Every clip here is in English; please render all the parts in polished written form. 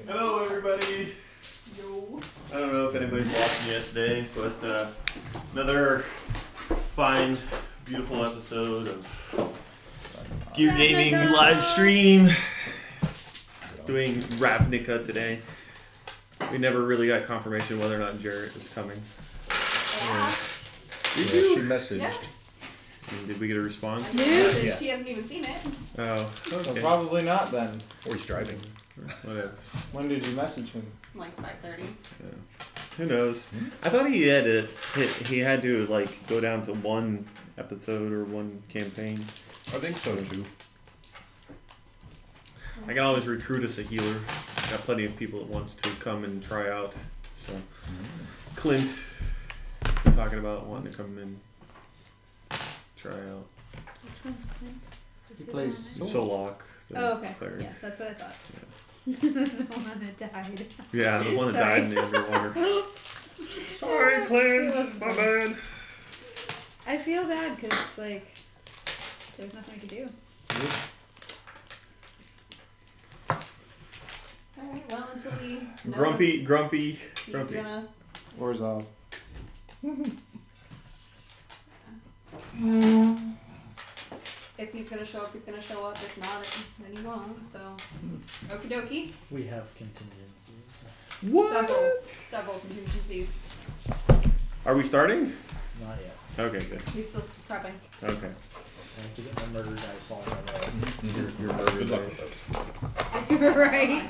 Hello, everybody. Yo. I don't know if anybody's watching yet today, but another fine, beautiful episode of Gear Gaming live stream. Doing Ravnica today. We never really got confirmation whether or not Jarrett is coming. She messaged. Yeah. And did we get a response? Yeah. She hasn't even seen it. Oh, So okay. probably not then. Or he's driving. Whatever. When did you message him? Like 5:30. Yeah. Who knows? I thought he had to like go down to one episode or one campaign. I think so too. I can always recruit us a healer. Got plenty of people that wants to come and try out. So Clint, we're talking about wanting to come and try out. Which one's Clint? He plays Solok. Oh, okay. Cleric. Yes, that's what I thought. the one that died. Yeah, the one that died in the underwater. Sorry, Clint. My bad. I feel bad because, like, there's nothing I could do. Alright, well, until we know Grumpy. he's gonna... War's off. If he's gonna show up, he's gonna show up. If not, then he won't. So, okie dokie. We have contingencies. What? Several contingencies. Are we starting? Not yet. Okay, good. He's still prepping. Okay. I have to get my murder dice all my way. Your Good luck birthday. with those. You were right.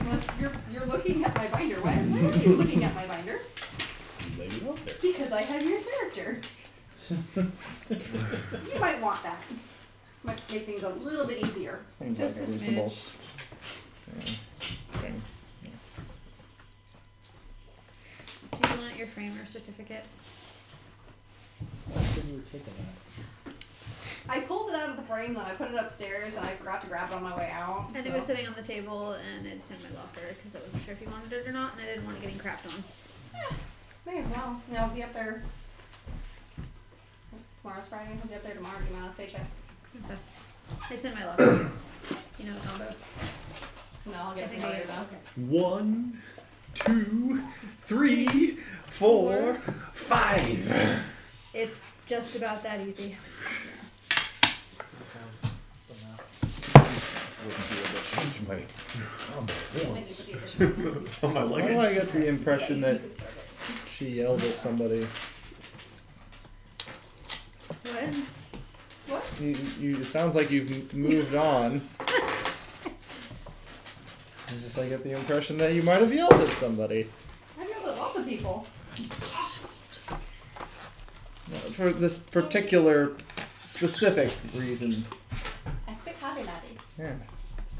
Well, you're looking at my binder. Why are you looking at my binder? Lay it out there. Because I have your character. You might want that. Might make things a little bit easier. Seems Just like a a reasonable smidge. thing. Do you want your framer certificate? I said you were taking that. I pulled it out of the frame, then I put it upstairs, and I forgot to grab it on my way out. And so. it was sitting on the table, and it's in my locker because I wasn't sure if you wanted it or not, and I didn't want it getting crapped on. Yeah, may as well. And I'll be up there. Tomorrow's Friday. I'll be up there tomorrow to get my last paycheck. Okay. It's in my locker. You know, combo. No, I'll get I it think from I later get it. though. 1, 2, 3, 4, 5. It's just about that easy. Wouldn't be able to change my combo I once. need to be additional. On my Why do I get the impression that You can start it. she yelled at somebody? What? What? It sounds like you've moved on. I just I get the impression that you might have yelled at somebody. I've yelled at lots of people. For this particular specific reason. I quit Hobby Lobby. Yeah.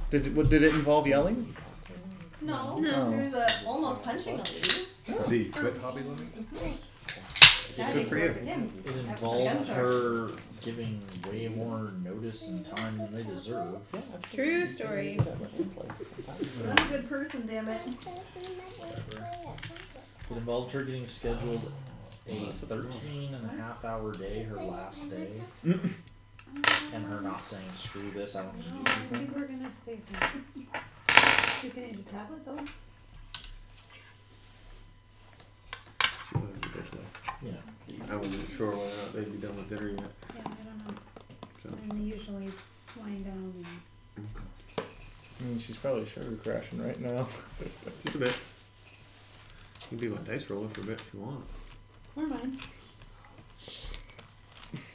Did it involve yelling? No, No. it was almost punching a lady. Z, quit Hobby Lobby? That Good for you. him. It involved her giving way more notice and time than they deserve. True story. I'm a good person, damn it. It involved her getting scheduled a 13-and-a-half-hour day, her last day, and her not saying, screw this, I don't need you. I think we're gonna stay here. You can eat a tablet though. She wanted to get that. Yeah. I wasn't sure whether or not they'd be done with dinner yet. Yeah, I don't know. So. And they usually wind down and I mean, she's probably sugar crashing right now. Just a bit. You can be my dice roller for a bit if you want. or mine.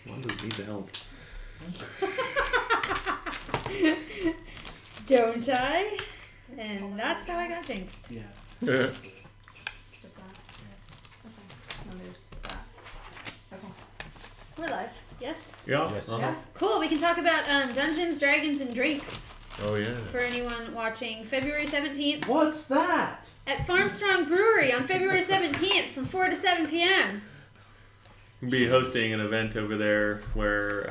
Mom doesn't need the help. Don't I? And that's how I got jinxed. Yeah. Just that. Okay. No, there's that. Okay. We're live. Yes? Yeah. Yes. Uh-huh. Yeah. Cool. We can talk about Dungeons, Dragons, and Drinks Oh yeah. for anyone watching. February 17th What's that? at Farmstrong Brewery on February 17th from 4 to 7 p.m. We'll be hosting an event over there where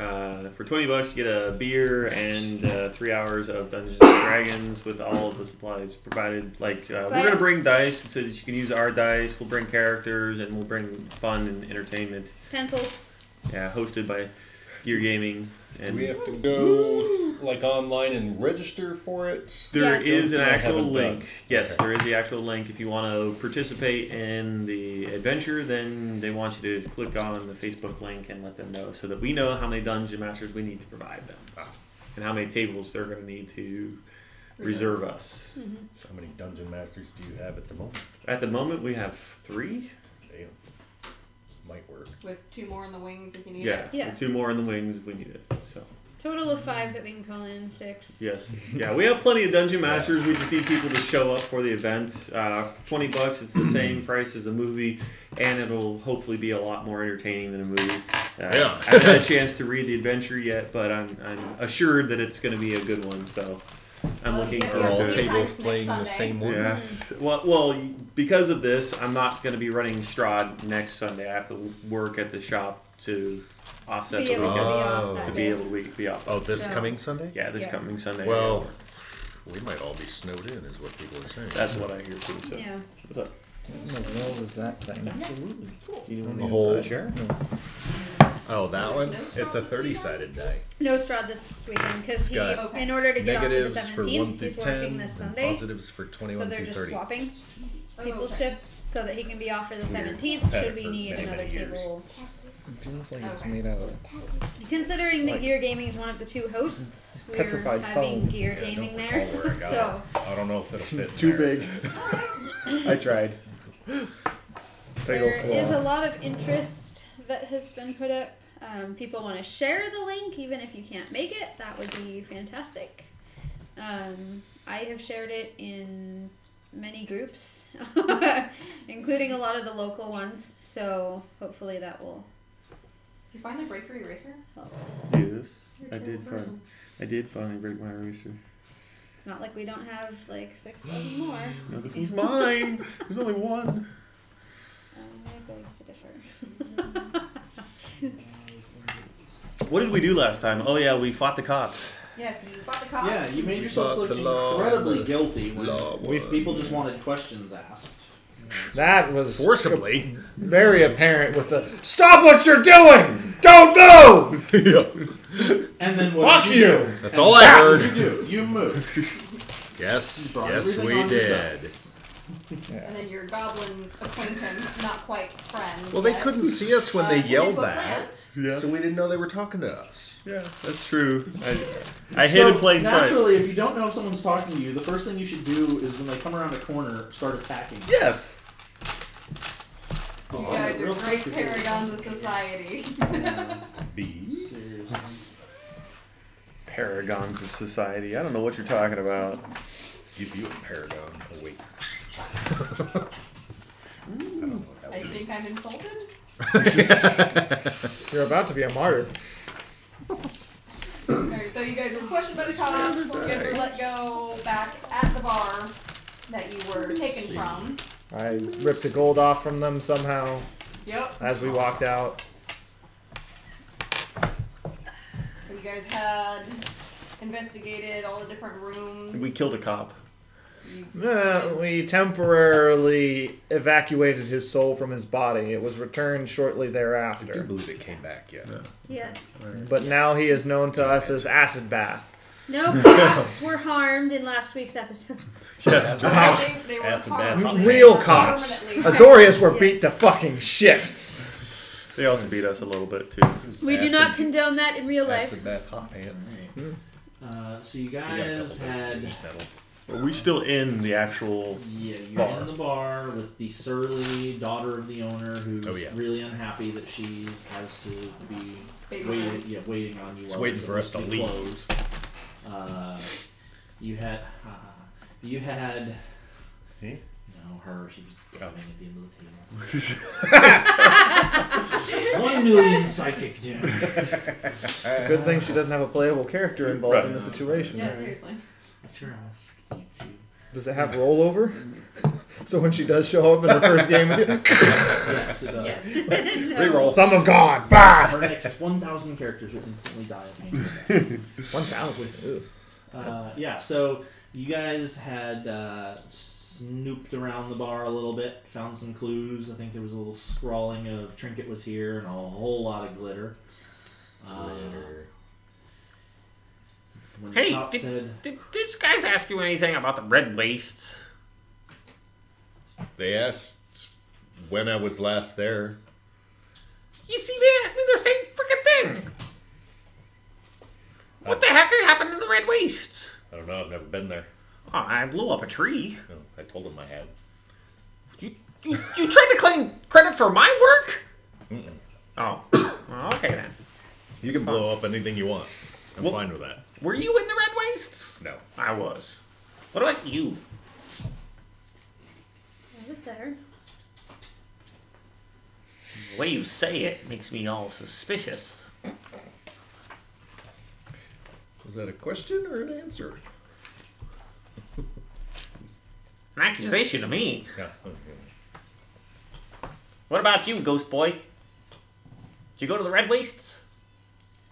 for $20 you get a beer and 3 hours of Dungeons and Dragons with all of the supplies provided. Like we're gonna bring dice so that you can use our dice. We'll bring characters and we'll bring fun and entertainment. Pencils. Yeah, hosted by Gear Gaming. Do And we have to go like online and register for it? there Yeah. is an I actual haven't link. done. Yes, Okay. there is the actual link. If you want to participate in the adventure, then they want you to click on the Facebook link and let them know so that we know how many dungeon masters we need to provide them and how many tables they're going to need to reserve us. Mm-hmm. So how many dungeon masters do you have at the moment? At the moment, we have 3. Damn. Might work. With 2 more in the wings if you need Yeah, it. Yes. 2 more in the wings if we need it. So Total of 5 that we can call in, 6. yes, yeah, we have plenty of dungeon masters. We just need people to show up for the event. $20. It's the same price as a movie, and it'll hopefully be a lot more entertaining than a movie. Yeah. I haven't had a chance to read the adventure yet, but I'm assured that it's going to be a good one. So I'm Well, looking yeah, for yeah, All Three to. times tables next playing the Sunday. same one? Yeah. Well, because of this, I'm not going to be running Strahd next Sunday. I have to work at the shop to offset Be the able to be weekend off that to be day. able to be off. Oh, this So- coming Sunday? Yeah, this Yeah. coming Sunday. Well, we might all be snowed in, is what people are saying. That's what I hear too. So. Yeah. What's up? What in the world is that thing? Absolutely. You A want whole inside? chair? No. Oh, that So one? there's no It's straw a this weekend? 30-sided die. No straw this weekend because he, Got Okay. in order to get off for the Negatives for 1 17th, through he's 10, working this and Sunday. positives for 21 So they're through just 30. swapping Oh, people's okay. shift so that he can be off for the It's weird. 17th. I've had Should it we for need many, another many years. table? It feels like it's Okay. made out of. Considering that Like- Gear Gaming is one of the 2 hosts, we're Petrified having foam. Gear Yeah, I Gaming don't there. recall where I got So it. I don't know if it'll fit Too there. big. I tried. Fatal there is a flaw. lot of interest that has been put up. People want to share the link, even if you can't make it. That would be fantastic. I have shared it in many groups, including a lot of the local ones. So hopefully that will Did you finally break your eraser? help. Yes, You're a I terrible did find. person. I did finally break my eraser. It's not like we don't have like 6 dozen more. No, this one's mine. There's only one. I beg to differ. What did we do last time? Oh yeah, we fought the cops. Yes, you fought the cops. Yeah, you made yourselves But look the law incredibly would- guilty when law would- people just wanted questions asked. That was Forcibly. very apparent with the "Stop what you're doing! Don't move!" And then what Fuck did you you! do? That's all I What heard. did you do? You moved. Yes, You brought yes, everything we on yourself. did. And then your goblin acquaintance, not quite friend. Well, they yet, couldn't see us when they turned yelled into a that, plant. Yeah. so we didn't know they were talking to us. Yeah, that's true. I hid in plain sight. Naturally, if you don't know if someone's talking to you, the first thing you should do is when they come around a corner, start attacking. Yes. You guys are great paragons of society. Bees? Seriously. Paragons of society. I don't know what you're talking about. Give you a paragon. Oh, wait. I don't know what that I would be. think I'm insulted. You're about to be a martyr. Alright, so you guys were questioned by the cops. You guys were let go back at the bar that you were taken from. I ripped the gold off from them somehow Yep. as we walked out. So you guys had investigated all the different rooms. We killed a cop. We temporarily evacuated his soul from his body. It was returned shortly I do thereafter. believe it came back, yeah. Yes. But now he is known to us as Acid Bath. No cops were harmed in last week's episode. Yes. I think they were Acid harmed. bath. They Real were cops. permanently Azorius were Yes. beat to fucking shit. They also beat us a little bit too. We do not condone that in real life. Acid bath hot pants. So you We got a couple guys of those had, sheet metal. Are we still in the actual? yeah, you're Bar. in the bar with the surly daughter of the owner who's Oh, yeah. really unhappy that she has to be Babysitting. waiting on you. She's while waiting there's for us to supposed leave. be closed. You had, Hey? no, her. She was Oh. driving at the end of the table. 1 million psychic doom. Good thing she doesn't have a playable character involved in the situation. Yeah, seriously. What's your ass? Eats you. Does it have rollover? So when she does show up in her first game with you, Yes, it does. Yes. reroll. Thumb of God. Bah! Her next 1,000 characters will instantly die. 1,000. Yeah, so you guys had snooped around the bar a little bit, found some clues. I think there was a little scrawling of Trinket was here and a whole lot of glitter. When Hey, the cop said, did these guys ask you anything about the red wastes? They asked when I was last there. You see, they asked me the same freaking thing. What the heck happened to the red wastes? I don't know. I've never been there. Oh, I blew up a tree. No, I told them I had. You tried to claim credit for my work? Mm-mm. Oh, well, okay then. You can blow up anything you want. I'm Well- fine with that. Were you in the red wastes? No. I was. What about you? I was there. The way you say it makes me all suspicious. Was that a question or an answer? An accusation to me. Yeah. What about you, ghost boy? Did you go to the red wastes?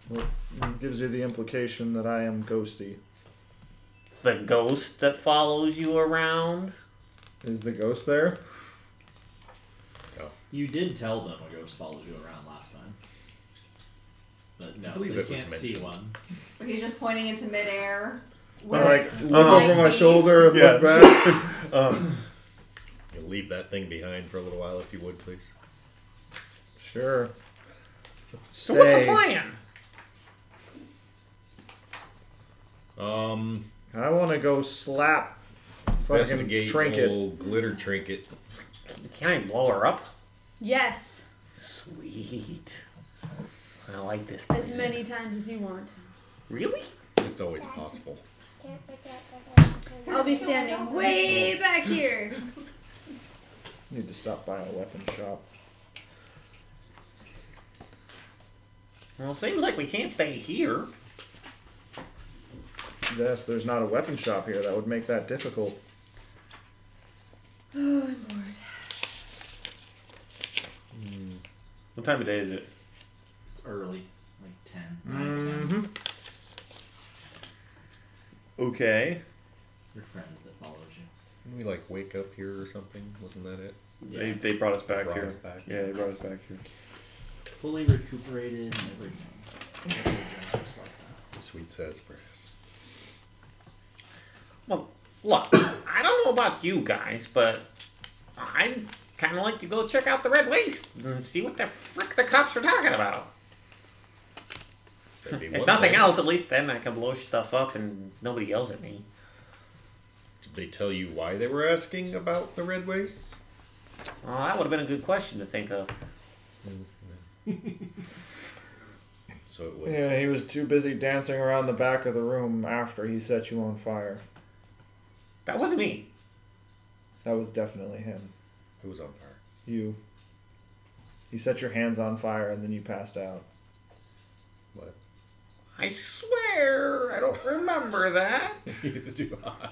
Well, it gives you the implication that I am ghosty. The ghost that follows you around? Is the ghost there? you did tell them a ghost followed you around last time. But no, I believe they it was can't see mentioned. one. Or he's just pointing into midair. I like look Uh-huh. over my shoulder and Yeah. look back. You'll leave that thing behind for a little while if you would, please. Sure. So what's the Stay. plan? I want to go slap fucking Investigate trinket. old glitter trinket. Can I blow her up? Yes, Sweet. I like this. as plan. many times as you want. Really? It's always possible. I'll be standing way back here. Need to stop by a weapon shop. Well, it seems like we can't stay here. Yes, there's not a weapon shop here. That would make that difficult. Oh, I'm bored. What time of day is it? It's early, like 10, 9, 10. Mm-hmm. Okay. Your friend that follows you. Didn't we like wake up here or something? Wasn't that it? They brought us back Brought here. us back. Yeah, they brought us back here. Fully recuperated and everything. Just like that. Sweet sassafras. Well, look, I don't know about you guys, but I'd kind of like to go check out the red waste and see what the frick the cops are talking about. That'd be If one nothing thing. else, at least then I can blow stuff up and nobody yells at me. Did they tell you why they were asking about the red wastes? Well, that would have been a good question to think of. So it would. Yeah, he was too busy dancing around the back of the room after he set you on fire. That wasn't me. That was definitely him. Who was on fire? You. He set your hands on fire and then you passed out. What? I swear, I don't remember that. Neither do I.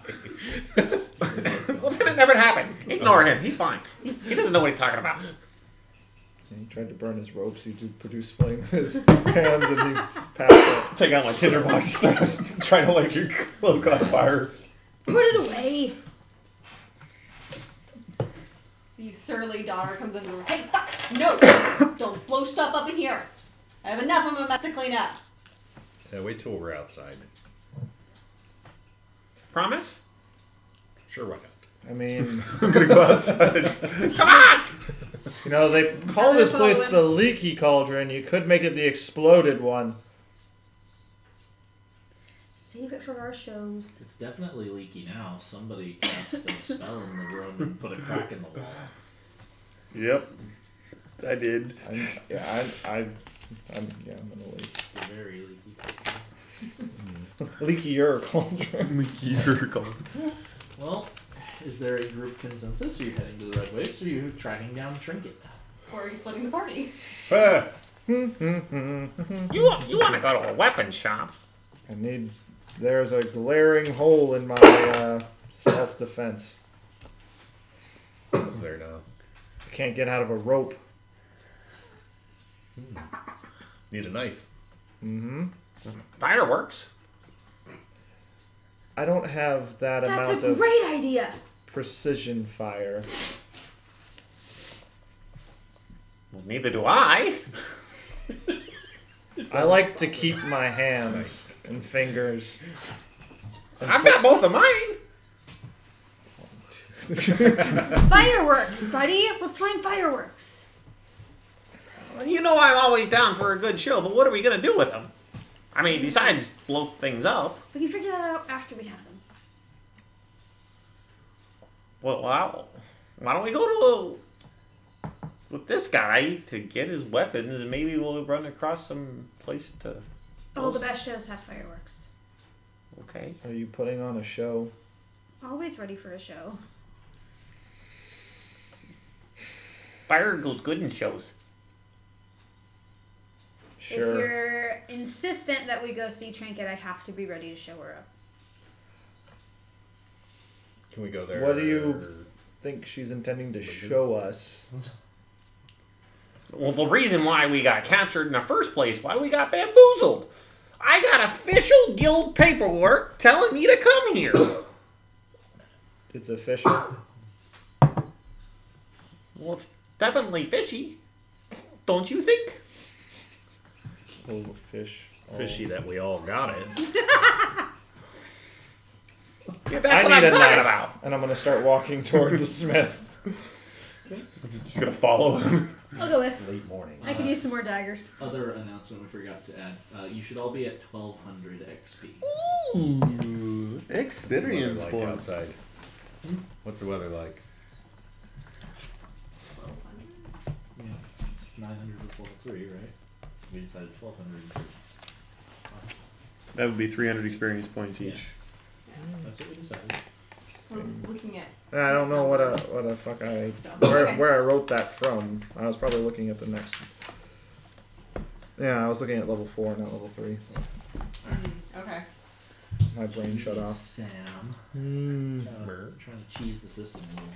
Well, then it never happened. Ignore him. He's fine. He doesn't know what he's talking about. And he tried to burn his ropes. He did produce flame with his hands and he passed out. Take out my tinderbox, start trying to light your cloak on fire. Put it away. The surly daughter comes in the room. Hey, stop! No! Don't blow stuff up in here. I have enough of a mess to clean up. Yeah, wait till we're outside. Promise? Sure, why not? I mean, I'm gonna go outside. Come on! you know, they call this place the Leaky Cauldron. You could make it the Exploded one. Save it for our shows. It's definitely leaky now. Somebody cast a spell in the room and put a crack in the wall. Yep, I did. I'm gonna leave. It's very leaky. Leakier Cauldron. Well, is there a group consensus? Are you heading to the red waste or are you tracking down Trinket? Or are you splitting the party? Ah! You want to go to a weapon shop? I need. There's a glaring hole in my self-defense. What's there now? I can't get out of a rope. Need a knife. Mm-hmm. Fireworks? I don't have that That's amount a of great idea. precision fire. Well, neither do I. I like to keep my hands and fingers. I've got both of mine. Fireworks, buddy. Let's find fireworks. Well, you know I'm always down for a good show, but what are we gonna do with them? I mean, besides blow things up. We can figure that out after we have them. Well, why don't we go with this guy to get his weapons, and maybe we'll run across some place to. Oh, the best shows have fireworks. Okay. Are you putting on a show? Always ready for a show. Fire goes good in shows. Sure. If you're insistent that we go see Trinket, I have to be ready to show her up. Can we go there? What do you think she's intending to show us? Well, the reason why we got captured in the first place, why we got bamboozled. I got official guild paperwork telling me to come here. It's official. Well, it's definitely fishy. Don't you think? Oh, fish. Oh. Fishy that we all got it. Yeah, that's what I'm talking about. And I'm gonna start walking towards the smith. Just gonna follow him. I'll go with. Late morning. I could use some more daggers. Other announcement we forgot to add. You should all be at 1200 XP. Ooh, experience What's the weather like point. outside? What's the weather like? Yeah, it's 900 before 3, right? We decided 1200. That would be 300 experience points each. That's what we decided. I was looking at. I don't know what a fuck I Okay. where I wrote that from. I was probably looking at the next. Yeah, I was looking at level 4, not level 3. Okay. My brain shut off. Sam. Trying to cheese the system a little.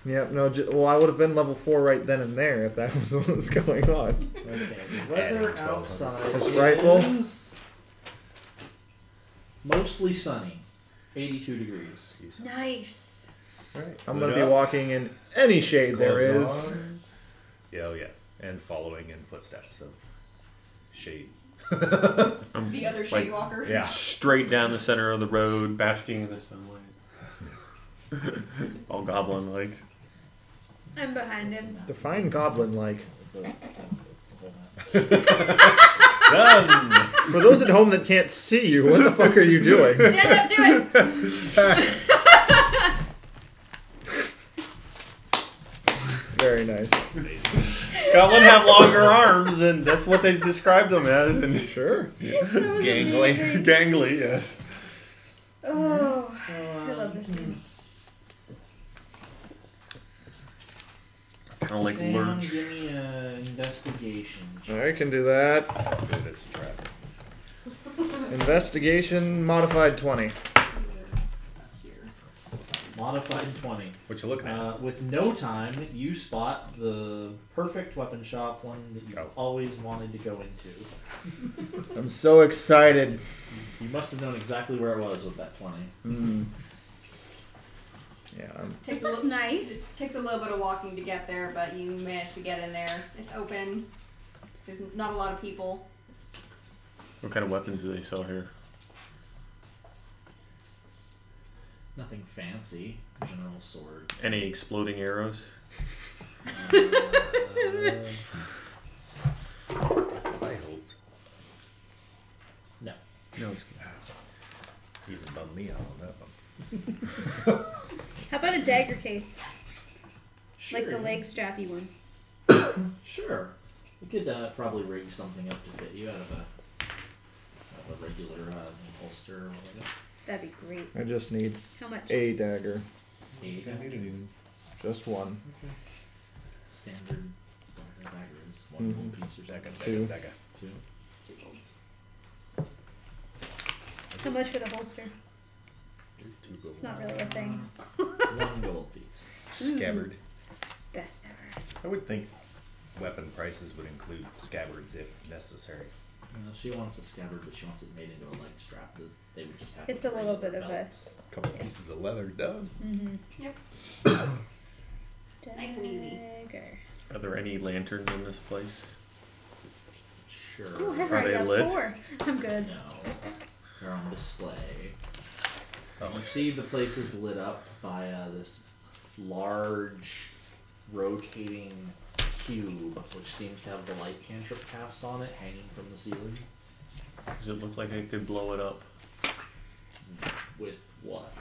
Yep. No. Well, I would have been level 4 right then and there if that was what was going on. Okay, the weather outside It's frightful. is mostly sunny. 82 degrees. Nice. Right. I'm gonna be walking in any shade there is. Yeah, oh yeah. And following in footsteps of shade. The other shade walker. Yeah. Straight down the center of the road, basking in the sunlight. All goblin-like. I'm behind him. Define goblin-like. Done! For those at home that can't see you, what the fuck are you doing? Stand up, do it! Very nice. Goblin have longer arms, and that's what they described them as. And Sure. gangly, gangly, yes. Oh, I love this game. Kind of like Sam, lurch. give me an investigation. I can do that. Good, it's a trap. Investigation modified 20. Here. Modified 20. What you looking at? With no time, you spot the perfect weapon shop, one that you've Oh. always wanted to go into. I'm so excited. You must have known exactly where it was with that 20. Yeah. Takes This looks nice. It takes a little bit of walking to get there, but you manage to get in there. It's open. There's not a lot of people. What kind of weapons do they sell here? Nothing fancy. General sword. Any exploding arrows? I hoped. No. No. Even bummed me out on that one. How about a dagger case? Sure. Like the leg strappy one. Sure. We could probably rig something up to fit you out of a regular holster or whatever. That'd be great. I just need How much? a dagger. Eight. Just one. Standard dagger is one gold piece or something. Two. Two. How much for the holster? There's 2 gold. It's not really a thing. One gold piece. Scabbard. Best ever. I would think weapon prices would include scabbards if necessary. She wants a scabbard, but she wants it made into a leg strap. They would just have. It's like a little regular bit of a. belt. Couple pieces of leather done. Mm-hmm. Yep. Nice and easy. Dagger. Are there any lanterns in this place? Ooh, sure. I've Are already they got lit? 4. I'm good. No, they're on display. You see the place is lit up by this large rotating cube, which seems to have the light cantrip cast on it, hanging from the ceiling. Does it look like I could blow it up? With what?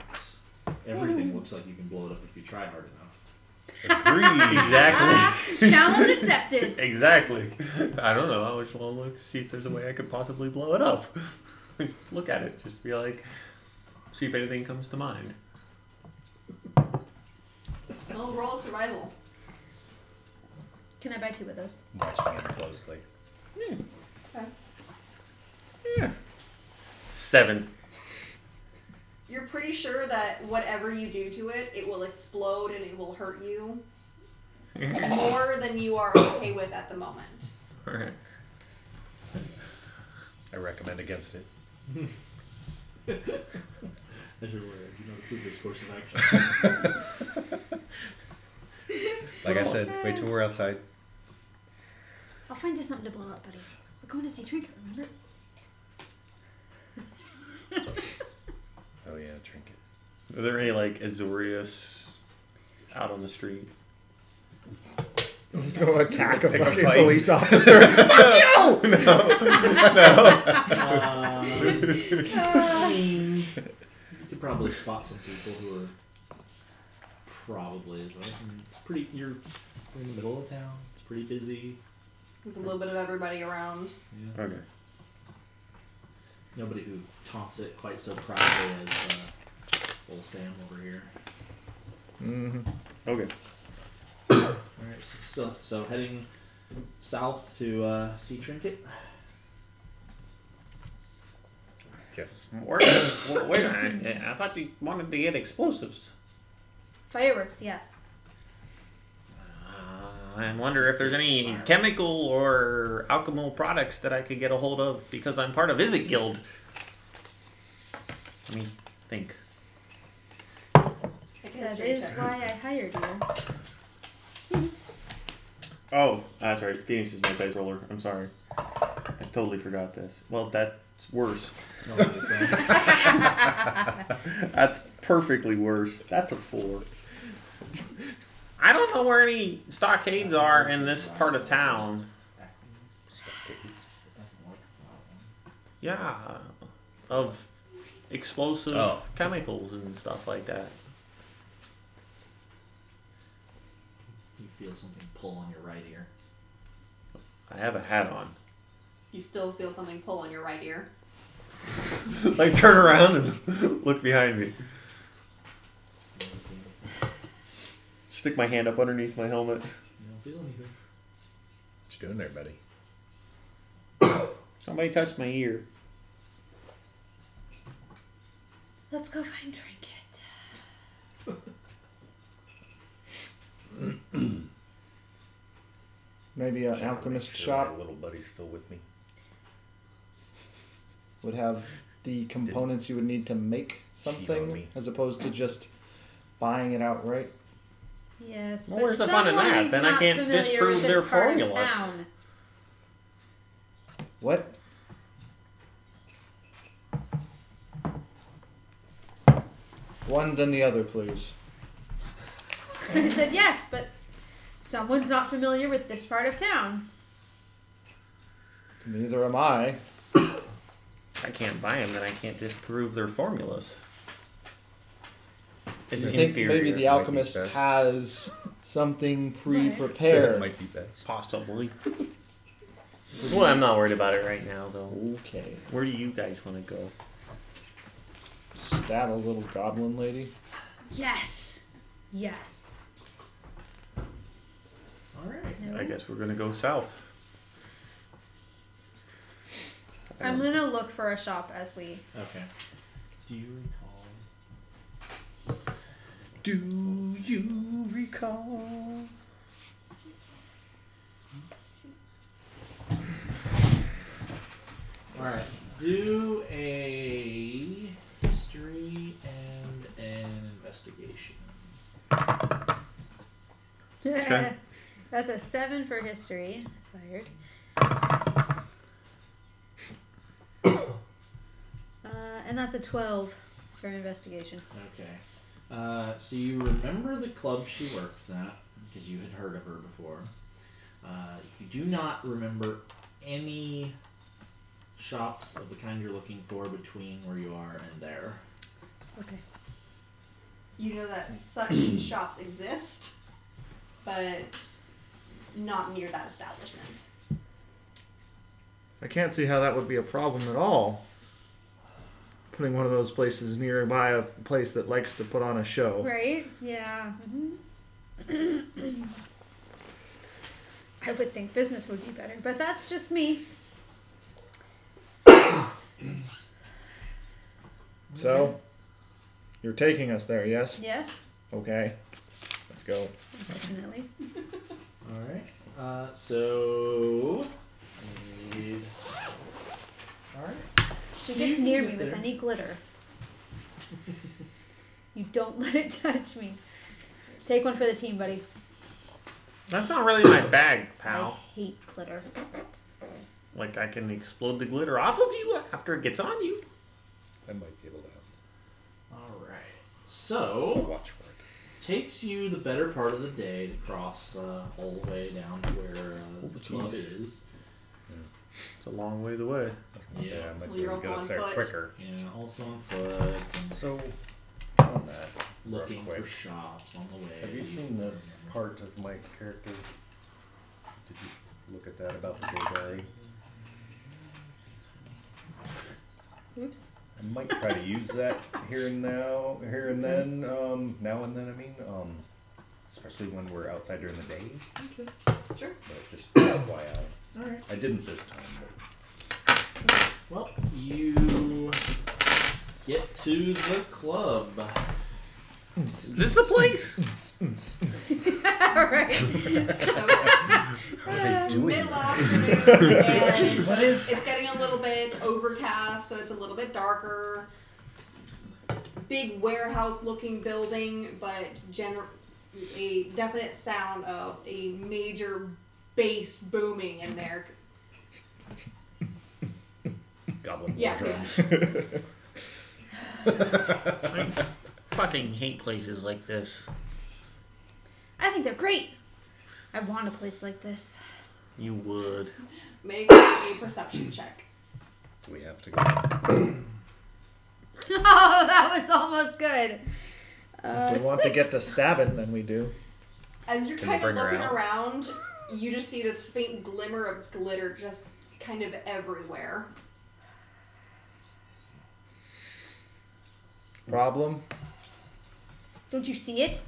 Everything looks like you can blow it up if you try hard enough. Agreed. Exactly. Challenge accepted. Exactly. I don't know. I just want to look, see if there's a way I could possibly blow it up. Just look at it. Just be like, see if anything comes to mind. Well, roll survival. Can I buy 2 of those? Watching him closely. Okay. Yeah. 7. You're pretty sure that whatever you do to it, it will explode and it will hurt you more than you are okay with at the moment. Alright. I recommend against it. As you're aware, you know the previous course of action. Like I said, wait till we're outside. I'll find you something to blow up, buddy. We're going to see Trinket, remember? Oh yeah, trinket. Are there any like Azorius out on the street? Just gonna attack a Pick a fucking fight. police officer. No. I mean, you could probably spot some people who are probably as well. It's pretty. You're in the middle of town. It's pretty busy. There's a little bit of everybody around. Yeah. Okay. Nobody who taunts it quite so proudly as old Sam over here. Mm-hmm. Okay. Alright, so heading south to see Trinket. Yes. Wait a minute. I thought you wanted to get explosives. Fireworks, yes. I wonder if there's any chemical or alchemical products that I could get a hold of because I'm part of Izzet Guild. Let me think. Make a That history is check. why I hired you. Oh, that's right. Phoenix is my dice roller. I'm sorry. I totally forgot this. Well, that's worse. That's perfectly worse. That's a 4. I don't know where any stockades are in this part of town. Yeah, of explosive chemicals and stuff like that. You feel something pull on your right ear. I have a hat on. You still feel something pull on your right ear. Like turn around and look behind me. Stick my hand up underneath my helmet. You don't feel anything. What you doing there, buddy? Somebody touched my ear. Let's go find Trinket. Maybe an alchemist shop My little buddy's still with me. would have the components you would need to make Cheat on something, me. as opposed to just buying it outright. Yes, Well, but where's the fun in that? someone's Then I not can't familiar disprove with their this part of formulas. town. What? One, then the other, please. I said yes, but someone's not familiar with this part of town. Neither am I. I can't buy them, then I can't disprove their formulas. It's I think inferior. maybe the might be alchemist best. has something So pre-prepared. it might be best. Possibly. Well, I'm not worried about it right now, though. Okay. Where do you guys want to go? Stab a little goblin lady. Yes. Yes. Alright. No. I guess we're gonna go south. I'm gonna look for a shop as we. Okay. Do you recall? Do you recall? Alright. Do a history and an investigation. Okay. That's a 7 for history. Fired. And that's a 12 for investigation. Okay. So you remember the club she works at, because you had heard of her before. You do not remember any shops of the kind you're looking for between where you are and there. Okay. You know that such shops exist, but not near that establishment. I can't see how that would be a problem at all. Putting one of those places nearby a place that likes to put on a show. Right? Yeah. Mm-hmm. I would think business would be better, but that's just me. So, you're taking us there, yes? Yes, Okay. Let's go. definitely. Alright. So... Alright. She gets near me with any glitter. You don't let it touch me. Take one for the team, buddy. That's not really my bag, pal. I hate glitter. Like, I can explode the glitter off of you after it gets on you. I might be able to Alright. So... watch for it. Takes you the better part of the day to cross all the way down to where the club is. It's a long ways away. Yeah. I might Well, be you're able to get also us there on foot. quicker. Yeah, also on foot and So, on that, looking real for quick, shops on the way. have you seen this part of my character? Did you look at that about the gay diary? Oops. I might try to use that here and then, now and then. I mean, especially when we're outside during the day. Okay. Sure. But just FYI, Alright. I didn't this time. But Well, you get to the club. Is this the place? Alright. So, doing middle that? afternoon, and What is it's getting a little bit overcast, so it's a little bit darker. Big warehouse-looking building, but a definite sound of a major bass booming in there. goblin Yeah. drums. I fucking hate places like this. I think they're great. I want a place like this. You would. Make a perception check. We have to go. Oh, that was almost good. If we want to get to stabbing, then we do. As you're Can we kind of bring her looking out? around, you just see this faint glimmer of glitter just kind of everywhere. Problem? Don't you see it?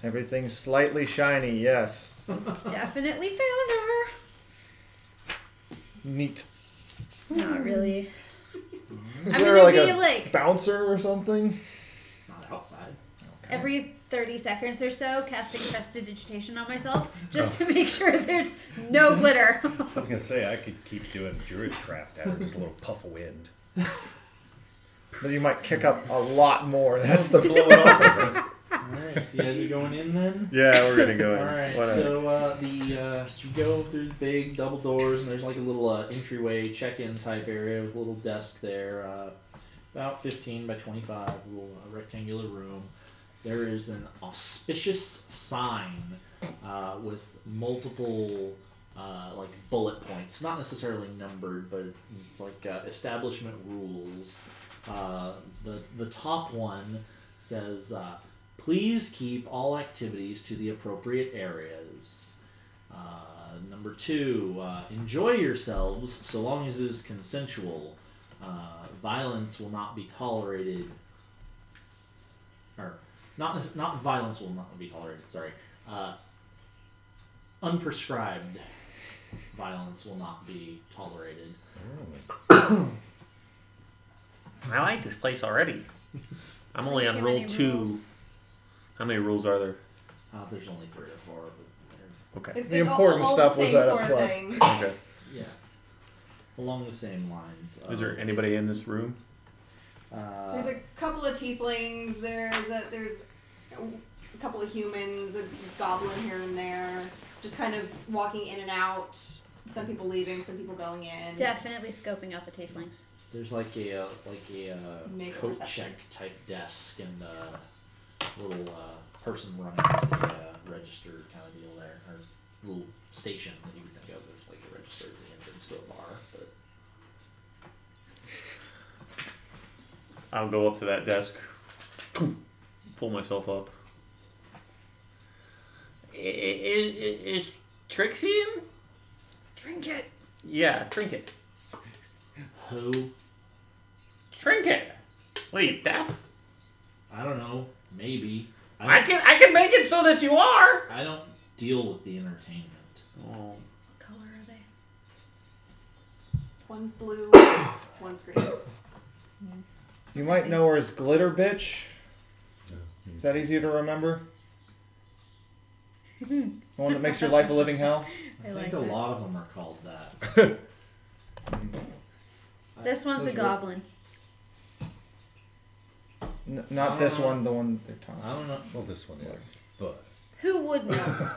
Everything's slightly shiny, yes. Definitely found her. Neat. Not really. Is I'm there gonna like be a like bouncer or something? Not outside. every 30 seconds or so casting prestidigitation on myself just to make sure there's no glitter. I was gonna say I could keep doing druidcraft out of just a little puff of wind. But you might kick up a lot more. That's the Blow it off of it. Alright, so you guys are going in then? Yeah, we're gonna go in. Alright, Whatever. so you go through the big double doors, and there's like a little entryway check-in type area with a little desk there, about 15 by 25, a little rectangular room. There is an auspicious sign with multiple like bullet points, not necessarily numbered, but it's like establishment rules. The top one says, please keep all activities to the appropriate areas. Number 2, enjoy yourselves so long as it is consensual. Violence will not be tolerated. Or, not violence will not be tolerated, sorry. Unprescribed violence will not be tolerated. I like this place already. I'm only on Too roll many 2. rules. How many rules are there? There's only 3 or 4, but Okay. The important stuff was the at same a sort of club. thing. Okay. yeah, along the same lines. Is there anybody in this room? There's a couple of tieflings. There's a couple of humans, a goblin here and there, just kind of walking in and out. some people leaving, some people going in. Definitely scoping out the tieflings. There's like a Make a coat perception. check type desk and a little person running the register kind of deal there, or little station that you would think of as like a register at the entrance to a bar. But I'll go up to that desk, pull myself up. Is Trixie in? Trinket. Yeah, Trinket. who? Trinket. What are you, deaf? I don't know. Maybe. I can make it so that you are. I don't deal with the entertainment. Oh. What color are they? One's blue, one's green. You might know her as Glitter Bitch. Is that easier to remember? The one that makes your life a living hell? I I think like a that. lot of them are called that. This one's a Those were- goblin. Not this one, the one they're talking I don't know. Well, this one is, but Who would know?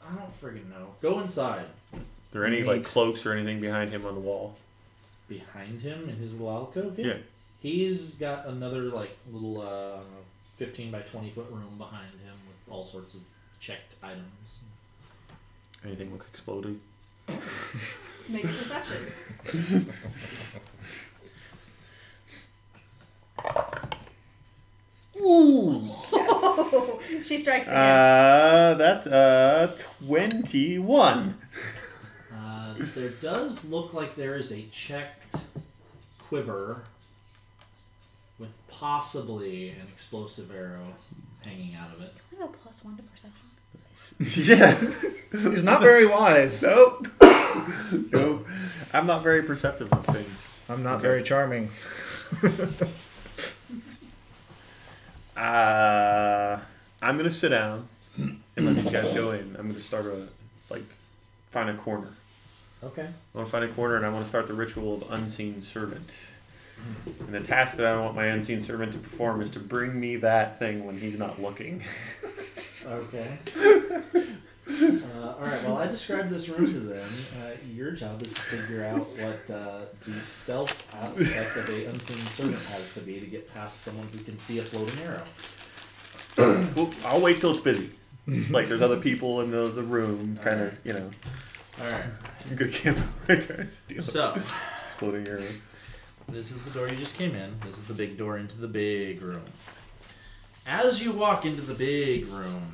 I don't friggin' know. Go inside. Are there any like Neat. cloaks or anything behind him on the wall? Behind him in his little alcove. Yeah. He's got another like little 15 by 20 foot room behind him with all sorts of checked items. Anything look exploding? Make a perception. Ooh. She strikes again. That's 21. There does look like there is a checked quiver with possibly an explosive arrow hanging out of it. I have a +1 to perception. Yeah. He's not very wise. Nope. Nope. I'm not very perceptive of things. I'm not Okay. very charming. I'm gonna sit down and let these guys go in. I'm gonna start find a corner. Okay. I want to find a corner and I want to start the ritual of unseen servant. And the task that I want my unseen servant to perform is to bring me that thing when he's not looking. Okay. Alright, well, I described this room to them. Your job is to figure out what the stealth aspect of a unseen servant has to be to get past someone who can see a floating arrow. Well, I'll wait till it's busy. Like there's other people in the room, kind of, you know. Alright, Good camp. Steal so exploding arrow. this is the door you just came in. This is the big door into the big room. As you walk into the big room,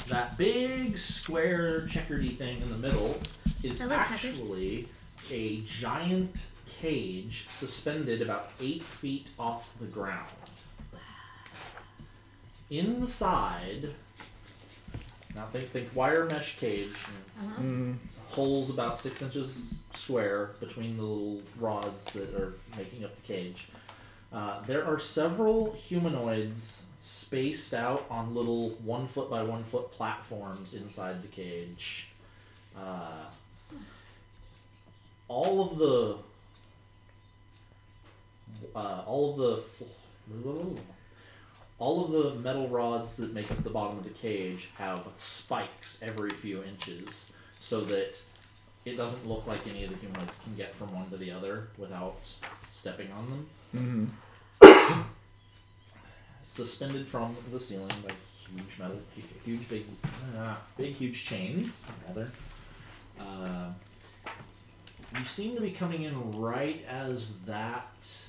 that big square checkery thing in the middle is I like peppers. actually a giant cage suspended about 8 feet off the ground. Inside, now think wire mesh cage, holes about 6 inches square between the little rods that are making up the cage. There are several humanoids spaced out on little 1 foot by 1 foot platforms inside the cage. All of the metal rods that make up the bottom of the cage have spikes every few inches, so that it doesn't look like any of the humanoids can get from one to the other without stepping on them. Mm-hmm. Suspended from the ceiling by huge chains, rather. You seem to be coming in right as that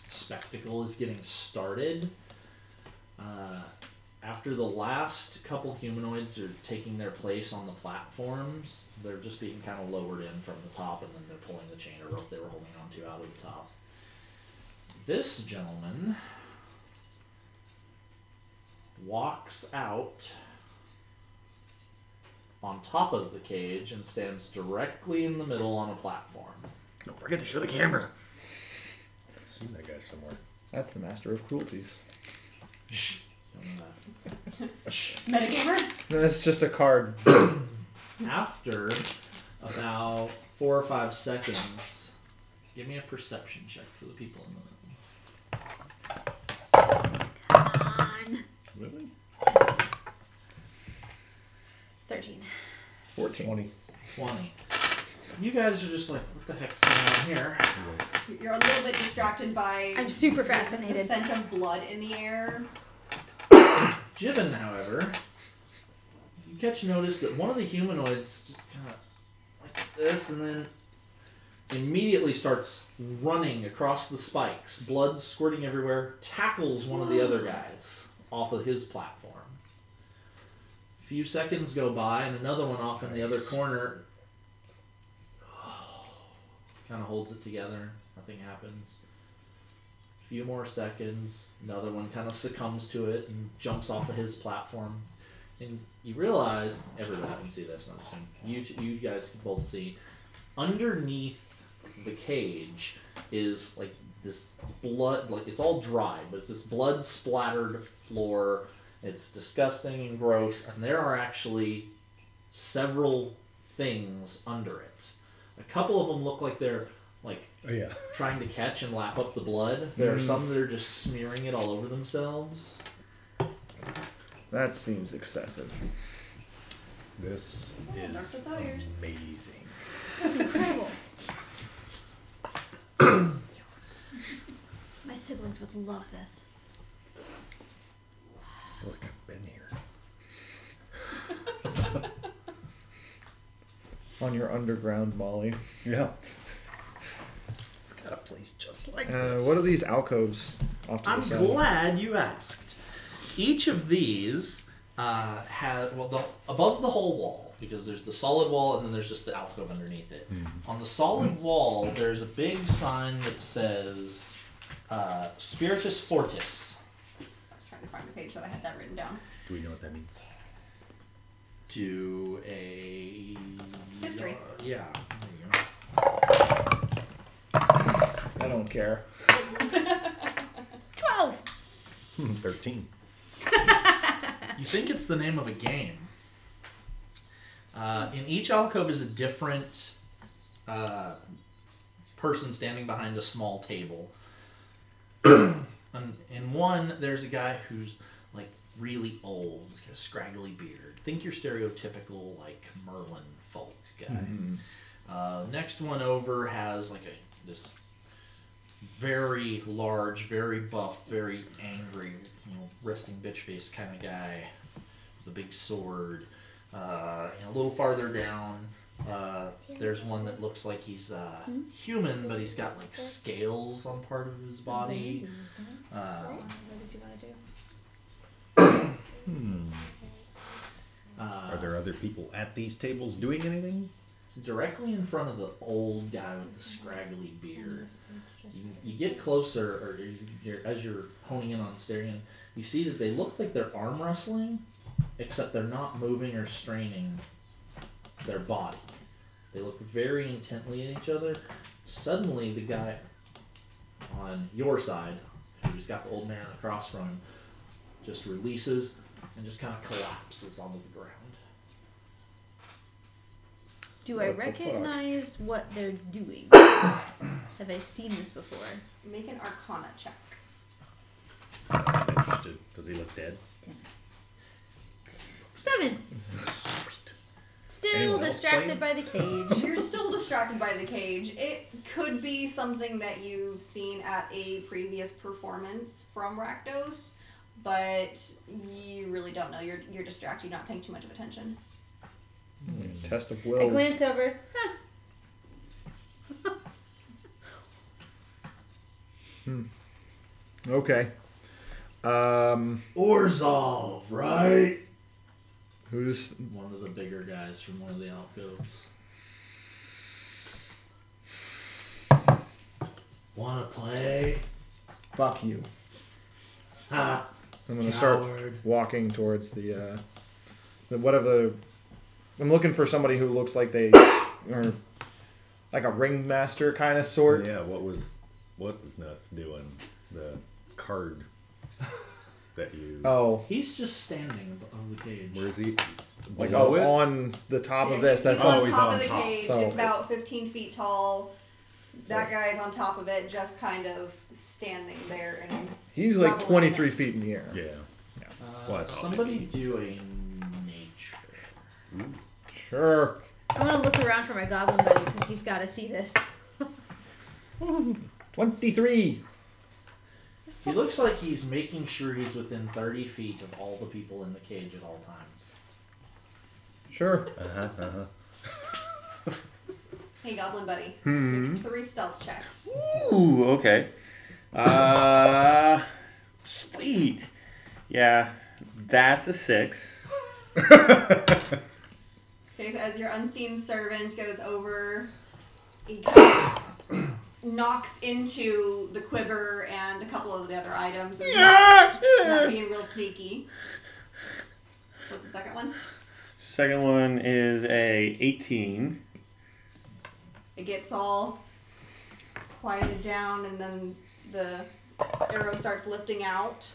spectacle is getting started. After the last couple humanoids are taking their place on the platforms, they're just being kind of lowered in from the top, and then they're pulling the chain or rope they were holding onto out of the top. This gentleman walks out on top of the cage and stands directly in the middle on a platform. Don't forget to show the camera. I've seen that guy somewhere. That's the master of cruelties. Shh. Don't know that. Metagamer? No, it's just a card. After about 4 or 5 seconds, give me a perception check for the people in the room. Come on. Really? 14. 20. You guys are just like, what the heck's going on here? You're a little bit distracted by I'm super the fascinated. scent of blood in the air. Jiven, however, you catch notice that one of the humanoids just kind of like this, and then immediately starts running across the spikes, blood squirting everywhere, tackles one of the other guys off of his platform. A few seconds go by, and another one off in the other corner kind of holds it together. Nothing happens. A few more seconds, another one kind of succumbs to it and jumps off of his platform. And you realize, everybody can see this, not just him. You guys can both see, underneath the cage is like this blood, like it's all dry, but it's this blood splattered floor. It's disgusting and gross, and there are actually several things under it. A couple of them look like they're like trying to catch and lap up the blood. There are some that are just smearing it all over themselves. That seems excessive. This Dark is Desires. amazing. That's incredible. My siblings would love this. I feel like I've been here. On your underground, Molly. Yeah. Got a place just like this. What are these alcoves off to I'm the side? glad you asked. Each of these has, above the whole wall, because there's the solid wall and then there's just the alcove underneath it. On the solid wall, there's a big sign that says Spiritus Fortis. I was trying to find the page that I had that written down. Do we know what that means? To a... History. Yeah. There you go. I don't care. 12! 13. You think it's the name of a game. In each alcove is a different person standing behind a small table. In one, there's a guy who's like really old, got a scraggly beard. Think your stereotypical like Merlin folk guy. Next one over has like this very large, very buff, very angry, resting bitch face kind of guy with a big sword. And a little farther down, there's one that looks like he's human, but he's got like scales on part of his body. What did you want to do? Are there other people at these tables doing anything? Directly in front of the old guy with the scraggly beard. You get closer, or as you're honing in on staring in, you see that they look like they're arm wrestling, except they're not moving or straining their body. They look very intently at each other. Suddenly, the guy on your side, who's got the old man across from him, just releases and just kind of collapses onto the ground. Do I What the fuck? recognize what they're doing? Have I seen this before? Make an Arcana check. I'm interested. Does he look dead? 7. Sweet. Still Anyone else distracted by the cage. You're still distracted by the cage. It could be something that you've seen at a previous performance from Rakdos, but you really don't know. You're distracted. You're not paying too much of attention. Test of I wills. glance over. Huh. Okay. Orzhov, right? Who's... One of the bigger guys from one of the alcoves. Wanna play? Fuck you. Ha! I'm gonna start walking towards the whatever. I'm looking for somebody who looks like they are like a ringmaster kind of sort. Yeah, what's his nuts doing? The card that you... Oh, He's just standing above the cage. Where is he? like Below it? on the top of Yeah, this. he's That's on all. he's top on of the top. cage. So- It's about 15 feet tall. That guy's on top of it, just kind of standing there. And He's like Level 23 feet in the air. Yeah. Well, that's all Somebody they need. do a nature. Sure. I want to look around for my goblin buddy because he's got to see this. 23. He looks like he's making sure he's within 30 feet of all the people in the cage at all times. Sure. Hey, Goblin Buddy. Hmm. Make 3 stealth checks. Ooh, okay. Sweet. Yeah, that's a 6. Okay, so as your unseen servant goes over, he kind of knocks into the quiver and a couple of the other items. It's not being real sneaky. What's the second one? Second one is a 18. It gets all quieted down, and then the arrow starts lifting out.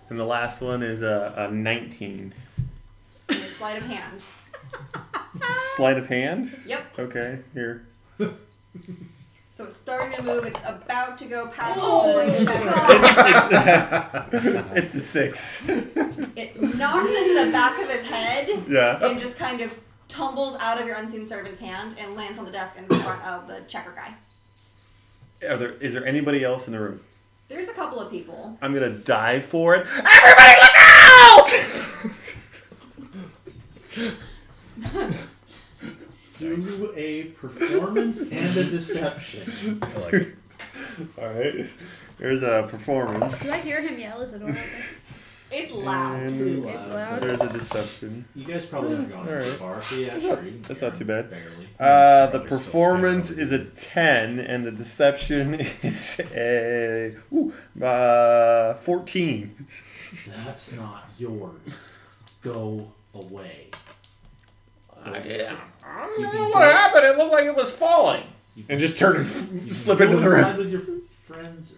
And the last one is a 19. And a sleight of hand. Sleight of hand? Yep. Okay, here. So it's starting to move. It's about to go past Oh the shepherd. It's a 6. It knocks into the back of his head Yeah. and just kind of tumbles out of your unseen servant's hand and lands on the desk in front of the checker guy. Is there anybody else in the room? There's a couple of people. I'm gonna dive for it. Everybody look out! Do a performance and a deception. I like it. Alright. There's a performance. Do I hear him yell? Is the door open? It's loud. And It's loud. there's a deception. You guys probably haven't gone too Alright. far, so yeah, That's sure. not- you can that's hear not too him, bad. Barely. The Probably still performance standing is a 10, and the deception is a 14. That's not yours. Go away. Yeah. I don't know what happened. It looked like it was falling. And just turn and You can slip go into the inside room. with your friends or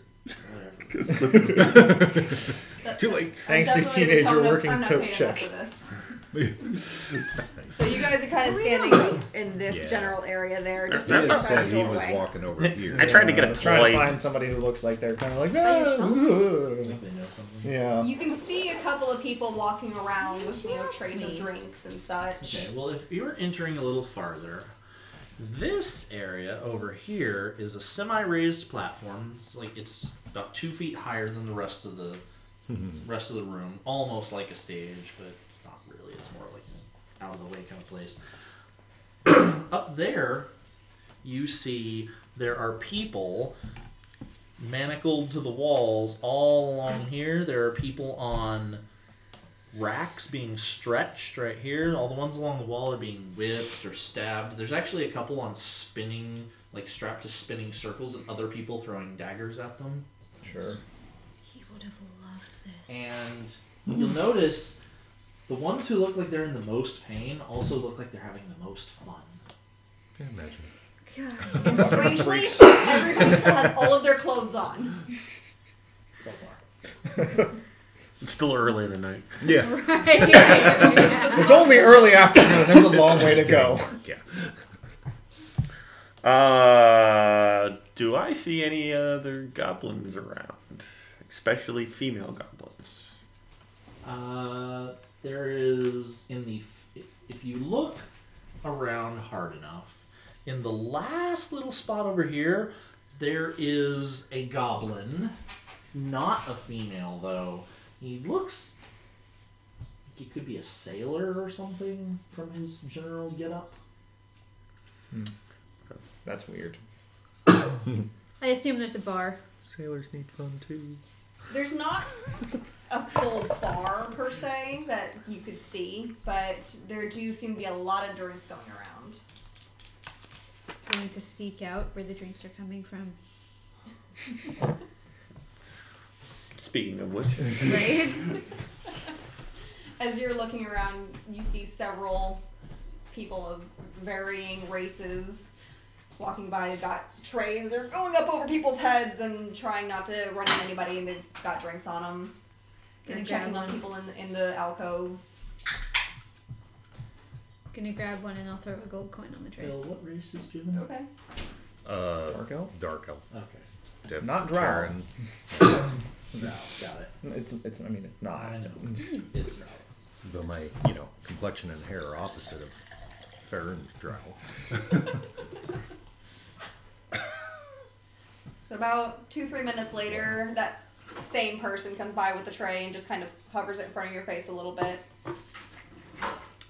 whatever. Slip into the room. Too late. I'm Thanks to definitely teenager the tone of, working I'm not tote paid check. enough for this. So you guys are kind of standing in this Yeah. general area there. Just He had outside said the he was doorway. walking over here. I tried to get I a was trying to toy. find somebody who looks like they're kind of like, By yourself? I "Ah." think they know something. Yeah. You can see a couple of people walking around with, trays of drinks and such. Okay, well, if you're entering a little farther, this area over here is a semi-raised platform. It's about 2 feet higher than the rest of the room, almost like a stage, but it's not really. It's more like an out of the way kind of place. Up there, you see there are people manacled to the walls all along here. There are people on racks being stretched right here. All the ones along the wall are being whipped or stabbed. There's actually a couple on spinning, strapped to spinning circles, and other people throwing daggers at them. Sure. He would have loved this. And you'll notice the ones who look like they're in the most pain also look like they're having the most fun. Can't imagine. God. And strangely, everybody still has all of their clothes on. So far. It's still early in the night. Yeah. Right. It's only early afternoon. There's a long It's way to just go. getting- Yeah. Do I see any other goblins around? Especially female goblins. There is if you look around hard enough, in the last little spot over here, there is a goblin. He's not a female though. He looks like he could be a sailor or something from his general getup. That's weird. I assume there's a bar. Sailors need fun too. There's not a full bar per se that you could see, but there do seem to be a lot of drinks going around. Going to seek out where the drinks are coming from. Speaking of which. Right? As you're looking around, you see several people of varying races walking by. They've got trays. They're going up over people's heads and trying not to run into anybody, and they've got drinks on them. They're Gonna checking grab on one. people in the alcoves. Gonna grab one and I'll throw a gold coin on the tray. Bill, what race is Jim? Okay. Dark elf? Dark elf. Okay. Def- Not drow. Karen. No, got it. It's I mean, it's not. I know. It's right. Though my, complexion and hair are opposite of Farron's drow. About 2-3 minutes later, that same person comes by with the tray and just kind of hovers it in front of your face a little bit.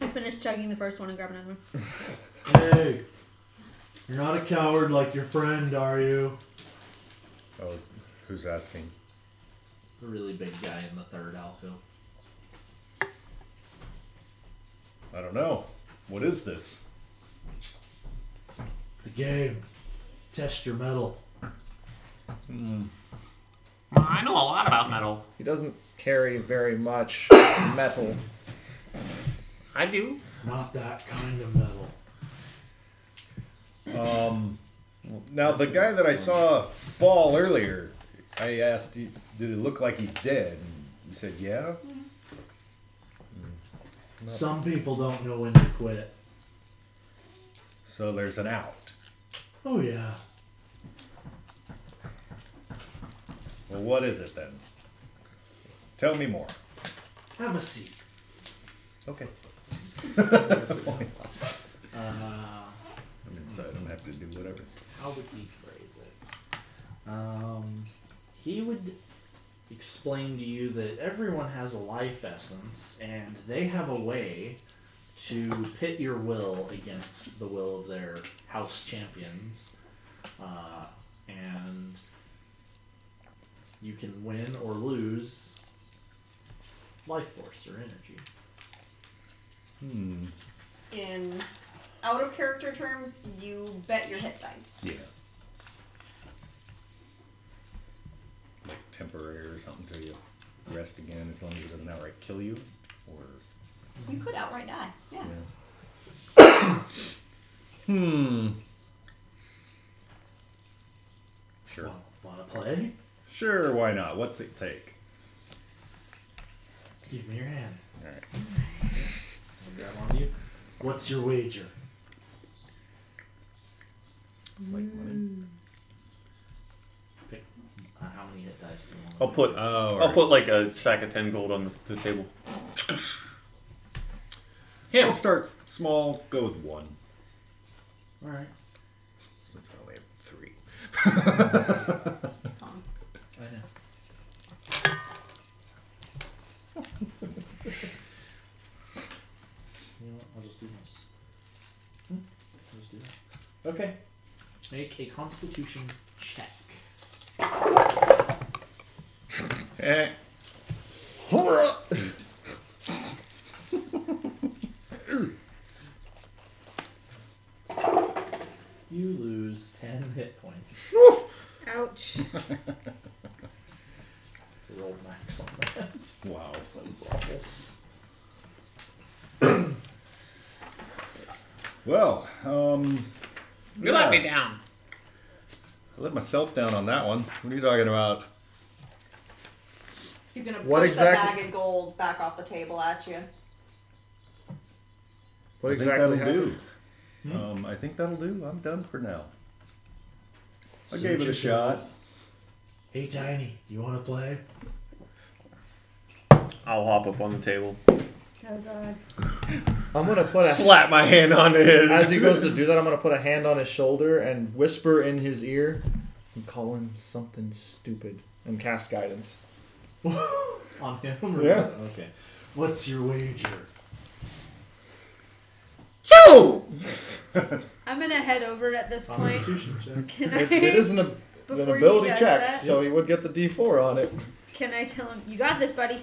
I finished chugging the first one and grab another one. Hey, you're not a coward like your friend, are you? Oh, who's asking? The really big guy in the third alcove. I don't know. What is this? It's a game. Test your metal. I know a lot about metal. He doesn't carry very much metal. I do. Not that kind of metal. Now the guy that I saw fall earlier, I asked, did it look like he's dead? And you said, yeah? Some people don't know when to quit. So there's an out. Oh yeah. Well, what is it then? Tell me more. Have a seat. Okay. Uh, I'm inside. I'm happy to do whatever. how would he phrase it? He would explain to you that everyone has a life essence, and they have a way to pit your will against the will of their house champions, and you can win or lose life force or energy. In out of character terms, you bet your hit dice. Yeah. Like temporary or something till you rest again, as long as it doesn't outright kill you, or You could outright die. Yeah. Sure. Wanna play? Sure, why not? What's it take? Give me your hand. Alright. I'll grab on you. What's your wager? Like money? Pick how many hit dice do you want? I'll put like a sack of 10 gold on the table. I'll start small, go with 1. Alright. Since I only have 3. I know. You know what? I'll just do this. I'll just do that. Okay. Make a constitution check. Eh. You lose 10 hit points. Ouch. Roll max on that. Wow. That was awful. Well, You let me down. I let myself down on that one. What are you talking about? He's gonna What push the exactly- bag of gold back off the table at you. What I think exactly that'll happened? do. I think that'll do. I'm done for now. I Suit gave it a yourself. shot. Hey, Tiny, you want to play? I'll hop up on the table. Oh god. I'm gonna put a Slap my hand onto his. as he goes to do that. I'm gonna put a hand on his shoulder and whisper in his ear and call him something stupid and cast guidance. On him? Or Yeah. Okay. What's your wager? 2! I'm gonna head over at this point. Constitution check. Can I? It isn't an Before he ability does check, that- so he would get the D4 on it. Can I tell him you got this, buddy?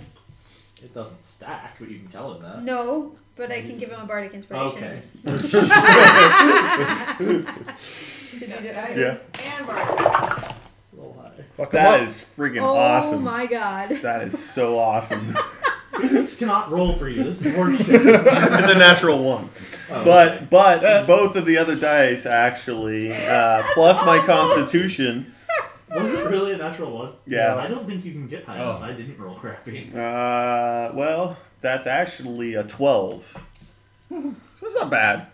It doesn't stack, but you can tell him that. No, but I can give him a bardic inspiration. Okay. Did you do that? Guidance and bardic. A little high. Fuck him That up. is freaking Oh awesome. my god. That is so awesome. Phoenix cannot roll for you. This is horseshit. It's a natural 1. Oh. But both of the other dice actually, plus my constitution. Was it really a natural 1? Yeah. No, I don't think you can get high enough. I didn't roll crappy. Well, that's actually a 12. So it's not bad.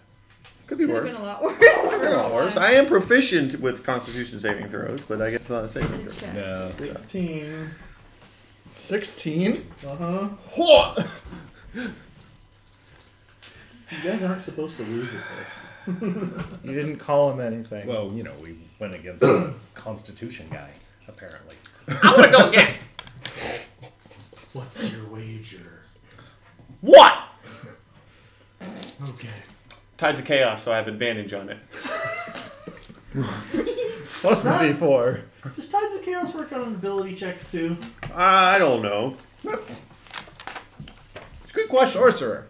Could be Could have worse. been a lot worse. Could be a lot worse. I am proficient with Constitution saving throws, but I guess it's not a saving throw. No. 16. 16? Uh-huh. What? You guys aren't supposed to lose at this. You didn't call him anything. Well, you know, we went against the Constitution guy, apparently. I want to go again. What's your wager? What? Okay. Tides of Chaos, so I have advantage on it. Plus the D4. Just Tides of Chaos work on ability checks too. I don't know. It's a good question. Sorcerer.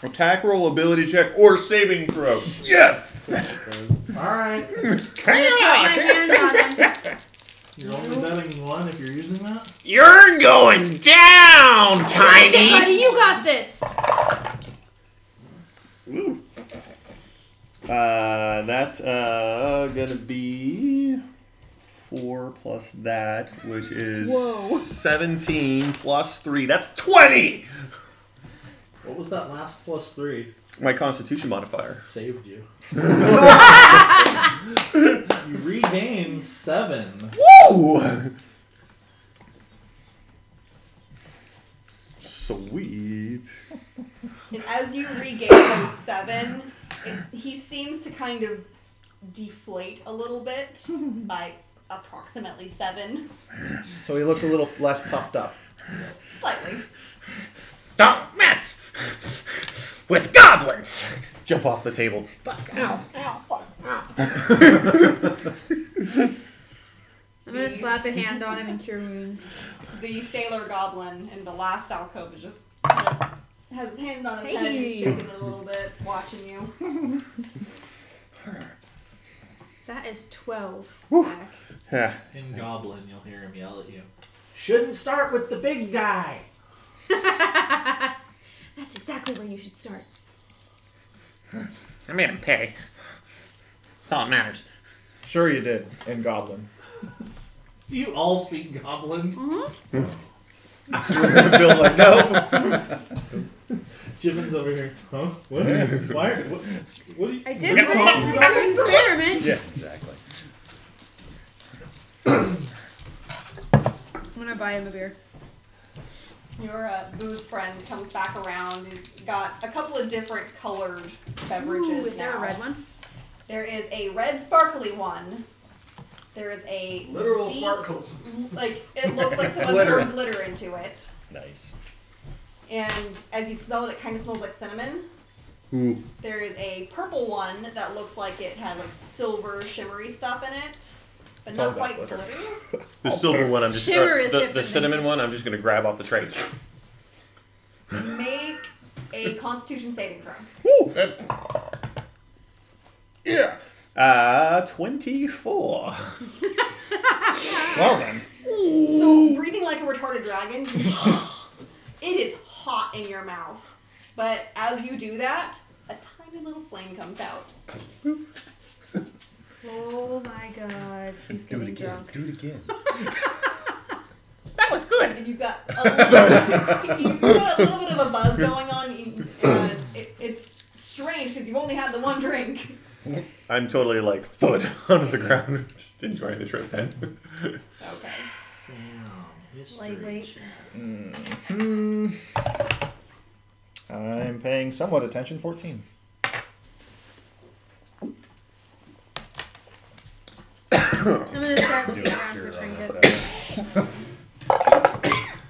Attack roll, ability check, or saving throw. Yes! I'm Alright. gonna try my hand on him. You're only betting one if you're using that? You're going down, That's it, buddy. Tiny. You got this. Ooh. That's gonna be 4 plus that, which is 17 plus 3. That's 20! What was that last plus 3? My Constitution modifier. Saved you. You regained 7. Woo! Sweet. And as you regain those 7, he seems to kind of deflate a little bit by approximately 7. So he looks a little less puffed up. Slightly. Don't mess with goblins. Jump off the table. I'm gonna slap a hand on him and cure wounds. The sailor goblin in the last alcove is just has his hand on his head and Hey. shaking it a little bit, watching you. That is 12. Back. Yeah. In Goblin, you'll hear him yell at you. Shouldn't start with the big guy. That's exactly where you should start. I made him pay. That's all that matters. Sure you did, in Goblin. You all speak Goblin. Bill's like, no. Jimin's over here. Huh? What? Why? What are you? I did say to experiment. Yeah, exactly. I'm gonna buy him a beer. Your booze friend comes back around and got a couple of different colored beverages. Ooh, is there now. a red one? There is a red sparkly one. There is a Literal deep- sparkles. Like it looks like someone Glitter. poured glitter into it. Nice. And as you smell it, it kind of smells like cinnamon. Ooh. There is a purple one that looks like it had like silver shimmery stuff in it, but It's all not got quite glitter. glittery. The silver one, I'm just Shimmer is the different cinnamon than- one, I'm just gonna grab off the tray. Make a Constitution saving throw. Woo! Yeah. 24. Well then. So breathing like a retarded dragon, it is hot in your mouth. But as you do that, a tiny little flame comes out. Oh my god. He's Do it getting again. drunk. Do it again. That was good. And you've got a you've got a little bit of a buzz going on. And it's strange because you've only had the one drink. I'm totally like thud onto the ground, just enjoying the trip then. Okay. Sam, history Lightweight. check. I'm paying somewhat attention. 14. I'm gonna start Do looking it around here for on trinkets. that.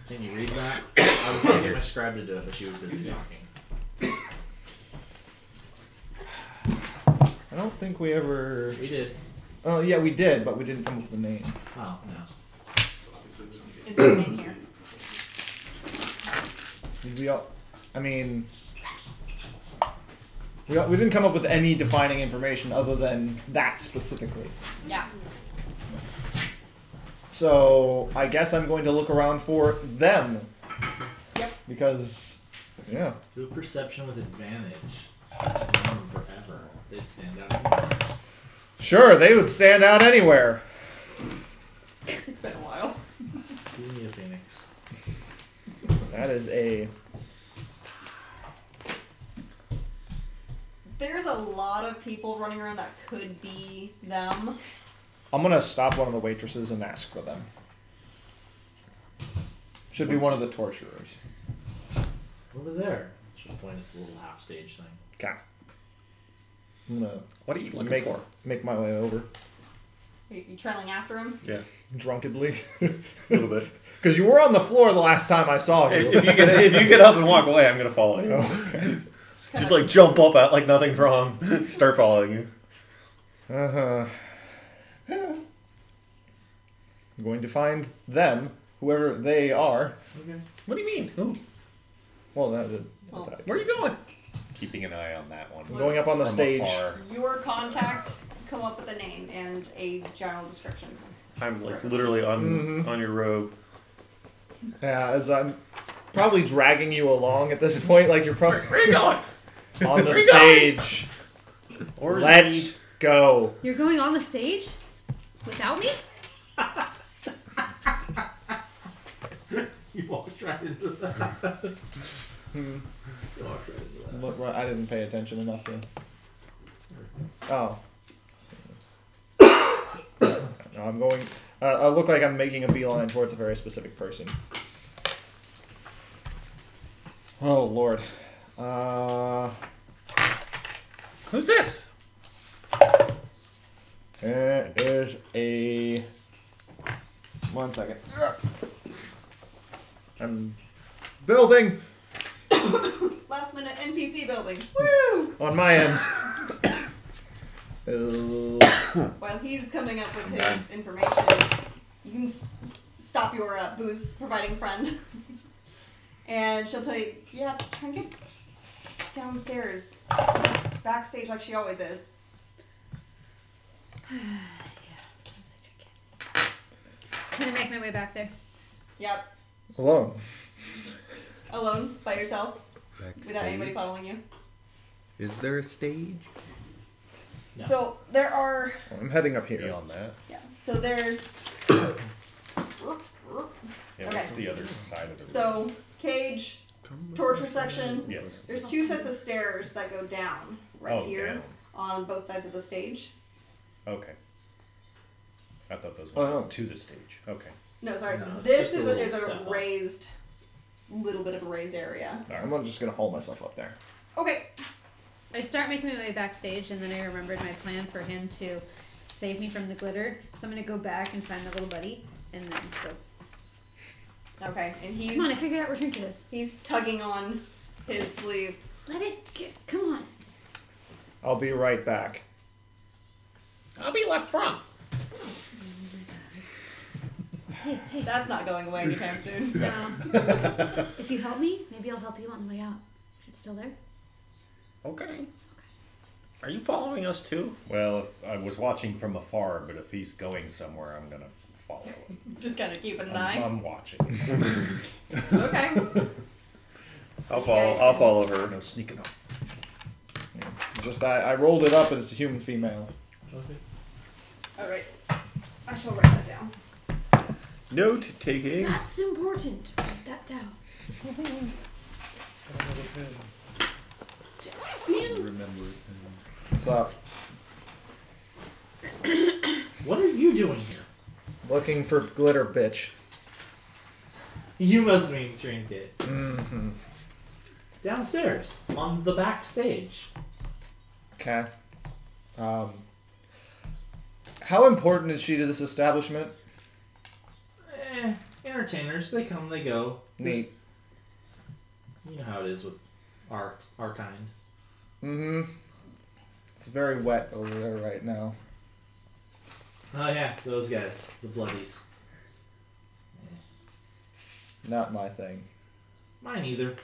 Can you read that? I was thinking my scribe to do it, but she was busy talking. I don't think we ever. We did. Oh yeah, we did, but we didn't come up with a name. Oh, no. It's the same here. We all. I mean. We didn't come up with any defining information other than that specifically. Yeah. So I guess I'm going to look around for them. Yep. Because, yeah. Do a perception with advantage. Known forever. They'd stand out. Sure, they would stand out anywhere. It's been a while. Give me a phoenix. That is a. There's a lot of people running around that could be them. I'm gonna stop one of the waitresses and ask for them. Should be one of the torturers. Over there. She'll point at the little half stage thing. Okay. I'm gonna What are you looking for? make my way over You trailing after him? Yeah, drunkenly. a little bit. Because you were on the floor the last time I saw you. If you get up and walk away, I'm gonna follow you. Okay. Just like jump up at like nothing's wrong. Start following you. I'm going to find them, whoever they are. Okay. What do you mean? Who? Well, Where are you going? Keeping an eye on that one. I'm going up on the From stage. afar. Your contact, come up with a name and a general description. I'm like literally on your robe. Yeah, as I'm probably dragging you along at this point, like you're probably Where are you going? on the Where you going? stage. Or Let's go. You're going on the stage without me? You walked right into that. You walked right into that. I didn't pay attention enough to. Oh. No, I'm going. I look like I'm making a beeline towards a very specific person. Oh Lord. Who's this? It is a. 1 second. I'm building Last minute NPC building. Woo! on my ends. While he's coming up with his information, you can stop your booze providing friend. And she'll tell you, yeah, try and get downstairs. Backstage like she always is. Can I make my way back there? Yep. Alone. Alone, by yourself, without Backstage. anybody following you. Is there a stage? No. So there are, I'm heading up here. Beyond that? yeah, so there's, Yeah, Okay. what's the other side of the room? so cage, torture section. Yes. There's 2 sets of stairs that go down right Oh, here down. on both sides of the stage. Okay. I thought those Oh, went no. to the stage. Okay. No, sorry. No, it's This just a is little is step a up. raised, little bit of a raised area. I'm just gonna haul myself up there. Okay. I start making my way backstage, and then I remembered my plan for him to save me from the glitter. So I'm gonna go back and find the little buddy, and then go. Okay. And Come on, I figured out where Trinket is. he's tugging on his sleeve. Let it get. Come on. I'll be right back. I'll be left front. Hey, hey. That's not going away anytime soon. No. If you help me, maybe I'll help you on the way out. If it's still there. Okay. Are you following us too? Well, if I was watching from afar, but if he's going somewhere, I'm gonna follow him. Just kind of keeping an eye. I'm watching. Okay. I'll So you guys I'll can- follow her. No sneaking off. Just I rolled it up as a human female. Okay. All right. I shall write that down. Note taking. That's important. Write that down. Remember. What's up? What are you doing here? Looking for glitter, bitch. You must mean Trinket. Mm-hmm. Downstairs, on the back stage. Okay. How important is she to this establishment? Entertainers, they come, they go. Neat. You know how it is with our kind. Mm-hmm. It's very wet over there right now. Oh yeah, those guys, the bloodies. Not my thing. Mine either.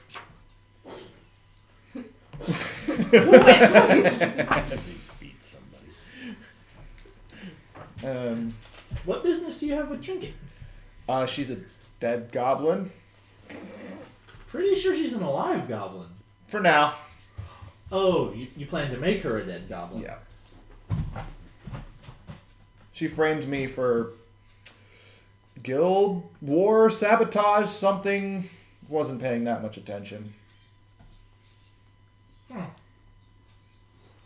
As he beats somebody. What business do you have with Trinket? She's a dead goblin. Pretty sure she's an alive goblin. For now. Oh, you plan to make her a dead goblin? Yeah. She framed me for guild war, sabotage, something. Wasn't paying that much attention. Hmm.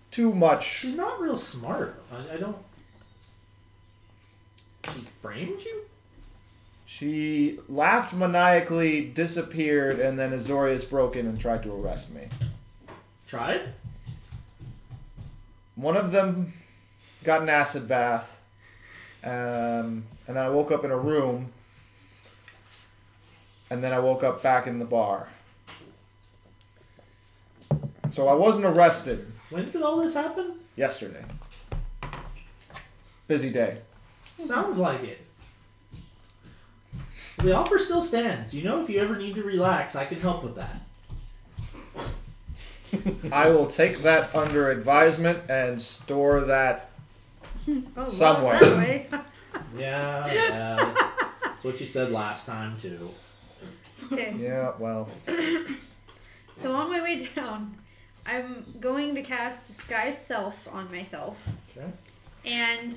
Too much. She's not real smart. I don't. She framed you? She laughed maniacally, disappeared, and then Azorius broke in and tried to arrest me. Tried? One of them got an acid bath, and I woke up in a room, and then I woke up back in the bar. So I wasn't arrested. When did all this happen? Yesterday. Busy day. Sounds like it. The offer still stands. You know, if you ever need to relax, I can help with that. I will take that under advisement and store that somewhere. That way. Yeah. That's what you said last time, too. Okay. Yeah, well. So on my way down, I'm going to cast Disguise Self on myself. Okay. And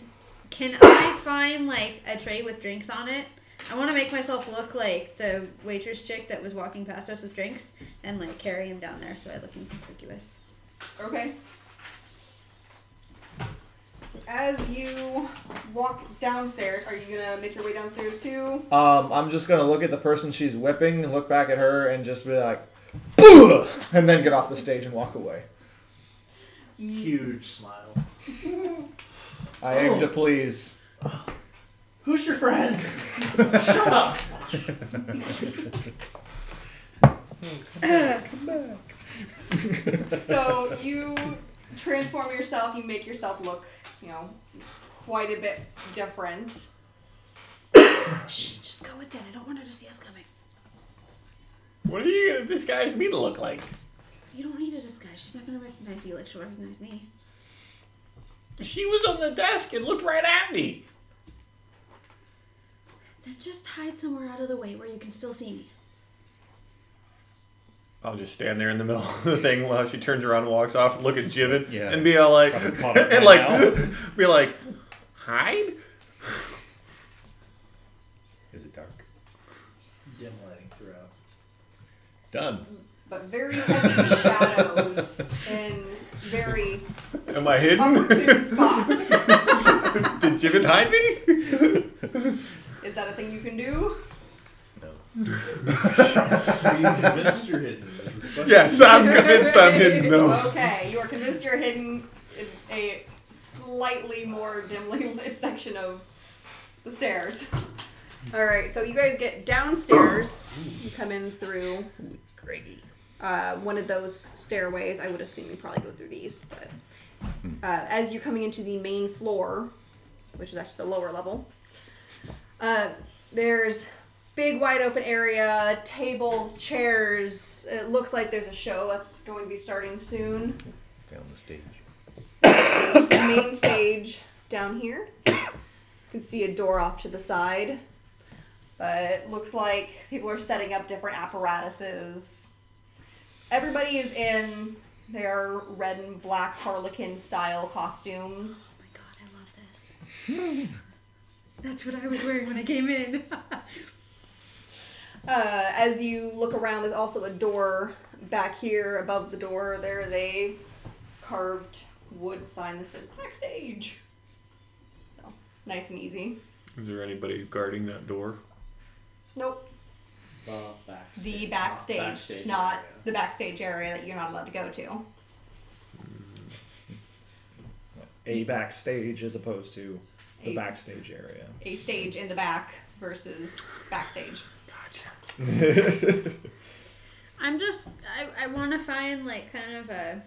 can I find, like, a tray with drinks on it? I want to make myself look like the waitress chick that was walking past us with drinks and, like, carry him down there so I look inconspicuous. Okay. As you walk downstairs, are you gonna make your way downstairs too? I'm just gonna look at the person she's whipping and look back at her and just be like, "Boo!" and then get off the stage and walk away. Huge smile. I aim to please. Who's your friend? Shut up! Come back. So you transform yourself, you make yourself look, quite a bit different. Shh, just go with it. I don't want her to see us coming. What are you gonna disguise me to look like? You don't need a disguise. She's not going to recognize you like she'll recognize me. She was on the desk and looked right at me. Then just hide somewhere out of the way where you can still see me. I'll just stand there in the middle of the thing while she turns around and walks off, look at Jiven, Yeah. and be all like, Probably caught up and by like, now. be like, hide? Is it dark? Dim lighting throughout. Done. But very heavy shadows in very Am I hidden? opportune spots. Did Jiven hide me? Is that a thing you can do? No. Are you convinced you're hidden? Is the question. Yes, I'm convinced I'm hidden. No. Okay, you are convinced you're hidden in a slightly more dimly lit section of the stairs. Alright, so you guys get downstairs. You come in through one of those stairways. I would assume you probably go through these, but as you're coming into the main floor, which is actually the lower level, there's big wide open area, tables, chairs. It looks like there's a show that's going to be starting soon. Found the stage. The main stage down here. You can see a door off to the side. But it looks like people are setting up different apparatuses. Everybody is in their red and black harlequin style costumes. Oh my god, I love this. That's what I was wearing when I came in. As you look around, there's also a door back here. Above the door, there is a carved wood sign that says backstage. So, nice and easy. Is there anybody guarding that door? Nope. Backstage. The backstage, Backstage not area. the backstage area that you're not allowed to go to. A backstage as opposed to the A- backstage area. A stage in the back versus backstage. I want to find, like, kind of a,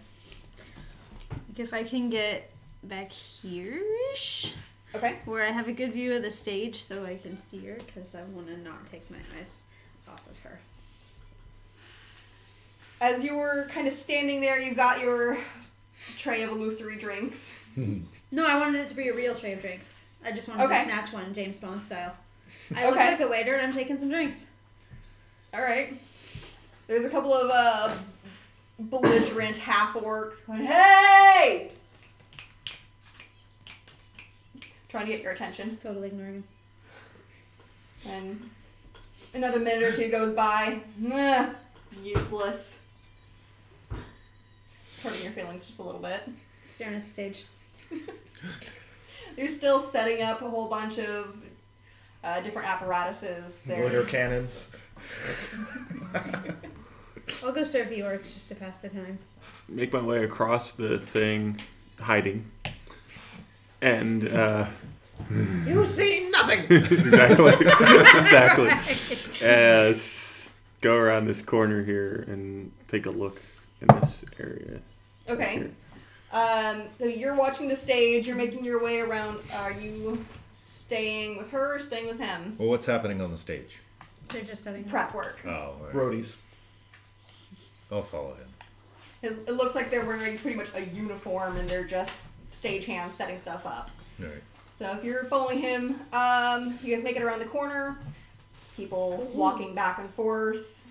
like, if I can get back here-ish, Okay. where I have a good view of the stage so I can see her, because I want to not take my eyes off of her. As you were kind of standing there, you got your tray of illusory drinks. No, I wanted it to be a real tray of drinks. I just wanted Okay. to snatch one, James Bond style. I look Okay. like a waiter and I'm taking some drinks. All right. There's a couple of belligerent half-orcs going, "Hey!" Trying to get your attention. Totally ignoring him. And another minute or two goes by. Nah, useless. It's hurting your feelings just a little bit. Staring at the stage. They're still setting up a whole bunch of different apparatuses. Glitter cannons. I'll go serve the orcs just to pass the time. Make my way across the thing, hiding. And, You see nothing. exactly. Go around this corner here and take a look in this area. Okay. So you're watching the stage. You're making your way around. Are you staying with her or staying with him? Well, what's happening on the stage? They're just setting up. Prep work. Oh, all right. Roadies. I'll follow him. It looks like they're wearing pretty much a uniform and they're just stagehands setting stuff up. All right. So if you're following him, you guys make it around the corner. People walking back and forth.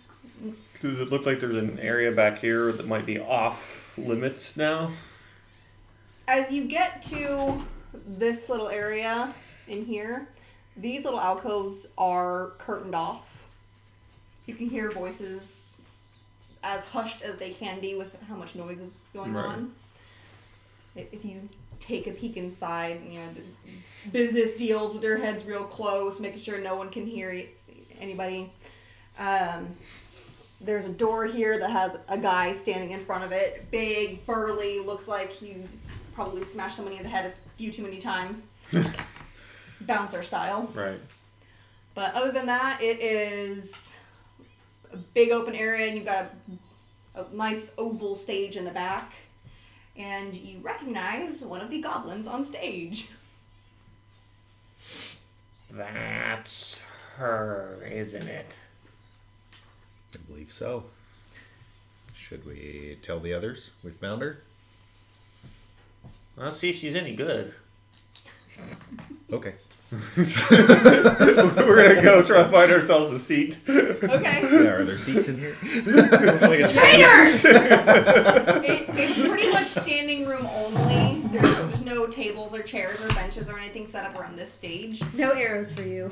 Does it look like there's an area back here that might be off limits now? As you get to this little area in here, these little alcoves are curtained off. You can hear voices as hushed as they can be with how much noise is going on. If you take a peek inside, you know, the business deals with their heads real close, making sure no one can hear anybody. There's a door here that has a guy standing in front of it. Big, burly, looks like he probably smashed somebody in the head a few too many times. Bouncer style. Right. But other than that, it is a big open area, and you've got a nice oval stage in the back. And you recognize one of the goblins on stage. That's her, isn't it? I believe so. Should we tell the others we found her? Let's see if she's any good. Okay. We're gonna go try to find ourselves a seat. Okay. Yeah, are there seats in here? Traitors! It's pretty much standing room only. There's no tables or chairs or benches or anything set up around this stage. No arrows for you.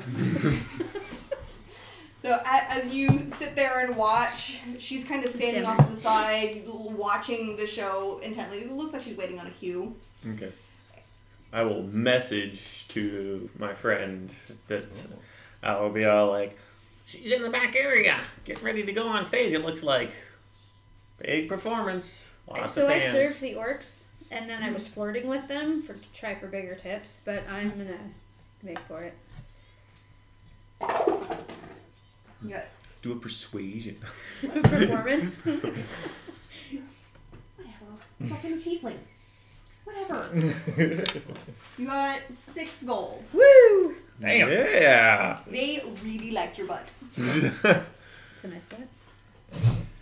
So as you sit there and watch, she's kind of standing off to the side, watching the show intently. It looks like she's waiting on a cue. Okay. I will message to my friend that's. I will be all like, She's in the back area, getting ready to go on stage. It looks like big performance. Lots So of I fans. served the orcs, and then I was flirting with them to try for bigger tips, but I'm gonna make for it. You got do a persuasion. Performance. whatever. It's also no tieflings. Whatever. You got 6 gold. Woo! Damn. Yeah. They really liked your butt. It's a nice butt.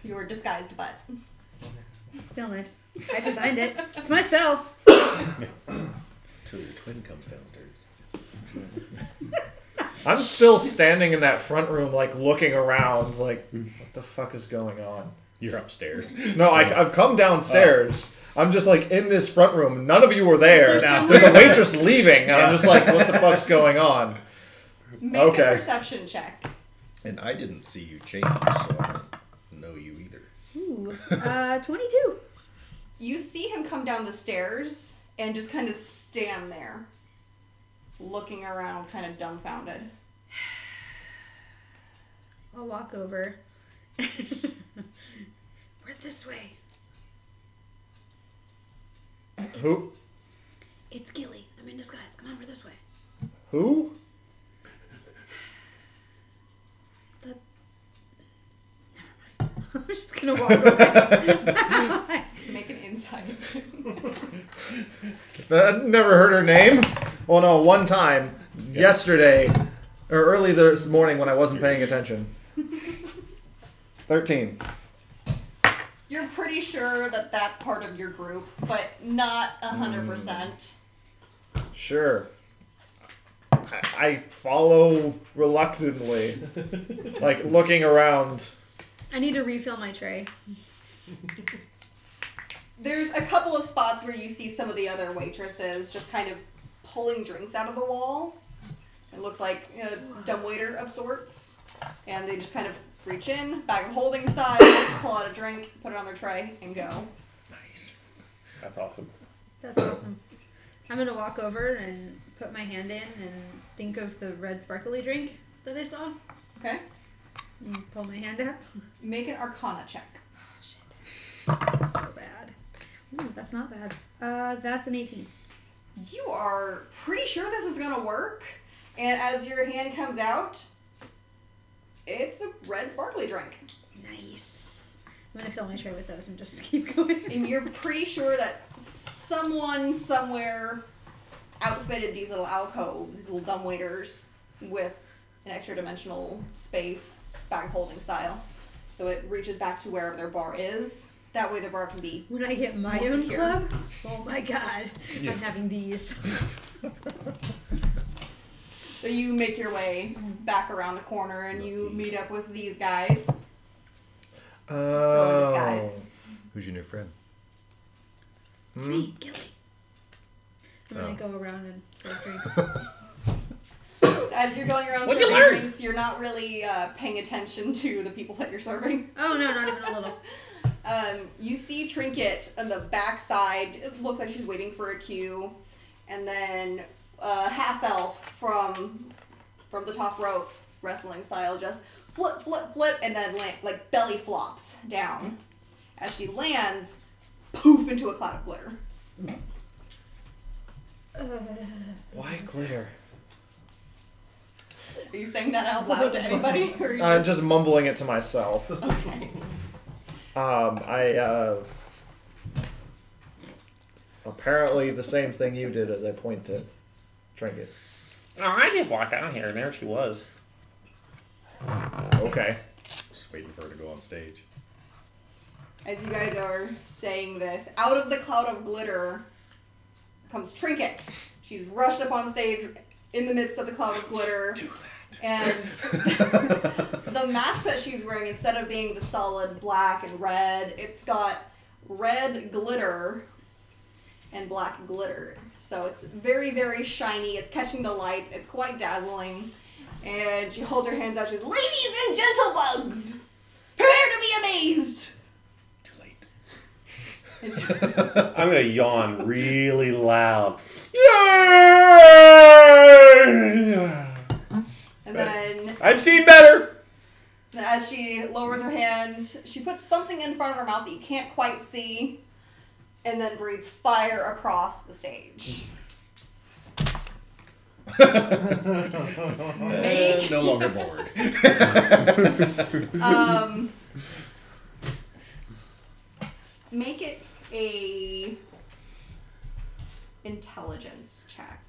Your disguised butt. Still nice. I designed it. It's my spell. Till your twin comes downstairs. I'm still standing in that front room, like, looking around, like, what the fuck is going on? You're upstairs. No, I've come downstairs. I'm just, like, in this front room. None of you were there. There's There's a waitress leaving, and I'm just like, what the fuck's going on? Make a perception check. And I didn't see you change, so I don't know you either. Ooh. 22. You see him come down the stairs and just kind of stand there, looking around, kind of dumbfounded. I'll walk over. We're this way. Who? It's Gilly. I'm in disguise. Come on, we're this way. Who? Never mind. I'm just gonna walk away. Make an insight. I'd never heard her name. Well, no, one time, yesterday, or early this morning when I wasn't paying attention. 13. You're pretty sure that that's part of your group, but not 100%. Sure. I follow reluctantly, like looking around. I need to refill my tray. There's a couple of spots where you see some of the other waitresses just kind of pulling drinks out of the wall. It looks like a dumbwaiter of sorts. And they just kind of reach in, bag of holding style, pull out a drink, put it on their tray, and go. Nice. That's awesome. That's awesome. I'm gonna walk over and put my hand in and think of the red sparkly drink that I saw. Okay. And pull my hand out. Make an Arcana check. Oh shit. So bad. Ooh, that's not bad. That's an 18. You are pretty sure this is gonna work, and as your hand comes out, it's the red sparkly drink. Nice. I'm gonna fill my tray with those and just keep going. And you're pretty sure that someone somewhere outfitted these little alcoves, these little dumbwaiters, with an extra dimensional space, bag holding style. So it reaches back to wherever their bar is. That way the bar can be When I get my more own secure. club, oh my god, I'm having these. So you make your way back around the corner and you meet up with these guys. Still in disguise. Who's your new friend? It's me, Gilly. I'm gonna go around and serve drinks. As you're going around What'd you serving learn? drinks, you're not really paying attention to the people that you're serving. Oh no, not even a little. You see Trinket on the back side. It looks like she's waiting for a cue. And then half elf from the top rope, wrestling style, just flip, flip, flip, and then like belly flops down. As she lands, poof, into a cloud of glitter. Why glitter? Are you saying that out loud to anybody? Or are you I'm just mumbling it to myself. okay. Apparently the same thing you did as I point to Trinket. Oh, I just walked down here and there she was. Okay. Just waiting for her to go on stage. As you guys are saying this, out of the cloud of glitter comes Trinket. She's rushed up on stage in the midst of the cloud of glitter. Do that. And the mask that she's wearing, instead of being the solid black and red, it's got red glitter and black glitter. So it's very, very shiny. It's catching the lights. It's quite dazzling. And she holds her hands out. She says, "Ladies and gentlebugs, prepare to be amazed." Too late. And she- I'm gonna yawn really loud. and then I've seen better. as she lowers her hands, she puts something in front of her mouth that you can't quite see, and then breathes fire across the stage. Make, No longer bored. make it a intelligence check.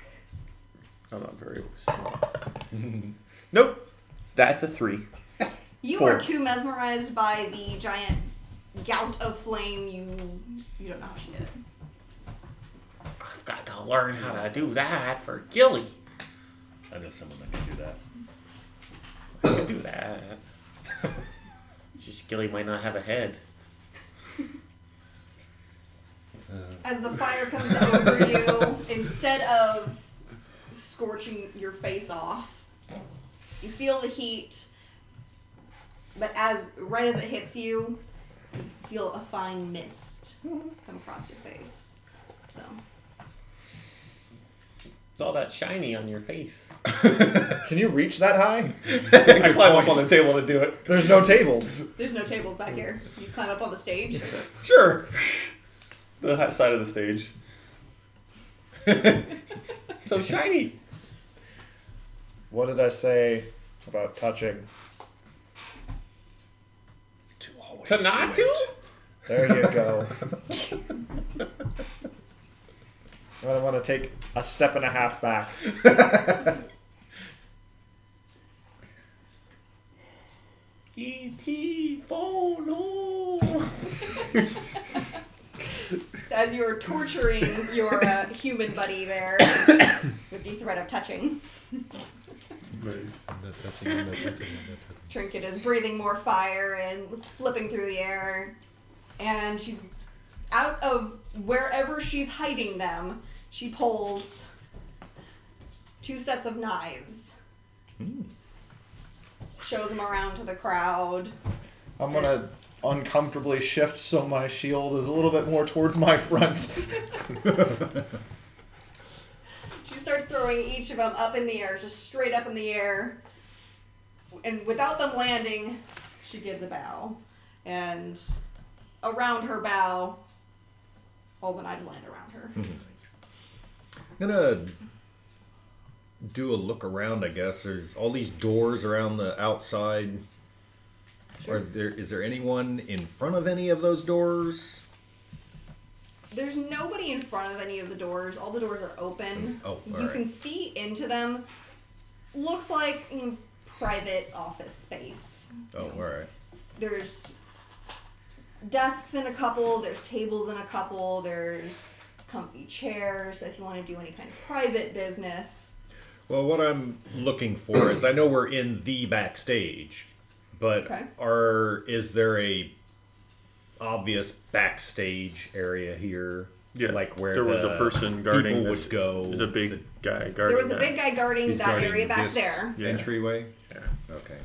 I'm not very smart. Nope. That's a 3. You 4. are too mesmerized by the giant gout of flame. You don't know how she did it. I've got to learn how to do that for Gilly. I know someone that can do that. I can do that. Just Gilly might not have a head. As the fire comes over you, instead of scorching your face off, you feel the heat, but right as it hits you, you feel a fine mist come across your face. So It's all that shiny on your face. Can you reach that high? I climb up on the table to do it. There's no tables. there's no tables back here. You climb up on the stage. Sure. The hot side of the stage. So shiny. What did I say about touching? To always To do not it. to? There you go. I want to take a step and a half back. E.T. phone home. As you're torturing your human buddy there with the threat of touching. Nice. Trinket is breathing more fire and flipping through the air. And she's out of wherever she's hiding them. She pulls 2 sets of knives. Shows them around to the crowd. I'm going to uncomfortably shift so my shield is a little bit more towards my front. starts throwing each of them up in the air, just straight up in the air. And without them landing, she gives a bow. And around her bow, all the knives land around her. I'm gonna do a look around, I guess. There's all these doors around the outside. Sure. Is there anyone in front of any of those doors? There's nobody in front of any of the doors. All the doors are open. Oh, you alright. can see into them. Looks like private office space. Oh, alright. There's desks in a couple. There's tables in a couple. There's comfy chairs if you want to do any kind of private business. Well, what I'm looking for is, I know we're in the backstage, but Okay. is there a obvious backstage area here? Yeah, Like where there was a person guarding people this. would go. There's a big guy guarding There was a that. big guy guarding He's that guarding area back this there. Yeah. entryway? Yeah. Okay.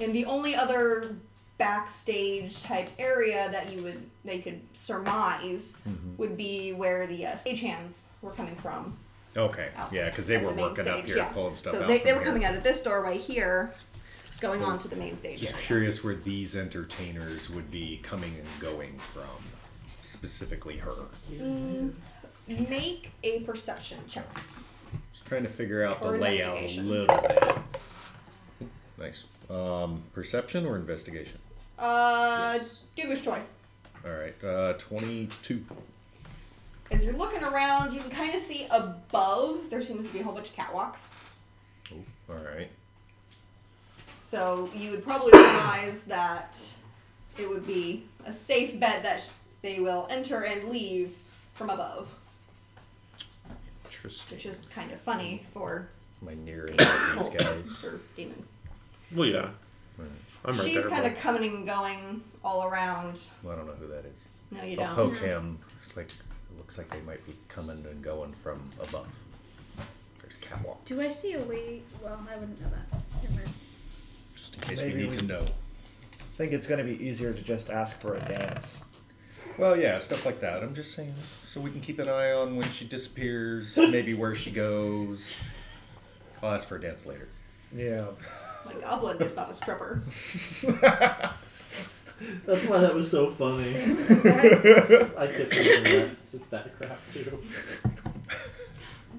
And the only other backstage type area that they could surmise would be where the stagehands were coming from. Okay. Out Yeah, because they at were the main working up stage, here, yeah. pulling stuff So out. they from were here. coming out of this doorway here, going on to the main stage Just area. curious where these entertainers would be coming and going from, specifically her. Make a perception check. Just trying to figure out the Or layout a investigation. little bit. Nice. Perception or investigation? Dealer's choice. All right. 22. As you're looking around, you can kind of see above, there seems to be a whole bunch of catwalks. Oh, all right. So you would probably realize that it would be a safe bet that they will enter and leave from above, Interesting. which is kind of funny for My near end of cults, these guys. for demons. Well, yeah. Right. I'm right She's there. kind bud. of coming and going all around. Well, I don't know who that is. No, you I'll don't. poke him. It's like, it looks like they might be coming and going from above. There's catwalks. Do I see a way? Well, I wouldn't know that. Never mind. Just in case Maybe we need we- to know. I think it's going to be easier to just ask for a dance. Well, yeah, stuff like that. I'm just saying, so we can keep an eye on when she disappears, maybe where she goes. I'll ask for a dance later. Yeah. My goblin is not a stripper. That's why that was so funny. I kept thinking that crap too.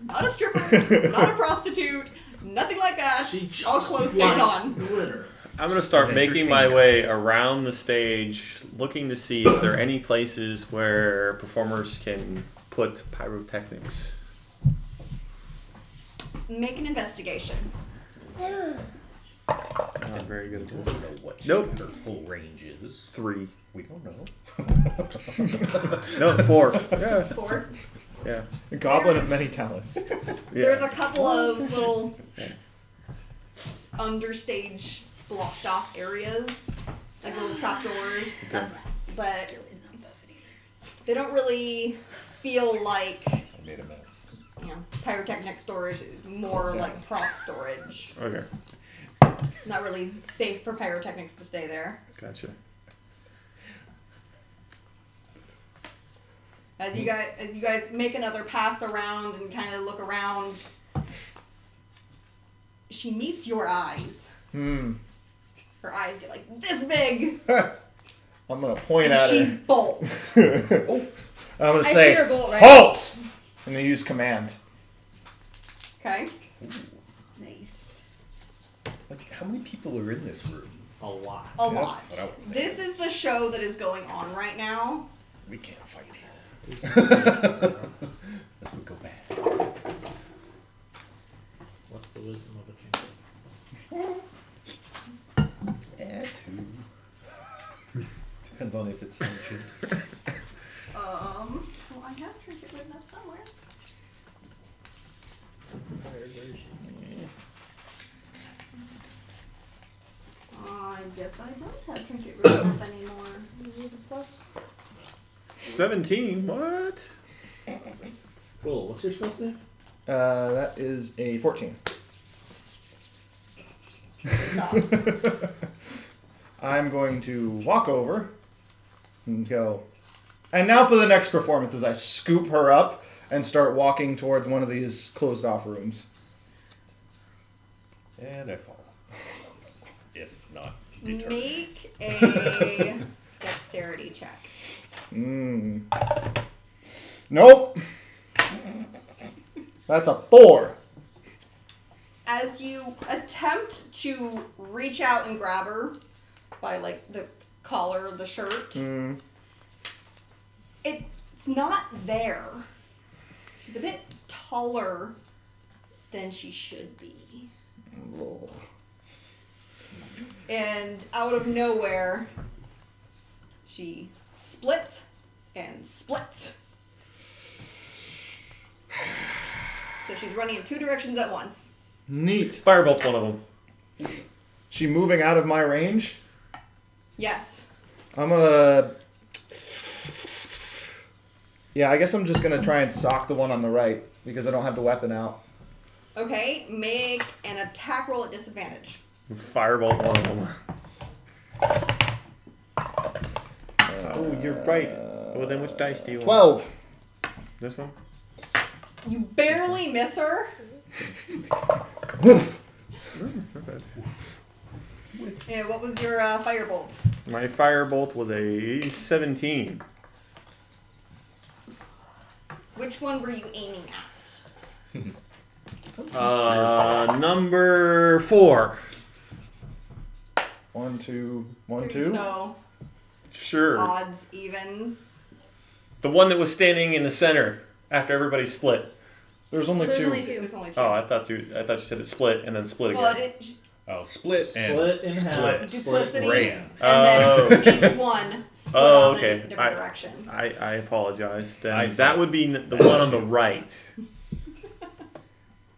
Not a stripper, not a prostitute, nothing like that. All clothes stays on. Glitter. I'm gonna start An making my entertainer. way around the stage, looking to see if there are any places where performers can put pyrotechnics. Make an investigation. I'm very good at We this. don't know what Nope. her full range is. 3. We don't know. No, 4. Yeah. 4. Yeah. A goblin of There's- many talents. There's a couple of little understage blocked off areas, like little trapdoors, Okay. but they don't really feel like I made a mess. pyrotechnic storage. It's more like prop storage. Okay. Not really safe for pyrotechnics to stay there. Gotcha. As you guys make another pass around and kind of look around, she meets your eyes. Hmm. Her eyes get like this big, I'm going to point and at she her. bolts. I'm going to I say, see her bolt right. halt! I'm going to use command. Okay. Nice. Like, how many people are in this room? A lot. A That's lot. what I was saying. This is the show that is going on right now. We can't fight here. This would go bad. What's the wisdom of a trinket? Add 2. Depends on if it's sentient. Well, I have trinket written up somewhere. I guess I don't have trinket written up anymore. Use a plus. 17? What? Cool. What's your spell's name? That is a 14. Stops. I'm going to walk over and go. And now for the next performance, as I scoop her up and start walking towards one of these closed off rooms. And I fall. If not deterred. Make a dexterity check. Nope. That's a 4. As you attempt to reach out and grab her by like the collar of the shirt, it's not there. She's a bit taller than she should be. Ugh. And out of nowhere, she splits and splits. So she's running in 2 directions at once. Neat. Firebolt's one of them. She moving out of my range? Yes. I'm gonna... Yeah, I guess I'm just gonna try and sock the one on the right, because I don't have the weapon out. Okay, make an attack roll at disadvantage. Firebolt one of them. Oh, you're right. Well, then which dice do you want? 12. This one? You barely miss her. And what was your firebolt? My firebolt was a 17. Which one were you aiming at? Number 4. 1, 2, 1, 2. So, Sure. odds, evens. The one that was standing in the center after everybody split. There's only There's 2. only 2. There's only 2. Oh, I thought you said it split and then split again. Well, Oh, split and Split in split. half. duplicity, ran. and then each one split off in a different I direction. apologize. Then I that thought- would be the one on the right.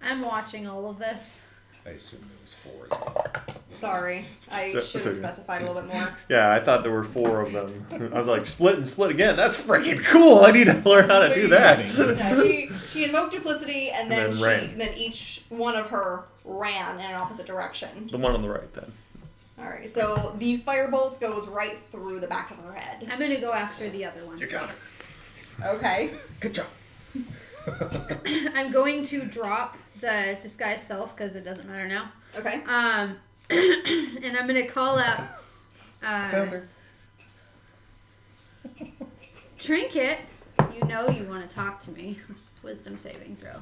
I'm watching all of this. I assume there was 4 as well. Sorry, I So- should have so- specified a little bit more. Yeah, I thought there were 4 of them. I was like, split and split again. That's freaking cool. I need to learn how to do that. Yeah, she invoked duplicity, and then And then ran. then each one of her ran in an opposite direction. The one on the right, then. All right, so the firebolt goes right through the back of her head. I'm gonna go after the other one. You got her. Okay. Good job. I'm going to drop the disguise self because it doesn't matter now. Okay. And I'm gonna call out Found her. Trinket. You know you want to talk to me. Wisdom saving throw.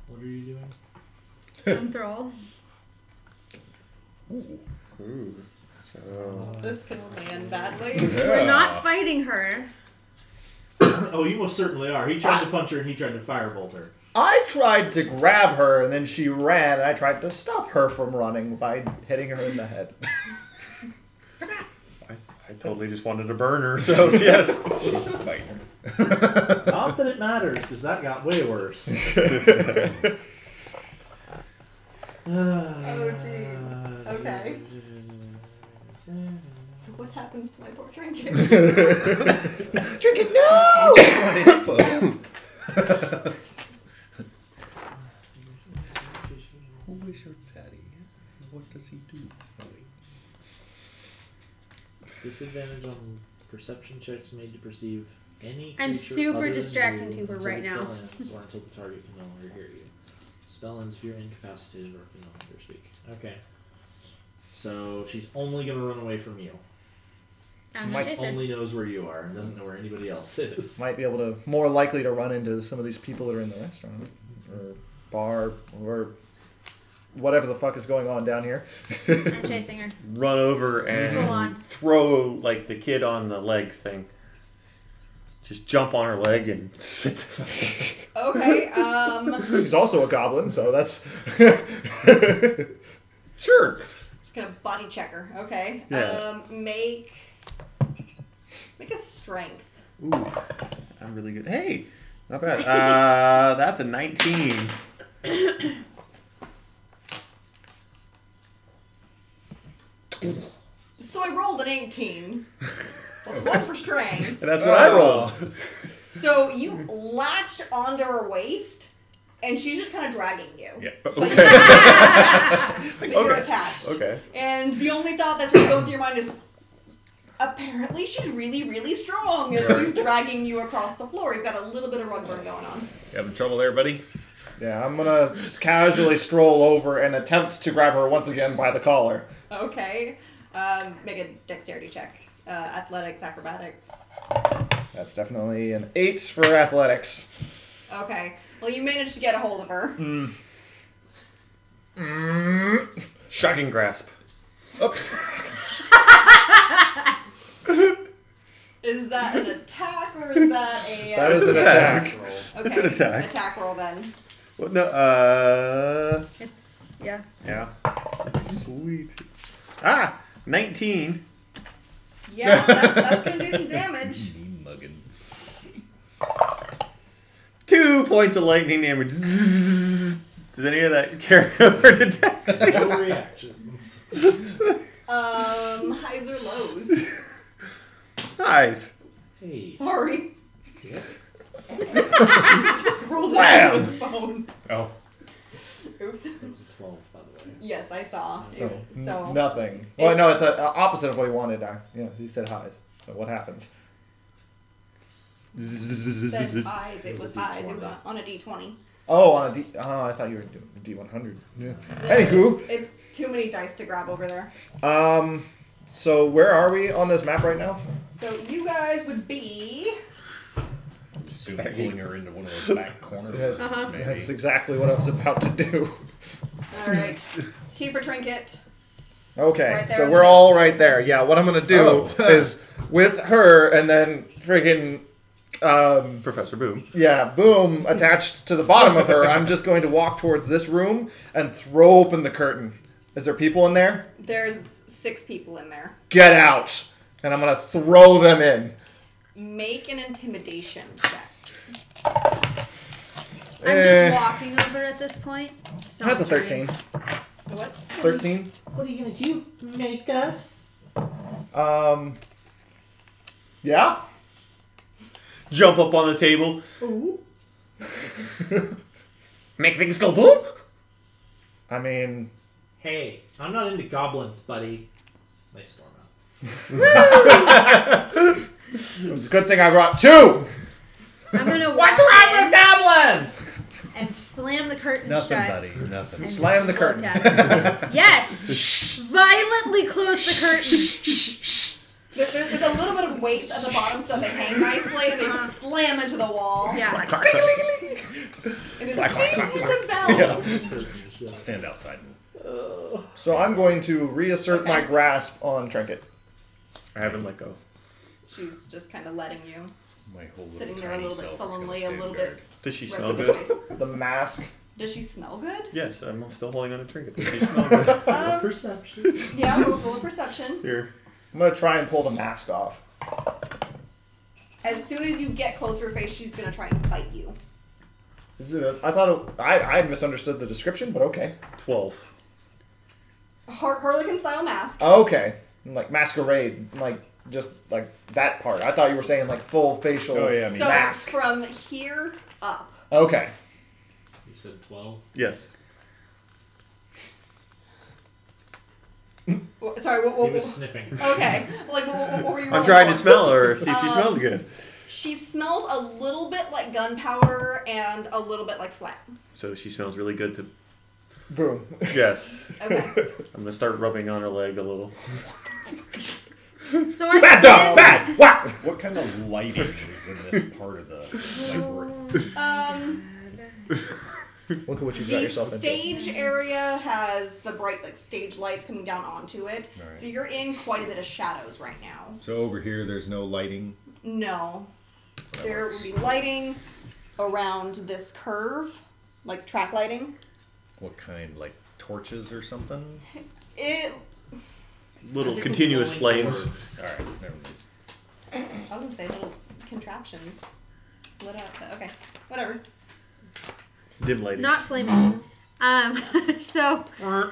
What are you doing? Enthrall. Ooh. So. This can only end badly. We're not fighting her. Oh, you most certainly are. He tried to punch her and he tried to firebolt her. I tried to grab her, and then she ran, and I tried to stop her from running by hitting her in the head. I totally just wanted to burn her, so yes. She's a fighter. Not that it matters, because that got way worse. Oh, jeez. Okay. So what happens to my poor trinket? Trinket, no! Who is your daddy? What does he do? Disadvantage on perception checks made to perceive any I'm creature super other than distracting you to her until right the now. spell ends, or until the target can no longer hear you. Spell ends if you're incapacitated or can no longer speak. Okay. So she's only gonna run away from you. I'm Might a chaser. Only knows where you are and doesn't know where anybody else is. Might be able to, more likely to run into some of these people that are in the restaurant, or bar, or whatever the fuck is going on down here. I'm chasing her. Run over Full on. and throw, like, the kid on the leg thing. Just jump on her leg and sit. Okay. She's also a goblin, so that's... Sure. Just gonna body check her. Okay. Yeah. Make a strength. Ooh, I'm really good. Hey, not bad. That's a 19. So I rolled an 18. Plus 1 for strength. And that's what I rolled. So you latch onto her waist And she's just kind of dragging you. Yeah. But Okay. you're attached. Okay. And the only thought that's really going through your mind is, apparently she's really, really strong as she's dragging you across the floor. You've got a little bit of rug burn going on. You having trouble there, buddy? Yeah, I'm gonna casually stroll over and attempt to grab her once again by the collar. Okay. Make a dexterity check. Athletics, acrobatics. That's definitely an 8 for athletics. Okay. Well, you managed to get a hold of her. Shocking grasp. Is that an attack or is that a... That is an attack. Okay. It's an attack. Attack roll then. What? No. It's yeah. Yeah. Sweet. Ah, 19. Yeah, that's gonna do some damage. Mugging. 2 points of lightning damage. Does any of that carry over to Dex? No reactions. Highs or lows? Nice. Hey. Sorry. Yeah. Just rolled it into his phone. Oh. Oops. It was a 12, by the way. Yes, I saw. So, So nothing. Well, no, it's opposite of what he wanted. Yeah, he said highs. So what happens? said eyes. It was a eyes. It D20. was on a D20. Oh, on a D. Oh, I thought you were doing D100. Yeah. Anywho, It's too many dice to grab over there. so where are we on this map right now? So you guys would be... Soon pulling her into one of those back corners. Maybe. That's exactly what I was about to do. Alright. T for trinket. Okay, Right there so on we're the- all right there. Yeah, what I'm gonna do is with her and then friggin' Professor Boom. yeah, boom, attached to the bottom of her. I'm just going to walk towards this room and throw open the curtain. Is there people in there? There's 6 people in there. Get out! And I'm gonna throw them in. Make an intimidation check. I'm just walking over at this point. So That's a I'm trying- 13. What? 13? What are you gonna do? Make us? Yeah? Jump up on the table. Ooh. Make things go boom? I mean, Hey, I'm not into goblins, buddy. They storm out. it's a good thing I brought 2! I'm gonna What's walk wrong in with goblins? and slam the curtain Nothing, shut. buddy. Nothing. and Slam the look curtain. at it. Yes! Violently close the curtain. There's a little bit of weight at the bottom so that they hang nicely and they slam into the wall. Yeah. And there's a bells. Stand outside. So I'm going to reassert my grasp on Trinket. I haven't let go. She's just kind of letting you. My whole little Sitting there a tiny little bit self is gonna sullenly, a stand little guard. bit. Does she rest smell of the good? face. The mask. Does she smell good? Yes, I'm still holding on a trinket. Does she smell good? Perception. Yeah, roll a perception. Here. I'm going to try and pull the mask off. As soon as you get close to her face, she's gonna try and bite you. Is it I thought I had misunderstood the description, but okay. 12. Harlequin style mask. Okay. Like masquerade. Like, just like that part. I thought you were saying like full facial Oh, yeah, I mean- So mask. from here up. Okay. You said 12. Yes. Sorry, He what was sniffing. okay. Like, what were you I'm rolling trying to for? smell her, see if she smells good. She smells a little bit like gunpowder and a little bit like sweat. So she smells really good to. Boom. Yes. Okay. I'm gonna start rubbing on her leg a little. So I Bad dog! Bad! Whack! What kind of lighting is in this part of the Look at what you got The yourself into. stage area has the bright like stage lights coming down onto it. Alright. So you're in quite a bit of shadows right now. So over here, there's no lighting. No. That There works. will be lighting around this curve, like track lighting. What kind? Like torches or something? It Little continuous flames. All right, never mind. I was gonna say little contraptions lit up, but okay. Whatever. Dim lighting. not flaming. So wow.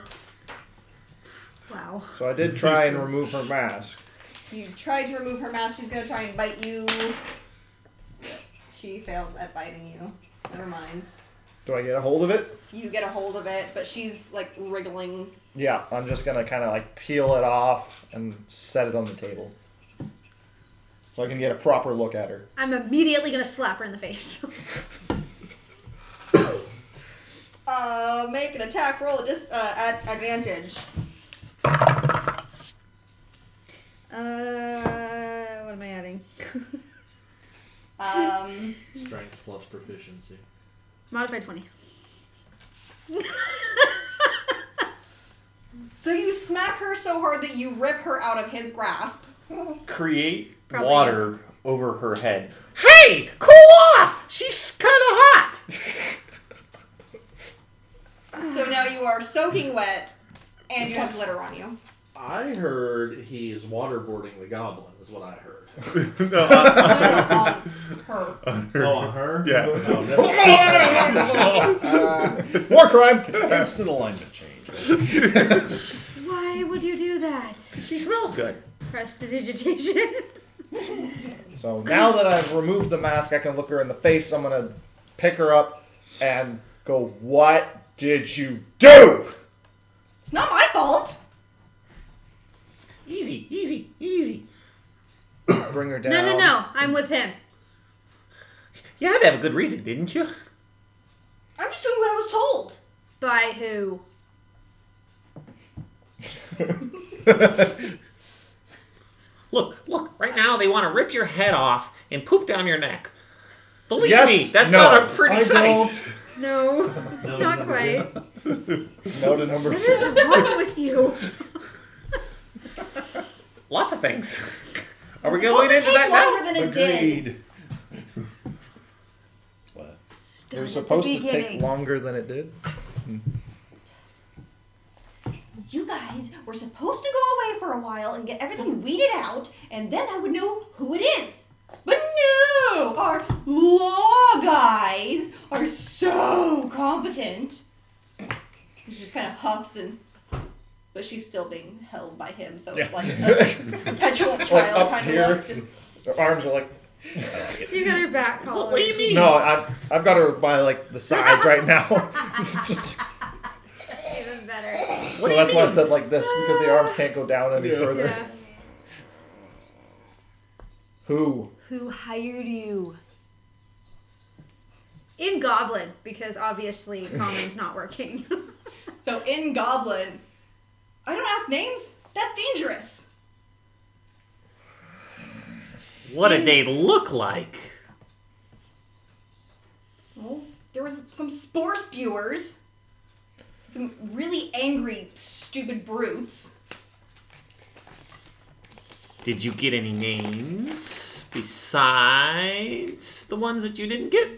So I did try and remove her mask. You tried to remove her mask, she's gonna try and bite you. She fails at biting you. Never mind. Do I get a hold of it? You get a hold of it, but she's like wriggling. Yeah, I'm just gonna kind of like peel it off and set it on the table. So I can get a proper look at her. I'm immediately gonna slap her in the face. Make an attack roll at advantage. What am I adding? Strength plus proficiency. Modified 20. So you smack her so hard that you rip her out of his grasp. Create Probably. water over her head. Hey, cool off! She's kind of hot. So now you are soaking wet, and you have glitter on you. I heard he's waterboarding the goblin, is what I heard. No, On her. Oh, on her? Yeah. Oh, never War crime! Instant alignment change. Why would you do that? She smells good. Prestidigitation. So now that I've removed the mask, I can look her in the face. I'm gonna pick her up and go, "What did you do?" It's not my fault. Easy, easy, easy. Bring her down. No. I'm with him. You had to have a good reason, didn't you? I'm just doing what I was told. By who? Look, right now they want to rip your head off and poop down your neck. Believe Yes, me, that's no, not a pretty I sight. don't. No, not quite. No to number What 2. is wrong with you? Lots of things. Are we It's going supposed to into take that now? longer than it did. Agreed. What? It Start was at the supposed to take beginning. longer than it did. You guys were supposed to go away for a while and get everything weeded out, and then I would know who it is. But no! Our law guys are so competent. She just kind of huffs but she's still being held by him, so it's like a petulant Like child up kind here, of look. Just her arms are like. You got her back collar. What do you mean? No, I've got her by like the sides right now. Just, Even better. so that's why I said like this, because the arms can't go down any further. Yeah. Who? Who hired you? In Goblin, because obviously Common's not working. so in Goblin, I don't ask names. That's dangerous. What did they look like? Well, there was some spore spewers, some really angry, stupid brutes. Did you get any names besides the ones that you didn't get?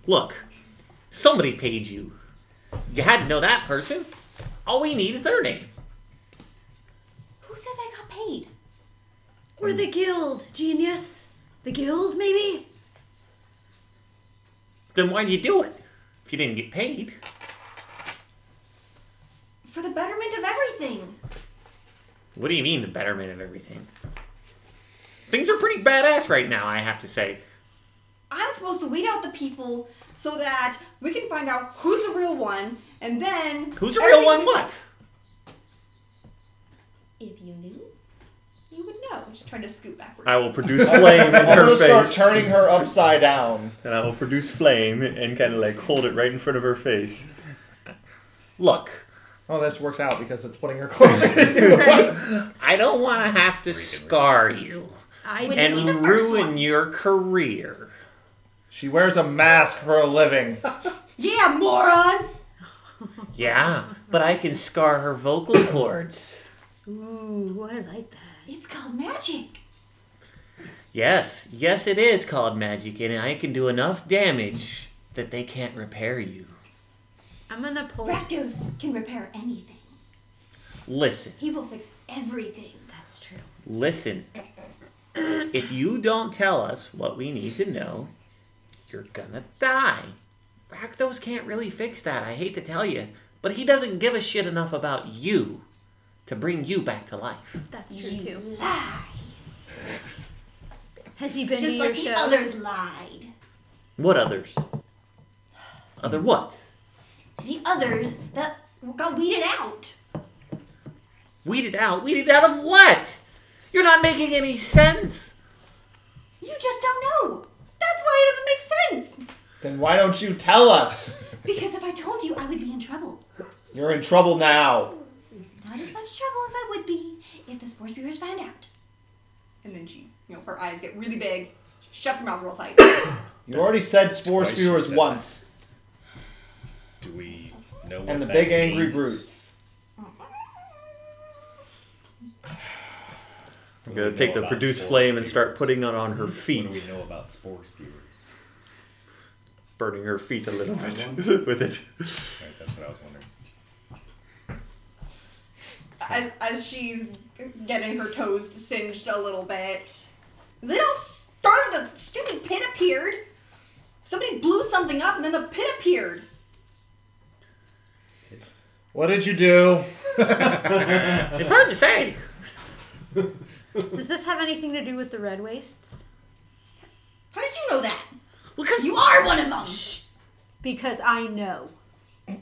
Look, somebody paid you. You had to know that person. All we need is their name. Who says I got paid? We're the guild, genius. The guild, maybe? Then why'd you do it? If you didn't get paid. For the betterment of everything. What do you mean, the betterment of everything? Things are pretty badass right now, I have to say. I'm supposed to weed out the people so that we can find out who's the real one, and then... Who's the real one everything is- what? If you knew, you would know. I'm just trying to scoot backwards. I will produce flame in I'm her gonna start face. turning her upside down. And I will produce flame and kind of like hold it right in front of her face. Look, Oh, this works out because it's putting her closer to you. I don't want to have to scar you I Would and be the first ruin one. your career. She wears a mask for a living. Yeah, moron! Yeah, but I can scar her vocal cords. Ooh, I like that. It's called magic. Yes, it is called magic, and I can do enough damage that they can't repair you. I'm gonna pull. Rakdos can repair anything. Listen, He will fix everything. That's true. listen. If you don't tell us what we need to know, you're gonna die. Rakdos can't really fix that, I hate to tell you, but he doesn't give a shit enough about you to bring you back to life. That's true too. Lie. Has he been Just to like your the shows? others lied. What others? Other what? The others that got weeded out. Weeded out? Weeded out of what? You're not making any sense. You just don't know. That's why it doesn't make sense. Then why don't you tell us? Because if I told you, I would be in trouble. You're in trouble now. Not as much trouble as I would be if the sports viewers found out. And then she, her eyes get really big, shuts her mouth real tight. You already said spore Twice she spewers said once. Do we know what And the that big angry means? brutes. I'm gonna take the produce flame and start putting it on her What feet, do we know about spore spewers? burning her feet a little bit with it. Right, that's what I was wondering. As she's getting her toes singed a little bit, they all started, the stupid pit appeared. Somebody blew something up and then the pit appeared. What did you do? It's hard to say. Does this have anything to do with the red wastes? How did you know that? Because You are one of them. Because I know. And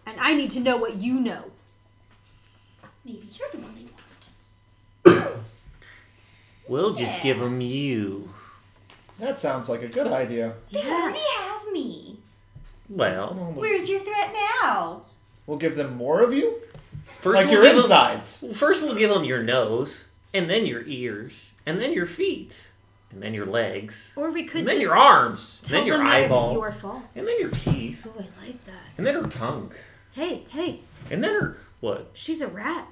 I need to know what you know. Maybe you're the one they want. we'll just give them you. That sounds like a good idea. They already have me. Well, Where's your threat now? We'll give them more of you? first Like we'll your give 'em- insides. First we'll give them your nose, and then your ears, and then your feet, and then your legs, Or we could and then just your arms, and tell then your them that eyeballs, it's your fault. and then your teeth, Oh, I like that. and then her tongue, Hey, and then her what? she's a rat.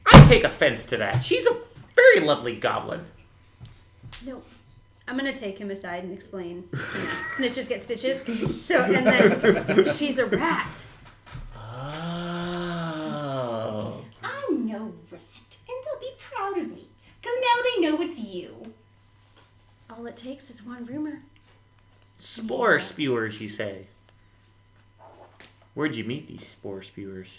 I take offense to that. She's a very lovely goblin. No. I'm gonna take him aside and explain. Snitches get stitches. So, and then she's a rat. Oh. I'm no rat, and they'll be proud of me. Because now they know it's you. All it takes is one rumor. Spore spewers, you say? Where'd you meet these spore spewers?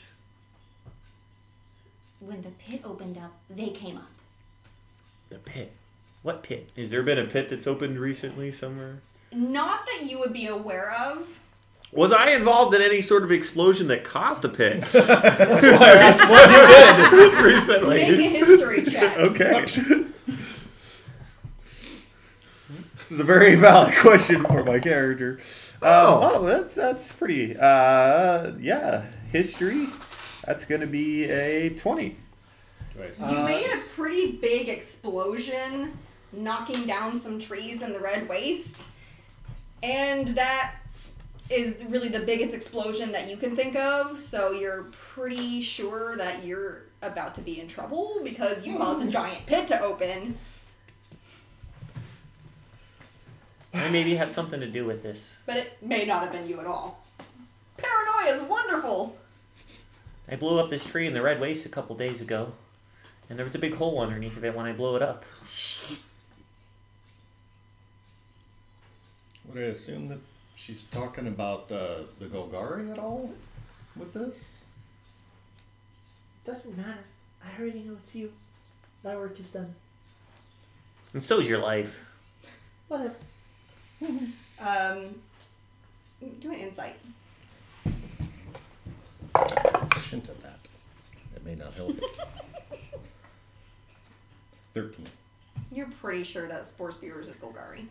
When the pit opened up, they came up. The pit. What pit? Has there been a pit that's opened recently somewhere? Not that you would be aware of. Was I involved in any sort of explosion that caused a pit That's why I asked what you did. Make a recently? history check. Okay. This is a very valid question for my character. That's pretty. Yeah, history. That's gonna be a 20. Do I You assume made a she's- pretty big explosion, knocking down some trees in the red waste. And that is really the biggest explosion that you can think of, so you're pretty sure that you're about to be in trouble because you caused a giant pit to open. I maybe had something to do with this. But it may not have been you at all. Paranoia is wonderful! I blew up this tree in the red waste a couple days ago, and there was a big hole underneath of it when I blew it up. Would I assume that she's talking about the Golgari at all with this? Doesn't matter. I already know it's you. My work is done. And so's your life. Whatever. Do an insight. Shouldn't have that. That may not help. 13. You're pretty sure that Spore Spewers is Golgari.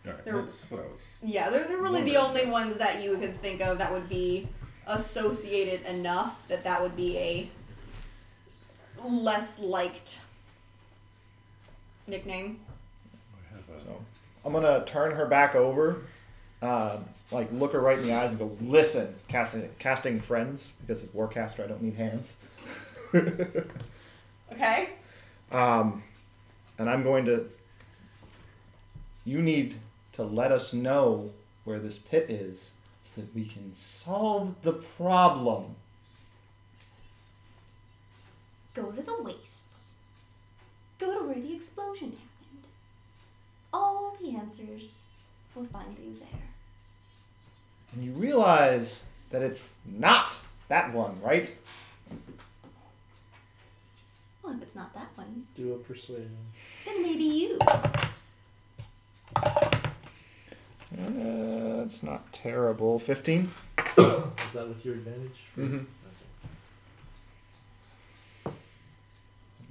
Alright, There- that's what I was. Yeah, they're really the Wondering. only ones that you could think of that would be associated enough that that would be a less liked nickname. I have a, So I'm gonna turn her back over, like look her right in the eyes and go, listen, casting friends, because of Warcaster I don't need hands. Okay? And I'm going to, you need to let us know where this pit is so that we can solve the problem. Go to the wastes. Go to where the explosion happened. All the answers will find you there. And you realize that it's not that one, right? Well, if it's not that one, Do a persuasion. then maybe you. That's not terrible. 15? Is that with your advantage? Mm-hmm. Okay.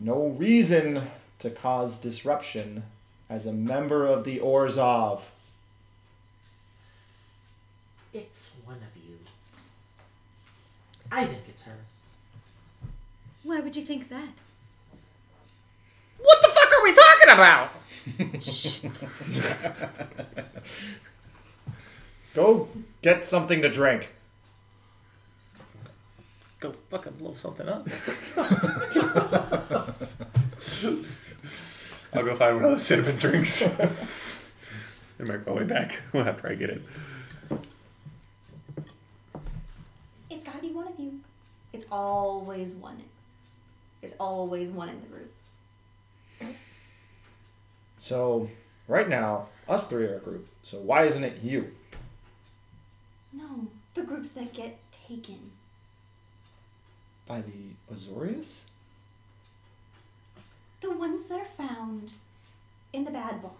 No reason to cause disruption as a member of the Orzhov. It's one of you. I think it's her. Why would you think that? What the fuck are we talking about? Go get something to drink. Go fucking blow something up. I'll go find one of those cinnamon drinks. And make my way back after I get it. It's gotta be one of you. It's always one. There's always one in the group. So, right now, us three are a group. So why isn't it you? No, the groups that get taken. By the Azorius? The ones that are found in the bad bar.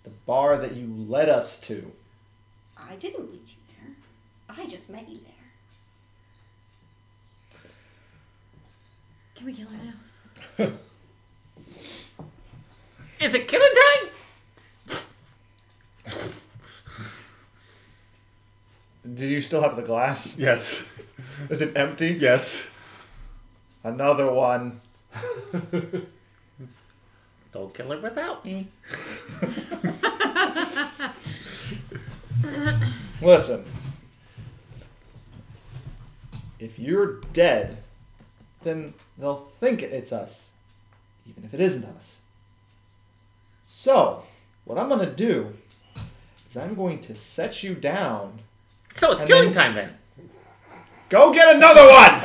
The bar that you led us to. I didn't lead you there. I just met you there. Can we kill her now? Is it killing time? Do you still have the glass? Yes. Is it empty? Yes. Another one. Don't kill her without me. Listen. If you're dead, then they'll think it's us. Even if it isn't us. So, what I'm going to do is I'm going to set you down. So it's And killing then- time then. Go get another one!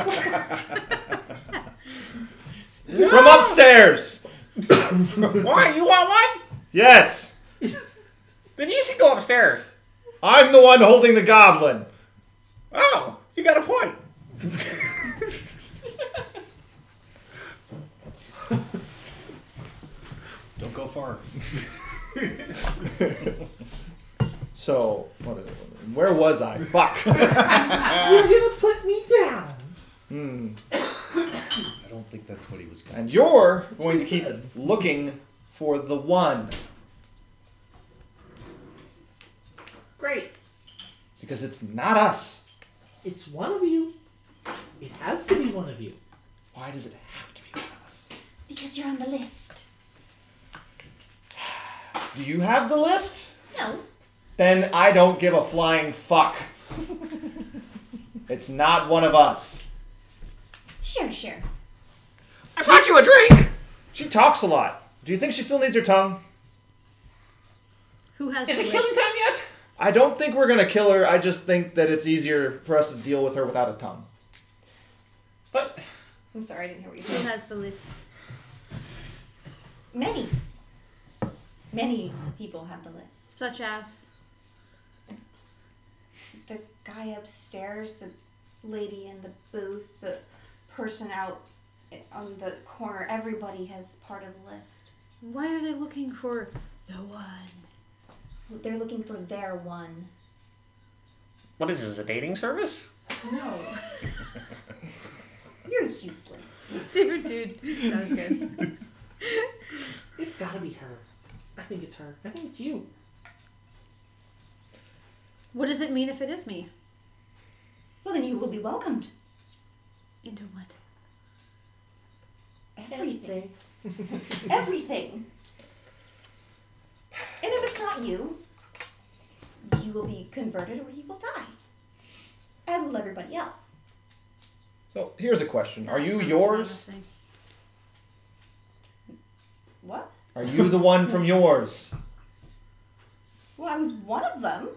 From upstairs! Why? You want one? Yes! Then you should go upstairs. I'm the one holding the goblin. Oh, you got a point. Don't go far. So, where was I? Fuck. You're gonna put me down. I don't think that's what he was going And you're going to keep looking for the one. Great. Because it's not us. It's one of you. It has to be one of you. Why does it have to be one of us? Because you're on the list. Do you have the list? No. Then I don't give a flying fuck. It's not one of us. Sure. I brought you a drink. She talks a lot. Do you think she still needs her tongue? Who has Is the it killing list? time yet? I don't think we're gonna kill her. I just think that it's easier for us to deal with her without a tongue. But I'm sorry, I didn't hear what you Who said. has the list? Many. Many people have the list. Such as. The guy upstairs, the lady in the booth, the person out on the corner. Everybody has part of the list. Why are they looking for the one? They're looking for their one. what is this? A dating service? No. You're useless. Dude. That was good. It's gotta be her. I think it's her. I think it's you. What does it mean if it is me? Well, then you will be welcomed. Into what? Everything. Everything. And if it's not you, you will be converted or you will die. As will everybody else. So here's a question. Are you Sounds yours? promising. What? Are you the one from yours? Well, I was one of them.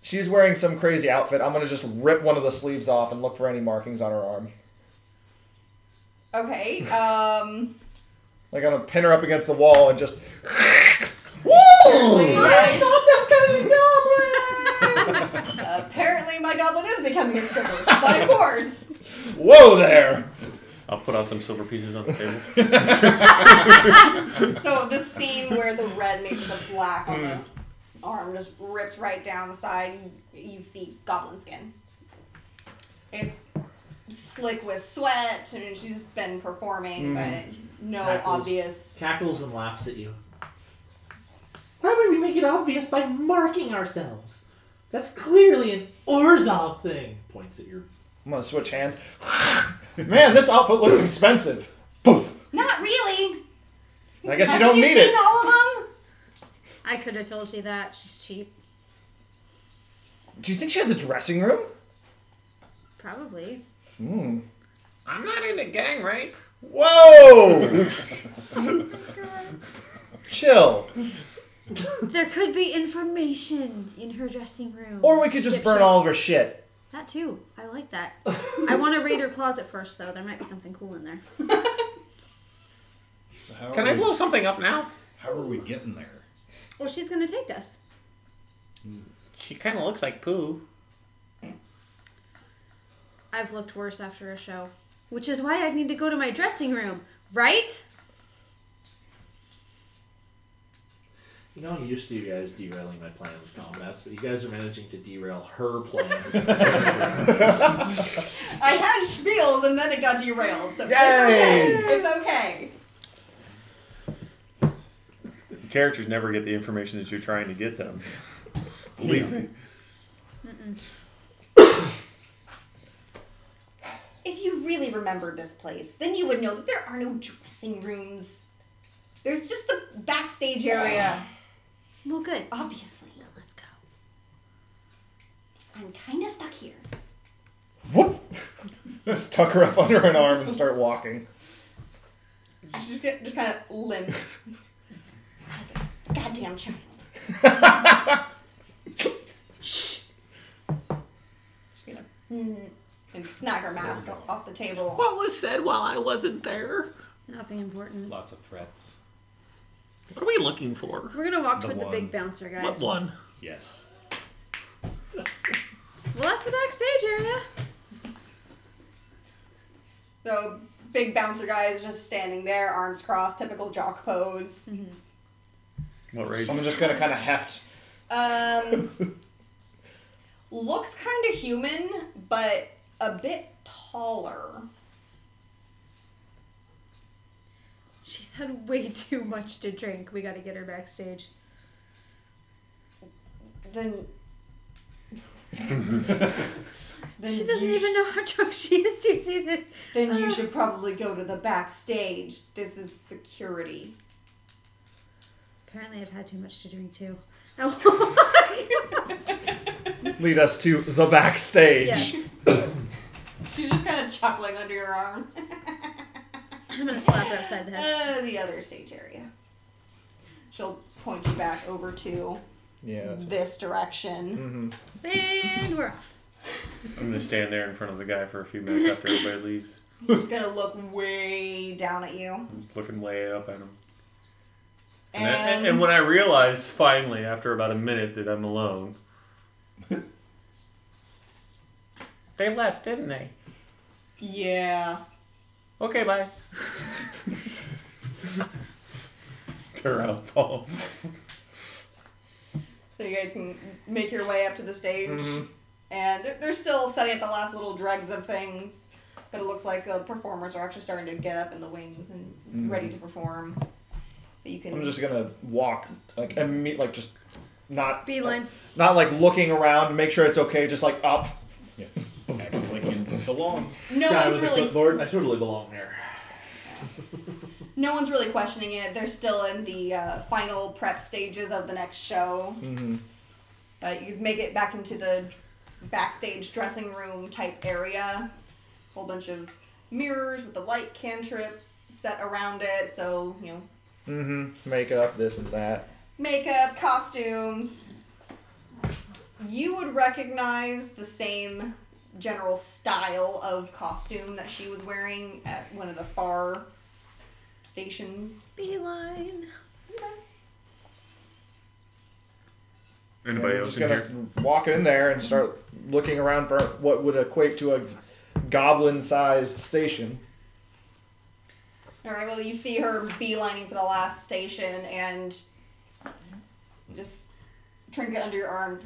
She's wearing some crazy outfit. I'm gonna just rip one of the sleeves off and look for any markings on her arm. Okay, Like I'm gonna pin her up against the wall and just. Yes. Apparently my goblin is becoming a stripper. But of course. Whoa there! I'll put out some silver pieces on the table. So the scene where the red makes the black on the arm just rips right down the side. You see goblin skin. It's slick with sweat, and she's been performing, but no obvious. Cackles and laughs at you. Why would we make it obvious by marking ourselves? That's clearly an Orzhov thing. Points at your. I'm gonna switch hands. Man, this outfit looks expensive. Poof. Not really. I guess you Have don't need seen it. all of them? I could have told you that. She's cheap. Do you think she has a dressing room? Probably. Hmm. I'm not into gang rape. Whoa! Chill. There could be information in her dressing room. Or we could just burn Dipshit. all of her shit. That too. I like that. I want to raid her closet first, though. There might be something cool in there. So how Can are I we, blow something up now? How are we getting there? Well, she's gonna take us. She kind of looks like poo. I've looked worse after a show, which is why I need to go to my dressing room, right? You know, I'm used to you guys derailing my plan with combats, but you guys are managing to derail her plan. I had spiels and then it got derailed, so Yay! it's okay. The characters never get the information that you're trying to get them. Believe me. If you really remembered this place, then you would know that there are no dressing rooms. There's just the backstage area. Well, good. Obviously. Let's go. I'm kind of stuck here. Whoop! Just tuck her up under an arm and start walking. Just kind of limp. Goddamn child. Shh. She's gonna and snag her mask off the table. What was said while I wasn't there? Nothing important. Lots of threats. What are we looking for? We're gonna walk The toward the one. big bouncer guy. What one? Yes. Well, that's the backstage area. So big bouncer guy is just standing there, arms crossed, typical jock pose. What race? I'm just gonna kind of heft. Looks kind of human, but a bit taller. She's had way too much to drink. We gotta get her backstage. Then She doesn't even know how drunk she is. Do you see this? Then you should probably go to the backstage. This is security. Apparently I've had too much to drink too. Lead us to the backstage. Yes. She's just kind of chuckling under your arm. I'm gonna slap her upside the head. The other stage area. She'll point you back over to Yeah. That's this direction. And we're off. I'm gonna stand there in front of the guy for a few minutes after everybody leaves. She's gonna look way down at you. I'm just looking way up at him. And, And when I realize finally, after about a minute, that I'm alone, They left, didn't they? yeah. Okay, bye. they're out, Paul. So you guys can make your way up to the stage. And they're still setting up the last little dregs of things. But it looks like the performers are actually starting to get up in the wings and ready to perform. But you can. I'm just gonna walk like just not Beeline. not like looking around, make sure it's okay, just like up. Yes. Acting like you belong. No Guy one's with a really. clipboard. I totally belong here. No one's really questioning it. They're still in the final prep stages of the next show. But you guys make it back into the backstage dressing room type area. Whole bunch of mirrors with the light cantrip set around it. So, you know, Makeup, this and that. makeup, costumes. You would recognize the same general style of costume that she was wearing at one of the far stations. Beeline. Anybody We're else just in gonna here? walk in there and start looking around for what would equate to a goblin-sized station. All right. Well, you see her beelining for the last station, and just trinket under your arm.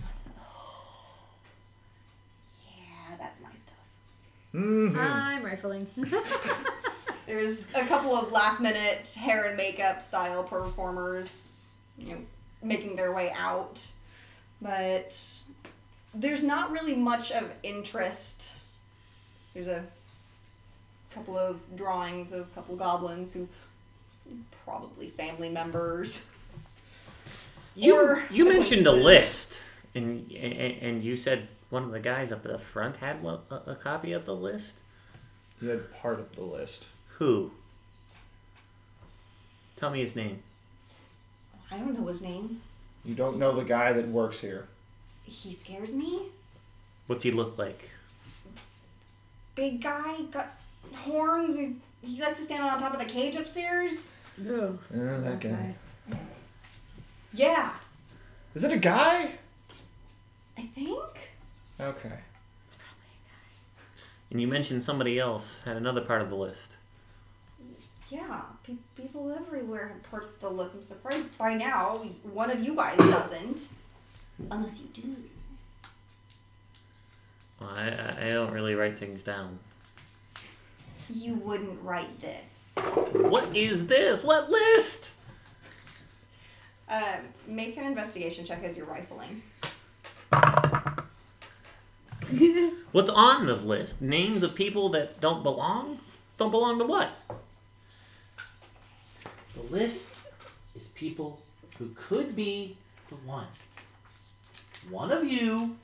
Yeah, that's my stuff. Mm-hmm. I'm rifling. There's a couple of last-minute hair and makeup style performers, making their way out, but there's not really much of interest. There's a couple of drawings of a couple of goblins who probably family members. You mentioned a acquaintances. list, and you said one of the guys up at the front had a copy of the list. He had part of the list. Who? Tell me his name. I don't know his name. You don't know the guy that works here. He scares me. What's he look like? Big guy, got horns. He likes to stand on top of the cage upstairs. Ooh. That guy. Yeah, Is it a guy? I think. Okay. And you mentioned somebody else had another part of the list. Yeah, people everywhere have parts of the list. I'm surprised by now one of you guys doesn't. Unless you do. Well, I don't really write things down. You wouldn't write this. What is this? What list? Make an investigation check as you're rifling. What's on the list? Names of people that don't belong? Don't belong to what? The list is people who could be the one. One of you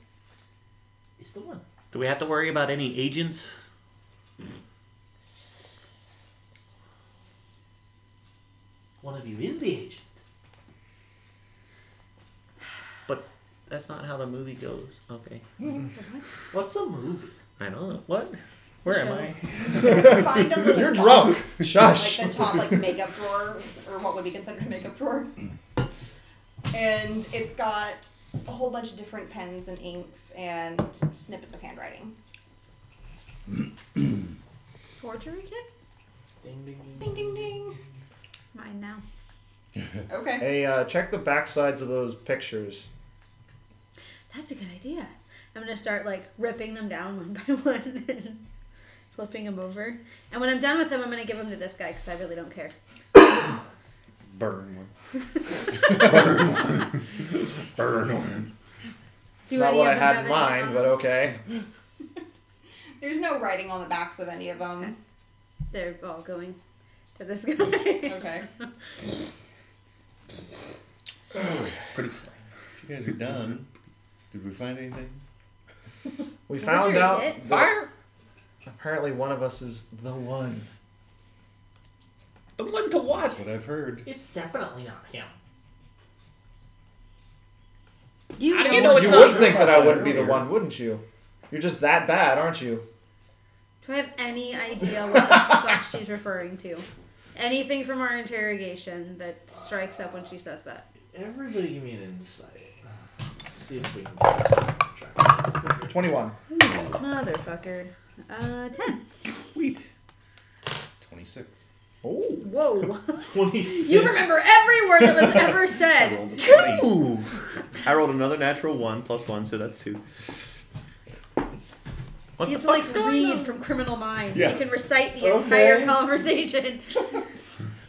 is the one. Do we have to worry about any agents? One of you is the agent. But that's not how the movie goes. Okay. What's a movie? I don't know. What? Where am I? Find a little You're drunk. box, Shush. Like the top makeup drawer, or what would be considered a makeup drawer. And it's got a whole bunch of different pens and inks and snippets of handwriting. Forgery kit? Ding ding Ding ding. ding ding. Mine now. Okay. Hey, check the backsides of those pictures. That's a good idea. I'm gonna start ripping them down one by one and flipping them over. And when I'm done with them, I'm gonna give them to this guy because I really don't care. Burn one. Burn one. Do Not any what I of them had have in anything mind, on but them? okay. There's no writing on the backs of any of them. They're all going to this guy. Okay. So, pretty. If you guys are done, did we find anything? We found Forgery out kit. that apparently one of us is the one. The one to watch. That's what I've heard. It's definitely not him. You How do know, you know it's You not would sure think that about I that wouldn't be the earlier. one, wouldn't you? You're just that bad, aren't you? Do I have any idea what the fuck she's referring to? Anything from our interrogation that strikes up when she says that? Everybody give me an insight. See if we can track 21. Motherfucker. 10. Sweet. 26. Oh. Whoa. 26. You remember every word that was ever I said. rolled a 20. Ooh. I rolled another natural 1 plus 1, so that's 2. What He's the like fuck's going Reed on? from Criminal Minds. Yeah. He can recite the Okay. entire conversation.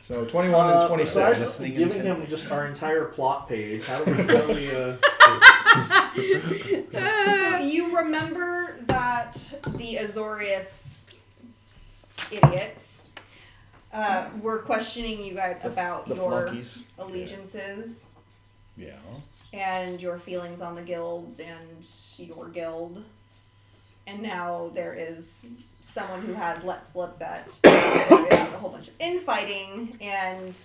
So 21 and Besides 26. Listening giving intent. him just our entire plot page, how do we So you remember that the Azorius idiots were questioning you guys about The your flunkies. allegiances Yeah. and your feelings on the guilds and your guild. And now there is someone who has let slip that there is a whole bunch of infighting, and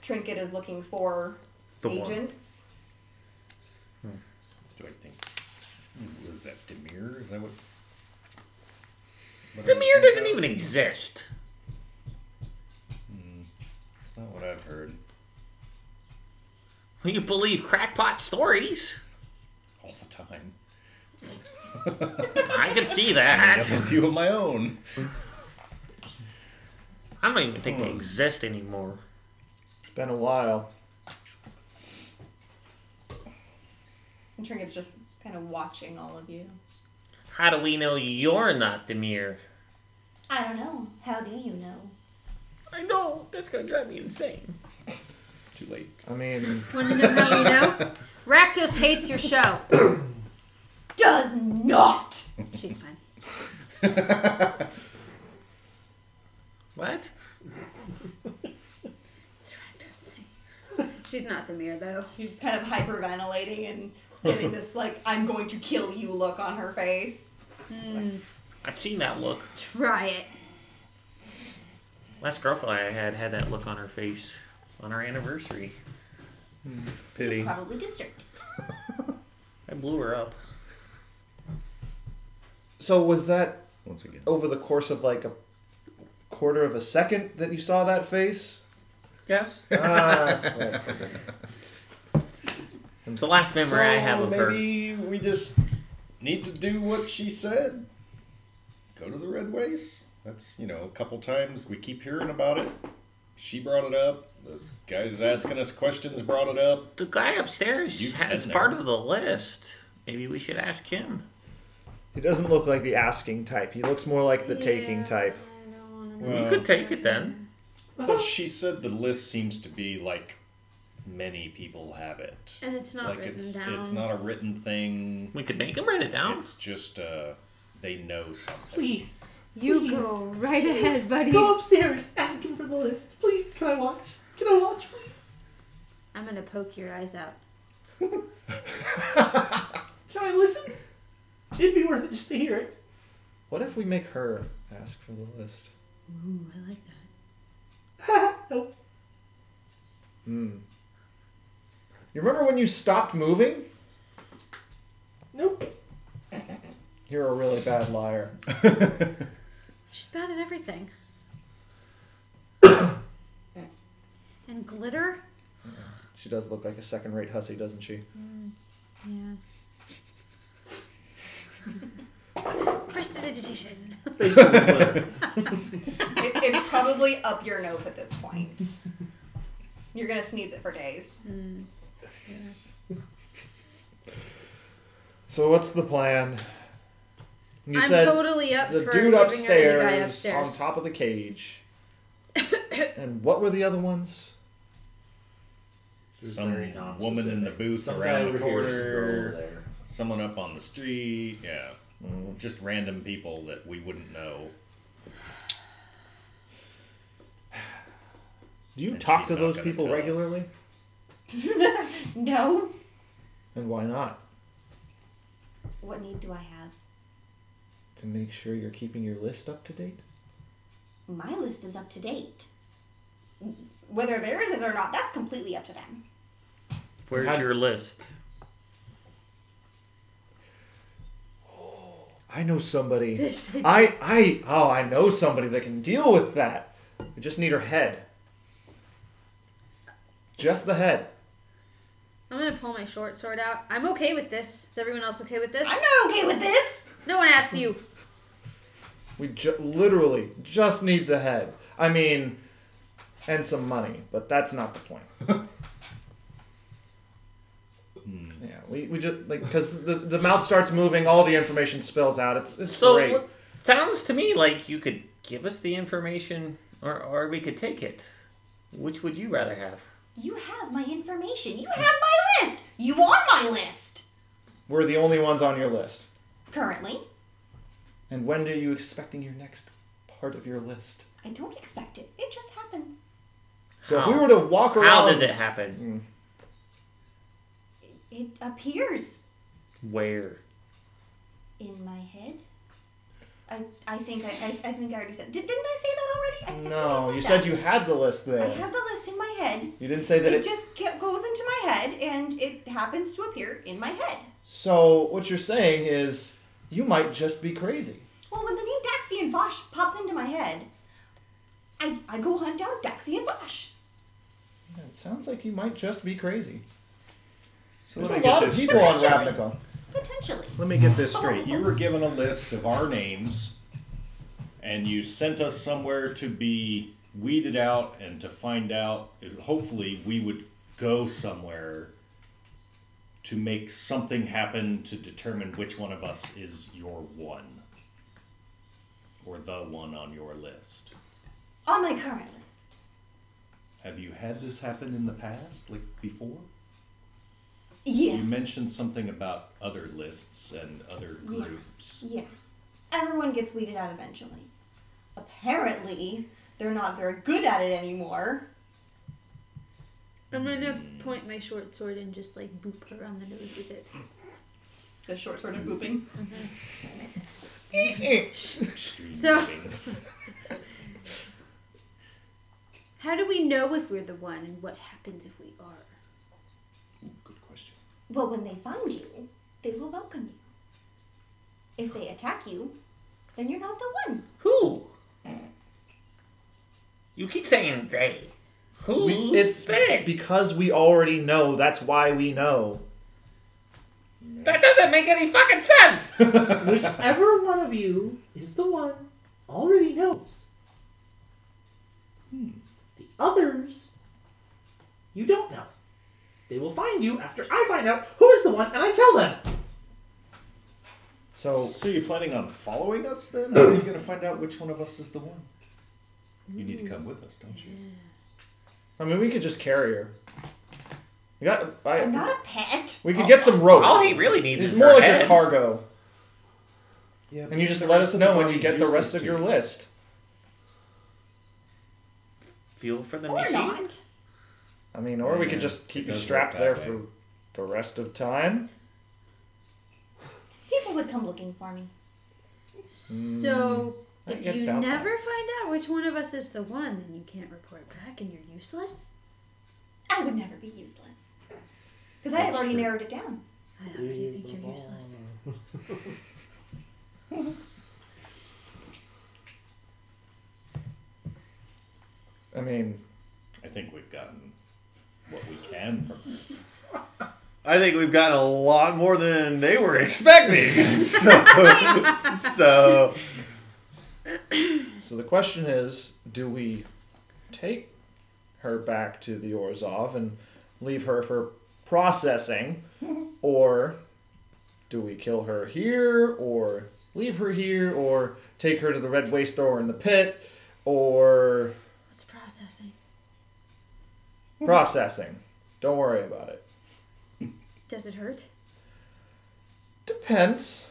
Trinket is looking for The one. agents. Do I think? Was that Demir? Is that what? Demir doesn't even exist. It's not what I've heard. Well, you believe crackpot stories. All the time. I can see I that. have a few of my own. I don't even think they exist anymore. It's been a while. And Trinket's just kind of watching all of you. How do we know you're not Demir? I don't know. How do you know? I know. That's gonna drive me insane. Too late. I mean, Want to know how we know? Rakdos hates your show. Does not. She's fine. What? It's Rakdos thing. She's not Demir though. She's kind of hyperventilating and getting this, like, I'm going to kill you look on her face. I've seen that look. Try it. Last girlfriend I had that look on her face on our anniversary. Pity. Probably deserved it. I blew her up. so was that Once again. over the course of like a quarter of a second that you saw that face? Yes. That's right. It's the last memory I have of her. Maybe we just need to do what she said. Go to the Red Waste. That's, a couple times we keep hearing about it. She brought it up. Those guys asking us questions brought it up. The guy upstairs You've has been part there. of the list. Maybe we should ask him. He doesn't look like the asking type. He looks more like the taking type. I don't want to. You Well, could take it then. Plus, she said the list seems to be like many people have it. And it's not like written down. it's not a written thing. We could make him write it down. It's just they know something. Please, You please. go right ahead, buddy. go upstairs. Ask him for the list. Please, can I watch? Can I watch, please? I'm gonna poke your eyes out. Can I listen? It'd be worth it just to hear it. What if we make her ask for the list? Ooh, I like that. Nope. Hmm. You remember when you stopped moving? Nope. You're a really bad liar. She's bad at everything. And glitter? She does look like a second-rate hussy, doesn't she? Yeah. Prestidigitation. It's probably up your nose at this point. You're going to sneeze it for days. So what's the plan? You I'm said totally up the for dude giving her to the upstairs, guy on upstairs. top of the cage. And what were the other ones? Some Very woman in the nonspecific. booth Some guy around the over here, some girl over corner. there. Someone up on the street. Yeah. Just random people that we wouldn't know. Do you And talk she's to not those gonna people tell us. regularly? No. And why not? What need do I have? To make sure you're keeping your list up to date? My list is up to date. Whether theirs is or not, that's completely up to them. Where's How- your list? I know somebody. This I know somebody that can deal with that. We just need her head. Just the head. I'm gonna pull my short sword out. I'm okay with this. Is everyone else okay with this? I'm not okay with this. No one asked you. We literally just need the head. I mean, and some money, but that's not the point. Yeah, we just like because the mouth starts moving, all the information spills out. It's So great. it sounds to me like you could give us the information, or we could take it. Which would you rather have? You have my information. You have my list. You are my list. We're the only ones on your list. Currently, And when are you expecting your next part of your list? I don't expect it. It just happens. So if How? we were to walk around, How does it happen? It appears Where? in my head. I think I already said. Didn't I say that already? I think No, I you that. said you had the list I there. have the list in my head. You didn't say that It it. just goes into my head, and it happens to appear in my head. So what you're saying is you might just be crazy. Well, when the name Daxian Vosh pops into my head, I go hunt down Daxian Vosh. Yeah, it sounds like you might just be crazy. So There's let a me get lot of this people on straight. Ravnica. Potentially. Let me get this straight. You were given a list of our names, and you sent us somewhere to be weeded out and to find out. Hopefully, we would go somewhere to make something happen to determine which one of us is your one. Or the one on your list. On my current list. Have you had this happen in the past, like before? Yeah. You mentioned something about other lists and other groups. Yeah. Everyone gets weeded out eventually. Apparently, they're not very good at it anymore. I'm gonna point my short sword and just like boop her on the nose with it. The short sword of booping. Extreme So- moving. How do we know if we're the one, and what happens if we are? Ooh, good question. Well, when they find you, they will welcome you. If they attack you, then you're not the one. Who? You keep saying they. Who's It's they? because we already know. That's why we know. That doesn't make any fucking sense. Whichever one of you is the one already knows. The others, you don't know. They will find you after I find out who is the one and I tell them. So So you're planning on following us then? How are you going to find out which one of us is the one? You need to come with us, don't you? I mean, we could just carry her. We got. I'm not a pet. We could get some rope. All he really needs It's is more her like head. a cargo, Yeah, and you just let us know when you get the rest of your list. Fuel for the Or machine. not. I mean, or we Yeah, could just keep it you does strapped work there that for way. the rest of time. People would come looking for me. So, I if get you doubt never that. find out which one of us is the one, then you can't report back and you're useless? I would never be useless. Because I have That's already true. narrowed it down. I already think you're useless. I mean, I think we've gotten what we can from her. I think we've gotten a lot more than they were expecting. so so the question is, do we take her back to the Orzhov and leave her for processing, or do we kill her here, or leave her here, or take her to the Red Waste Store in the pit, or What's processing? processing? Don't worry about it. Does it hurt? Depends.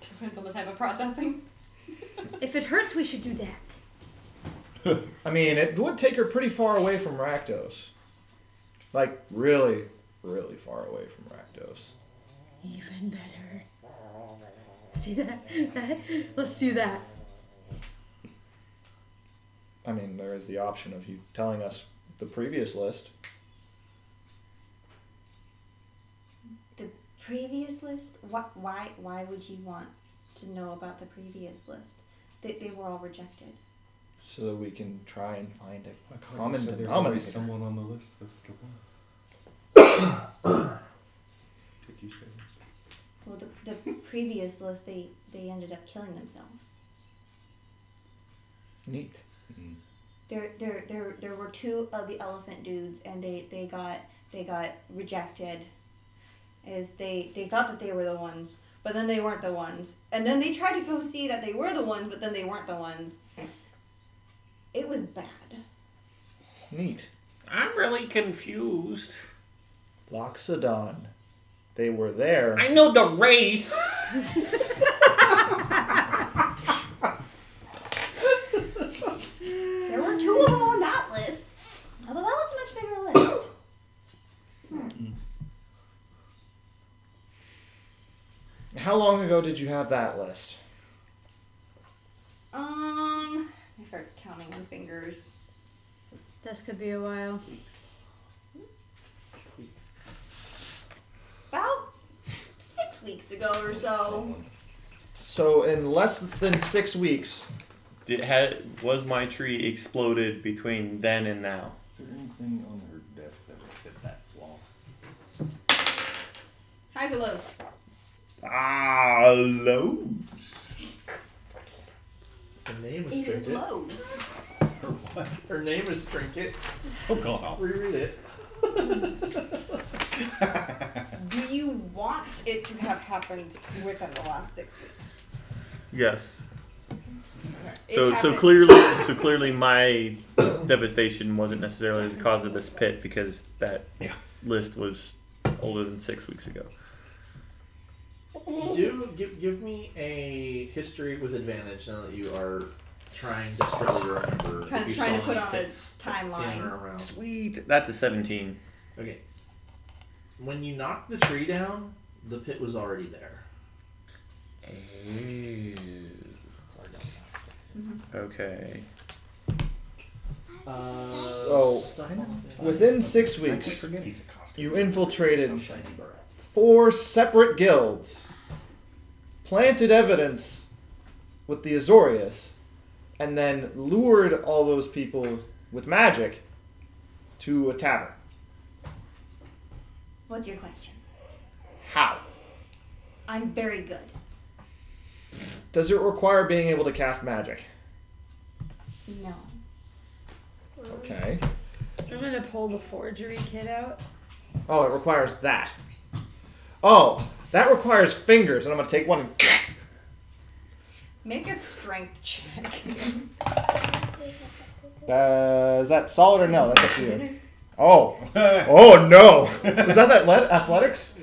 Depends on the type of processing. If it hurts, we should do that. I mean, it would take her pretty far away from Rakdos. Like, really, really far away from Rakdos. Even better. See that? Let's do that. I mean, there is the option of you telling us the previous list. The previous list? Why would you want to know about the previous list? They were all rejected. So that we can try and find a I thought common you said there's denominator. always someone on the list that's the one. Did you say this? Well, the previous list, they ended up killing themselves. Neat. There were two of the elephant dudes, and they got rejected. As they thought that they were the ones, but then they weren't the ones. And then they tried to go see that they were the ones, but then they weren't the ones. It was bad. Neat. I'm really confused. Loxodon. They were there. I know the race. There were two of them on that list. Although that was a much bigger list. How long ago did you have that list? If it's counting on fingers. This could be a while. About 6 weeks ago or so. So in less than 6 weeks, was my tree exploded between then and now? Is there anything on her desk that would fit that flaw? Highs or lows? Lows. Her name is It is Trinket. lows. Her name is Trinket. Oh god. I'll reread it. Do you want it to have happened within the last 6 weeks? Yes. It So happened- clearly my devastation wasn't necessarily the cause of this pit because that list was older than 6 weeks ago. Give me a history with advantage now that you are trying desperately to remember. Kind if of you trying saw to put any on a pits in timeline. or around. Sweet. That's a 17. Okay. When you knocked the tree down, the pit was already there. Okay. So, within 6 weeks, He's a costume. you infiltrated 4 separate guilds, planted evidence with the Azorius, and then lured all those people with magic to a tavern. What's your question? How? I'm very good. Does it require being able to cast magic? No. Okay. I'm gonna pull the forgery kit out. Oh, it requires that. Oh, that requires fingers, and I'm going to take one and... Make a strength check. Is that solid or no? That's up to you. Oh. Oh, no. Was that athletics?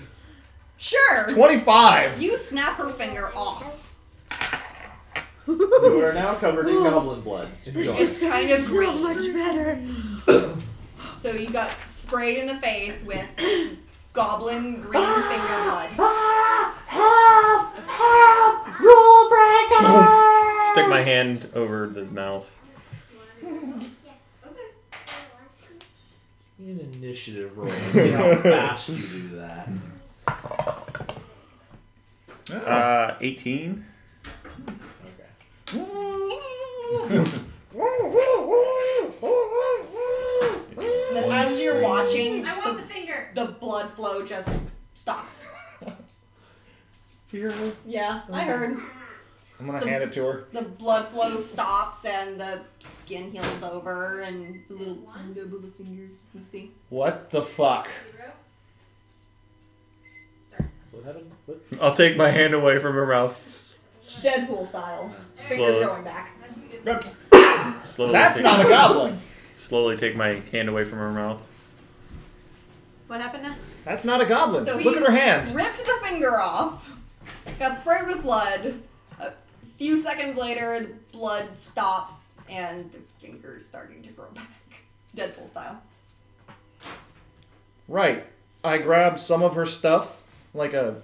Sure. 25. You snap her finger off. You are now covered in goblin blood. It's just kind of so green. much better. So you got sprayed in the face with goblin green finger blood. Rule breaker! Stick my hand over the mouth. An initiative roll. See how fast you do that. 18. And then as you're watching, I want the finger. the blood flow just stops. Here. Yeah, I heard. I'm going to hand it to her. The blood flow stops and the skin heals over and the little finger you can see. What the fuck? What happened? What? I'll take my hand away from her mouth. Deadpool style. Fingers Slowly. going back. Slowly That's take, not a goblin. Slowly take my hand away from her mouth. What happened now? That's not a goblin. So he Look at her hand. ripped the finger off, got sprayed with blood. A few seconds later, the blood stops and the finger's starting to grow back. Deadpool style. Right. I grab some of her stuff, like a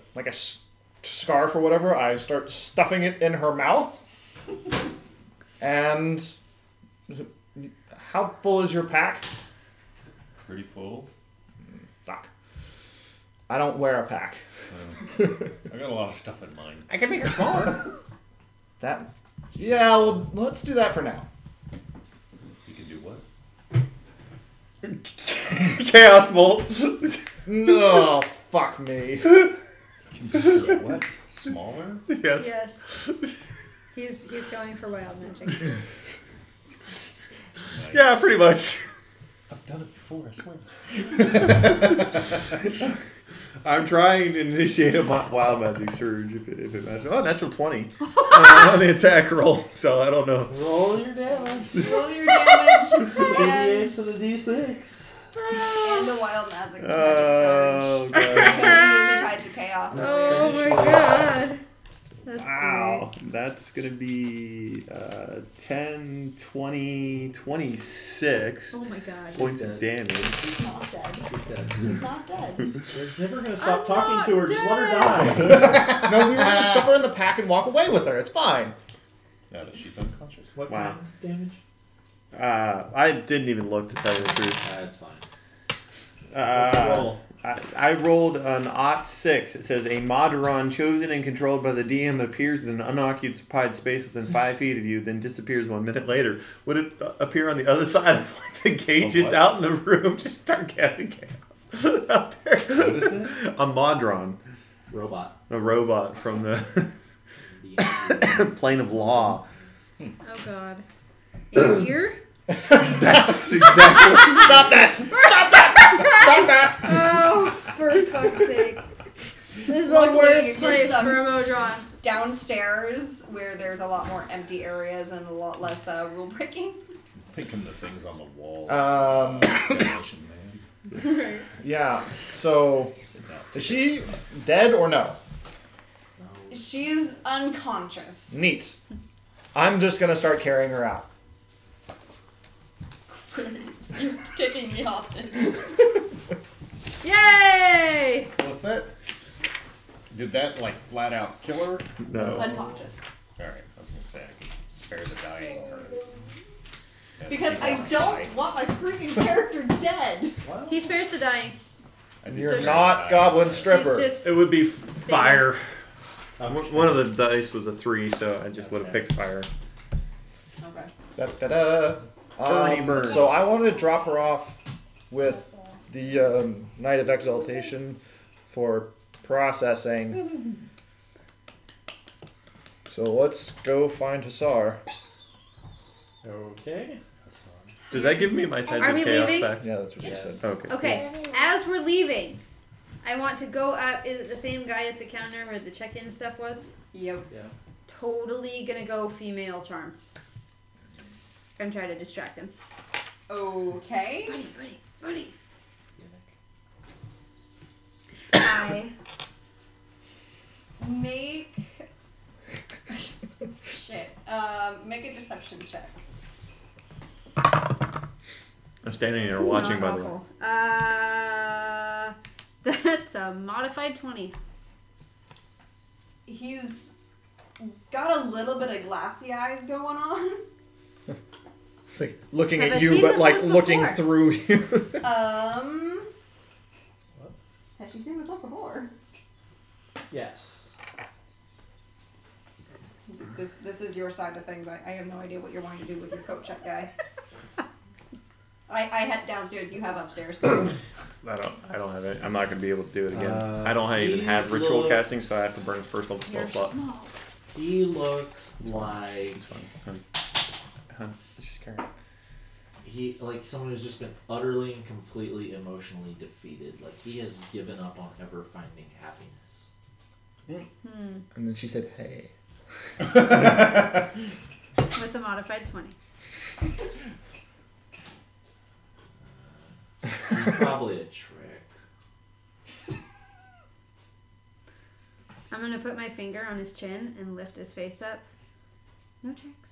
scarf or whatever. I start stuffing it in her mouth. And how full is your pack? Pretty full. Fuck. I don't wear a pack. I got a lot of stuff in mine. I can make her smaller. That. Yeah, well, let's do that for now. You can do what? Chaos bolt. No, fuck me. What? Smaller? Yes. Yes. He's going for wild magic. Nice. Yeah, pretty much. I've done it before, I swear. I'm trying to initiate a wild magic surge if it matters. Oh, natural 20 on the attack roll, so I don't know. Roll your damage. Roll your damage 2d8 to the d6. and the wild magic surge. Oh, You God. can use your tides of chaos. Oh my Finish it. god. That's Wow. That's going to be 10, 20, 26 great. Oh my god. points of damage. He's not dead. She's dead. He's not dead. You're never gonna stop I'm talking not to her. Just let her dead. die. No, we were gonna stuff her in the pack and walk away with her. It's fine. Now that she's unconscious. What Wow. kind of damage? I didn't even look to tell you the truth. That's fine. What'd you roll? I rolled an +6. It says a Moderon chosen and controlled by the DM appears in an unoccupied space within 5 feet of you, then disappears 1 minute later. Would it appear on the other side of like the gate, A just what? out in the room? Just start casting chaos out there. What is it? A Modron. Robot. A robot from the The plane of law. Oh God. In here? That's exactly. Stop that! Stop that! Oh, for fuck's sake. This is the Luckily, worst you're place stuck. for a Modron. Downstairs, where there's a lot more empty areas and a lot less rule breaking. Thinking the things on the wall. Demolition Man. Right. Yeah, so Spitting out is tickets. she dead or no? She's unconscious. Neat. I'm just gonna start carrying her out. You're taking me hostage. Yay! Well, if that did that like flat out kill her? No. Unconscious. All right, I was gonna say I could spare the dying her. Yes, Because he I wants to die. don't want my freaking character dead. He spares the dying. I did You're spare the not dying. Goblin Stripper. She's just It would be fire. Okay. One of the dice was a 3, so I just would have picked fire. Okay. Da-da-da. Burny burn. So I want to drop her off with the Knight of Exaltation for processing. So let's go find Hussar. Okay. That's fine. Does that give me my Tides Are of we Chaos leaving? back? Yeah, that's what she Yes. said. Okay. Okay, as we're leaving, I want to go up. Is it the same guy at the counter where the check-in stuff was? Yep. Yeah. Totally gonna go female charm. And try to distract him. Okay. Buddy. Hi. Make. Shit. Make a deception check. I'm standing there watching, by the way. That's a modified 20. He's got a little bit of glassy eyes going on. It's like looking Have at I you, seen but this like look looking before? through you. What? Has she seen this look before? Yes. This is your side of things. I have no idea what you're wanting to do with your coat check guy. I had downstairs. You have upstairs. I don't have it. I'm not gonna be able to do it again. I don't even he have ritual looks- casting, so I have to burn first level spell You're slot. small. He looks like It's fine. Let's just carry it. he like someone who's just been utterly and completely emotionally defeated. Like he has given up on ever finding happiness. And then she said, "Hey." With a modified 20. Probably a trick. I'm gonna put my finger on his chin and lift his face up. No tricks.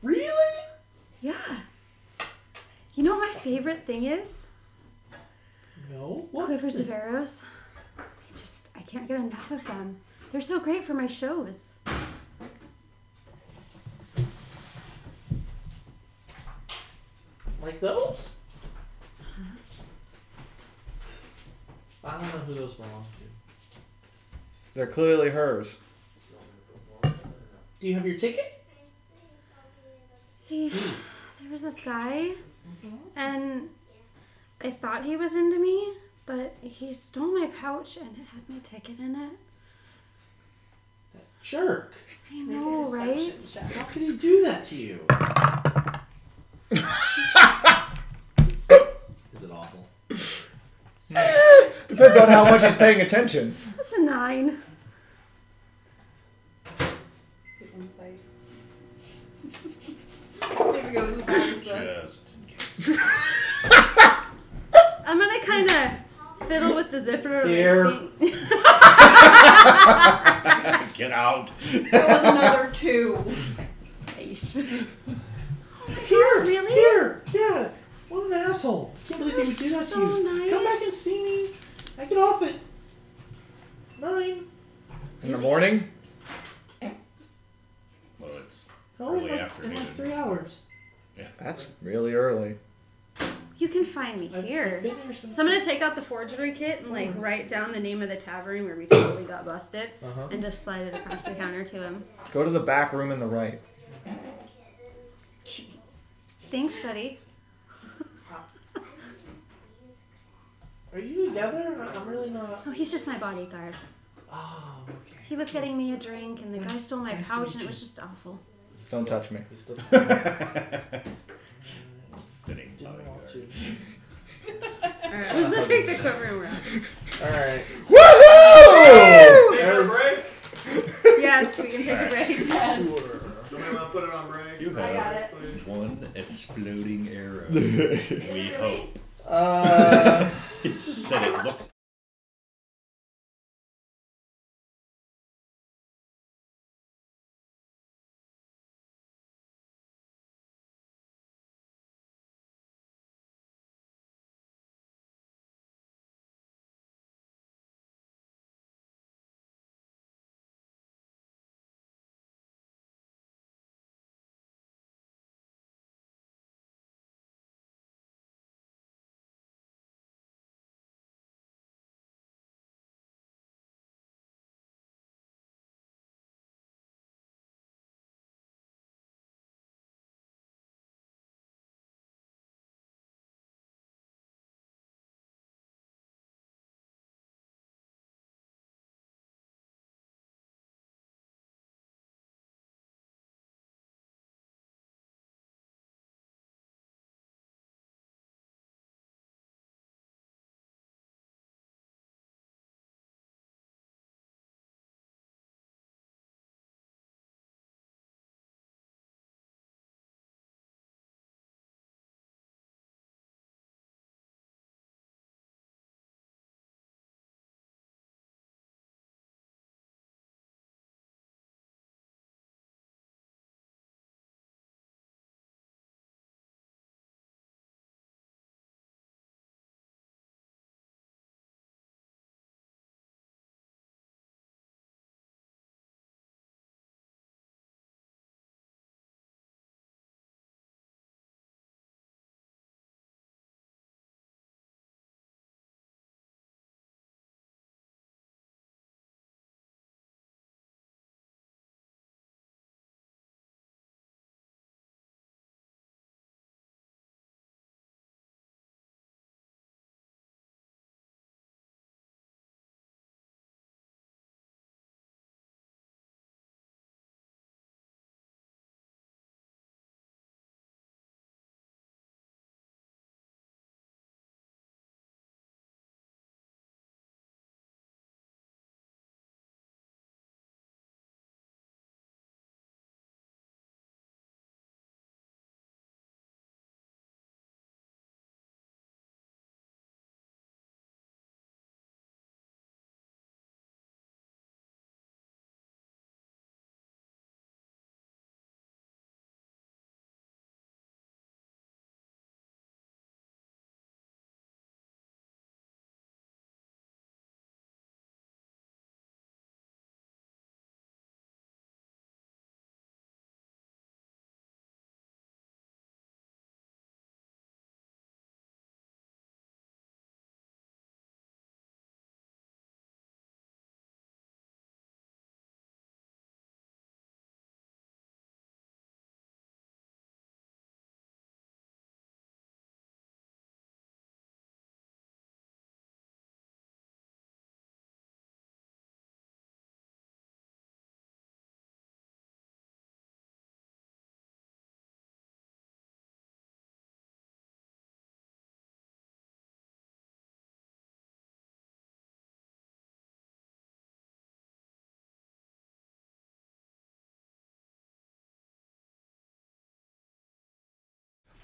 Really? Yeah. You know what my favorite thing is? No. What? Quivers of arrows. I can't get enough of them. They're so great for my shows. Like those? I don't know who those belong to. They're clearly hers. Do you have your ticket? See, there was this guy, and I thought he was into me, but he stole my pouch and it had my ticket in it. That jerk. I know, right? How could he do that to you? Is it awful? Depends on how much he's paying attention. That's a 9. Insight. See if it goes as bad as the. Just in case. I'm gonna kind of fiddle with the zipper. and Here. think- Get out. That was another 2. Nice. Here, really? Here, yeah. What an asshole! Can't believe he would do that So to you. nice. Come back and see me. I get off at 9. In the morning? Well, it's Oh, early in afternoon. like 3 hours. That's really early. You can find me I've here. been here since. So I'm gonna take out the forgery kit and like write down the name of the tavern where we totally got busted, Uh-huh. and just slide it across the counter to him. Go to the back room in the right. Thanks, buddy. Are you together? I'm really not. Oh, he's just my bodyguard. Oh, okay. He was getting me a drink, and the guy stole my pouch, and it was just awful. Don't touch me. Fitting Didn't want to. Alright, let's take the quiver and we're out. Alright. Woohoo! Take a break. Yes, we can take a break. Yes. Somebody want to put it on break? You I got have it. one exploding arrow. Is We it hope. really? It just said it looks.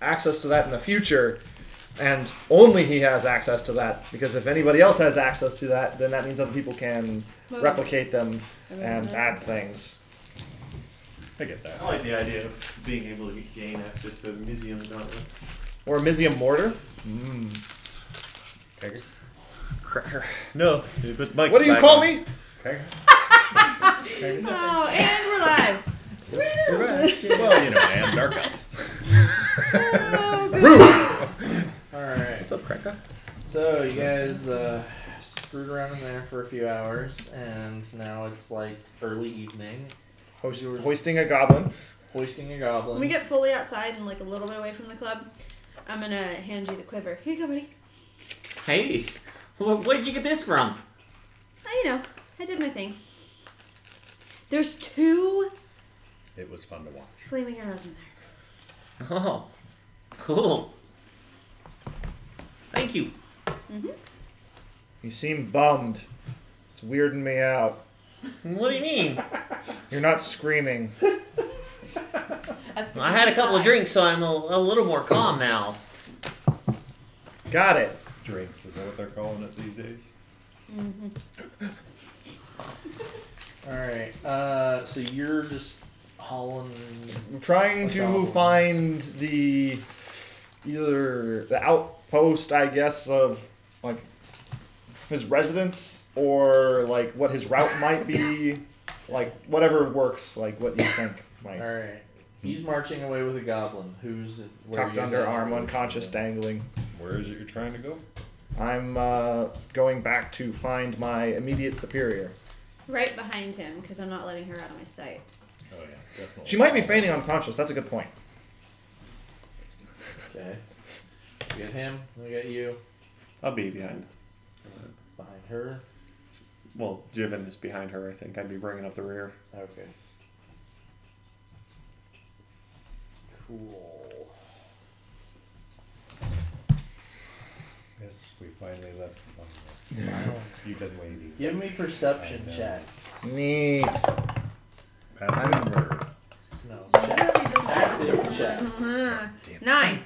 Access to that in the future, and only he has access to that, because if anybody else has access to that, then that means other people can replicate them and add things. I get that. I like the idea of being able to gain access to Museum Gauntlet. Or a Misium mortar. Kegger? Cracker. No, but Mike's What do you back call on. me? Kegger? Oh, and we're live. We're back. Well, you know, I am Dark Elf. Alright. What's up, Cracker? So, you guys screwed around in there for a few hours, and now it's like early evening. Hoisting a goblin. Hoisting a goblin. When we get fully outside and like a little bit away from the club, I'm gonna hand you the quiver. Here you go, buddy. Hey, Where'd you get this from? You know, I did my thing. There's 2 It was fun to watch. flaming arrows in there. Oh, cool. Thank you. You seem bummed. It's weirding me out. What do you mean? You're not screaming. That's I had a couple of drinks, so I'm a little more calm now. Got it. Drinks, is that what they're calling it these days? Alright, so you're just hauling. I'm trying to goblin. find either the outpost, I guess, of like his residence, or like what his route might be, like whatever works, like what you think might. Alright. He's marching away with a goblin who's where Tucked you under at? arm, unconscious, dangling. Where is it you're trying to go? I'm going back to find my immediate superior. Right behind him, because I'm not letting her out of my sight. Oh yeah, definitely. She might be feigning unconscious. That's a good point. Okay. You got him, I got you. I'll be behind. Behind her. Well, Jiven is behind her, I think. I'd be bringing up the rear. Okay. Cool. Yes, we finally left. You've been waiting. Give me perception I know. checks. Neat. Passive or No, Really checks. just Active checks. 9.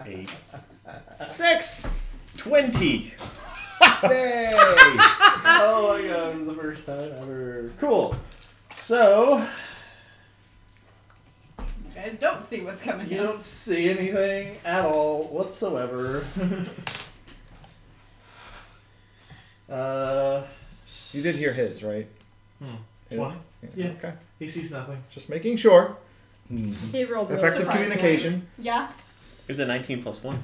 8. 6. 20! Oh my god, the first time ever. Cool. So, You guys don't see what's coming you down. don't see anything at all whatsoever. You did hear his, right? 20? Yeah. Okay. He sees nothing. Just making sure. He rolled real Effective surprised communication. Yeah. It was a 19 plus 1.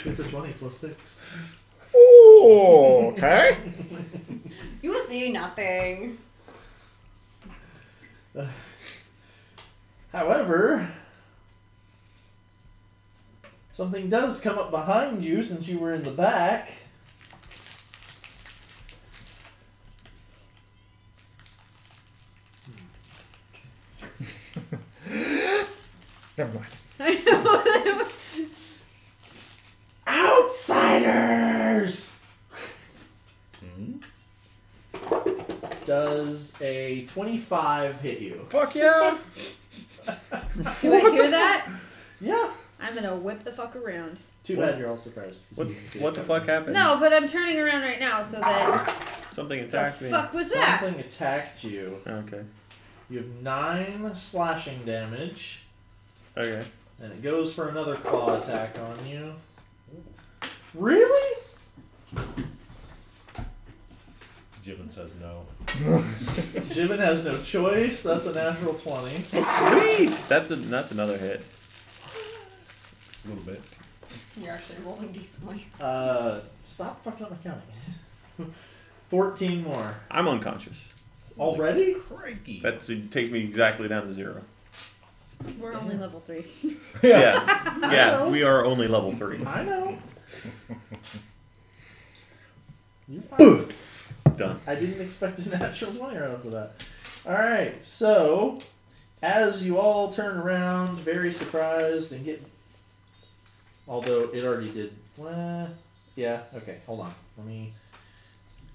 It's a 20 plus 6. Ooh, okay. You will see nothing. However, something does come up behind you since you were in the back. Never mind. I know. Outsiders! Hmm? Does a 25 hit you? Fuck yeah. Do I hear that? Yeah. I'm gonna whip the fuck around. Too bad you're all surprised. What, You didn't see what it the coming. fuck happened? No, but I'm turning around right now so that. Something The attacked me. fuck was that? Something attacked you. Okay. You have 9 slashing damage, Okay. and it goes for another claw attack on you. Really? Jiven says no. Jiven has no choice. That's a natural 20. Sweet! That's another hit. A little bit. You're actually rolling decently. Stop fucking up my counting. 14 more. I'm unconscious. Already? Crikey. That takes me exactly down to 0. We're only level 3. Yeah. Yeah, know. we are only level 3. I know. You're fine. Done. I didn't expect a natural 20 right after that. Alright, so as you all turn around, very surprised and get. Although it already did. Well, yeah, okay, hold on. Let me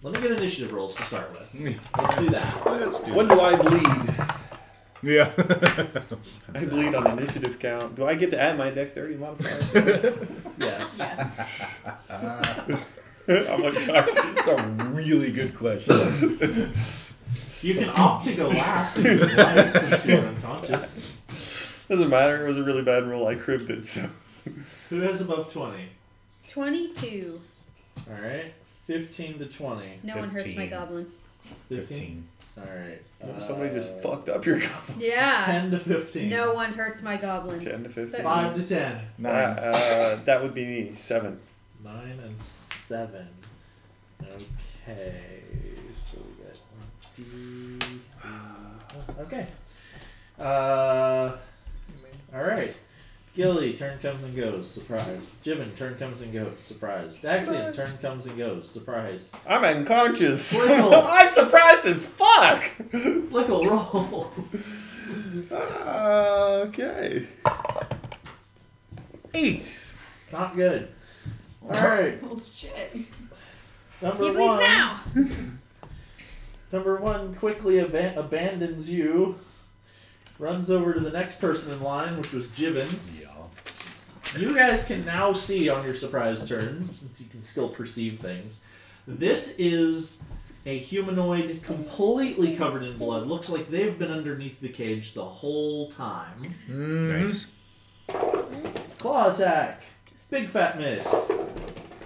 get initiative rolls to start with. Let's do that. Let's do When do I bleed? Yeah. I bleed on initiative count. Do I get to add my dexterity modifier? Yes. Yes. I'm unconscious. It's a really good question. You can opt to go last if you like, since you're unconscious. Doesn't matter. It was a really bad roll. I cribbed it, so. Who has above 20? 22. Alright. 15 to 20. No one hurts my 15. goblin. 15? Alright. Somebody just fucked up your goblin. Yeah. 10 to 15. No one hurts my goblin. 10 to 15. 5 to 10. 9. That would be me. 7. 9 and 7. Okay. So we got D. Okay. Alright. Gilly, turn comes and goes, surprise. Jimin, turn comes and goes, surprise. Daxian, turn comes and goes, surprise. I'm unconscious. Flickle. I'm surprised as fuck. Flickle, roll. Okay. 8. Not good. Alright, Oh shit. number He bleeds one. now. Number one quickly abandons you, runs over to the next person in line, which was Jiven. Yeah. You guys can now see on your surprise turn, since you can still perceive things. This is a humanoid completely covered in blood. Looks like they've been underneath the cage the whole time. Nice. Claw attack. Big fat miss.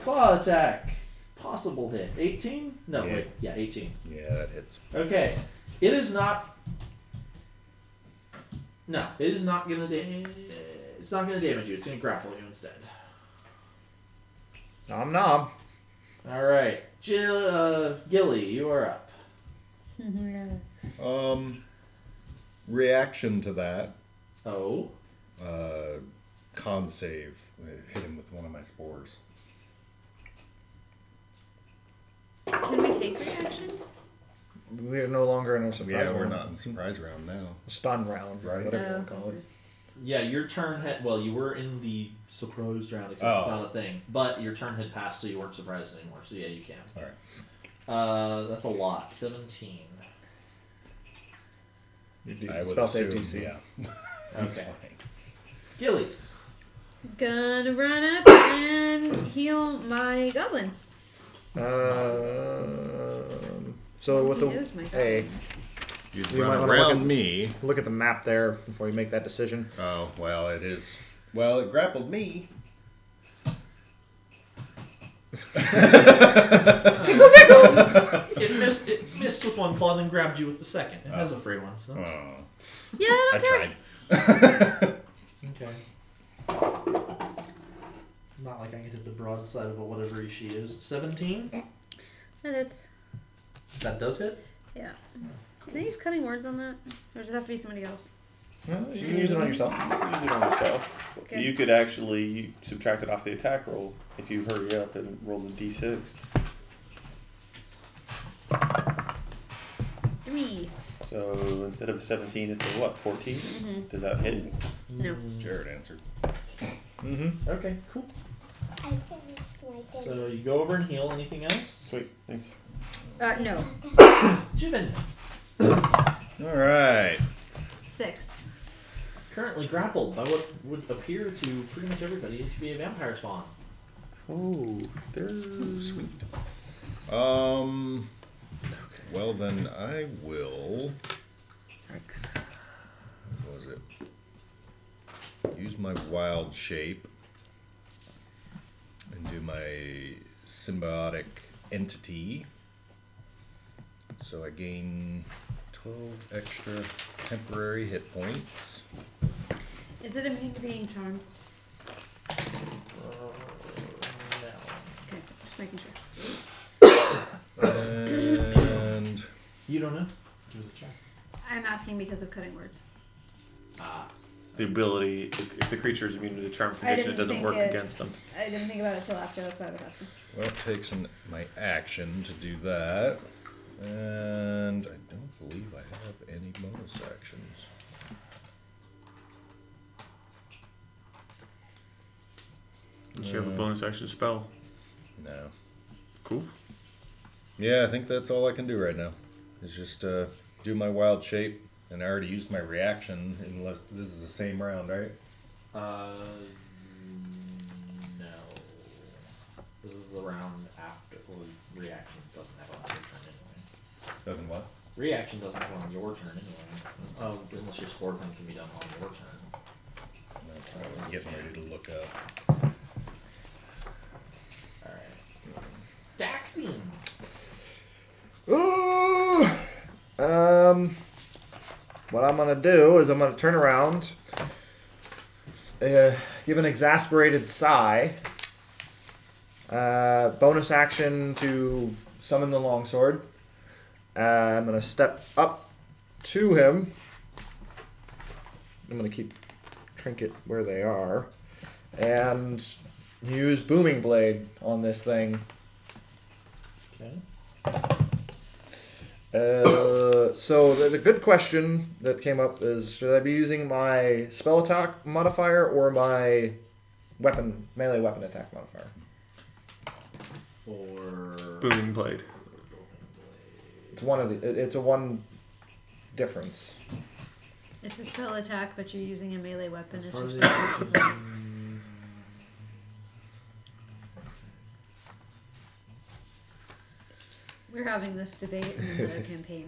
Claw attack. Possible hit. 18? No, Yeah. wait. Yeah, 18. Yeah, that hits. Okay. It is not... No, it is not gonna it's not gonna damage you. It's gonna grapple you instead. Nom nom. Alright. Gilly, you are up. Reaction to that. Oh. Con save. Hit him with one of my spores. Can we take reactions? We're no longer in a surprise round. We're not in surprise round now. Stun round, Right. whatever you want to call it. Yeah, your turn had... Well, you were in the surprise round, except it's not a thing. But your turn had passed, so you weren't surprised anymore. So yeah, you can. Alright. That's a lot. 17. You do I would spell save assume, DC. yeah. He's Okay. fine. Gilly. Gonna run up and heal my goblin. So with He the is my hey, goblin. You'd You might run wanna look around at- me. look at the map there before you make that decision. Oh, well, it is. Well, it grappled me. It missed with one claw, then grabbed you with the second. It has a free one, so. Oh, Yeah, I I don't care. tried. Okay. Not like I can hit the broadside of whatever she is. 17? But it's That does hit? yeah. Can I use cutting words on that, or does it have to be somebody else? Well, you can use it on yourself. Use it on yourself. Okay. You could actually subtract it off the attack roll if you hurry up and roll the d6. 3. So instead of 17, it's a what? 14? Mm-hmm. Does that hit? No. Jared answered. Mm-hmm. Okay, cool. I finished my dinner. So you go over and heal. Anything else? Sweet, thanks. No. Jimin. Alright. 6. Currently grappled by what would appear to pretty much everybody to be a vampire spawn. Oh, Sweet. Well then I will. What was it? Use my wild shape and do my symbiotic entity. So I gain 12 extra temporary hit points. Is it immune to being charmed? No. Okay, just making sure. And You don't know? Give it a check. I'm asking because of cutting words. the ability, if the creature is immune to the charm I condition, it didn't doesn't think work it- against them. I didn't think about it till after. That's why I was asking. well, it takes my action to do that. And I don't believe I have any bonus actions. You have a bonus action spell. No. Cool. Yeah, I think that's all I can do right now. Is just do my wild shape, and I already used my reaction. Unless this is the same round, right? No. This is the round after. Well, reaction doesn't have on your turn anyway. Doesn't what? Reaction doesn't have on your turn anyway. Unless your spore thing can be done on your turn. That's what I was getting ready to look up. Alright. Daxian! Ooh. What I'm gonna do is I'm gonna turn around, give an exasperated sigh. Bonus action to summon the longsword. I'm gonna step up to him. I'm gonna keep trinket where they are, and use Booming Blade on this thing. Okay. So the good question that came up is, should I be using my spell attack modifier or my melee weapon attack modifier? Or Booming Blade. It's one of the. It's a one difference. It's a spell attack, but you're using a melee weapon as part your of the sword. We're having this debate in another campaign.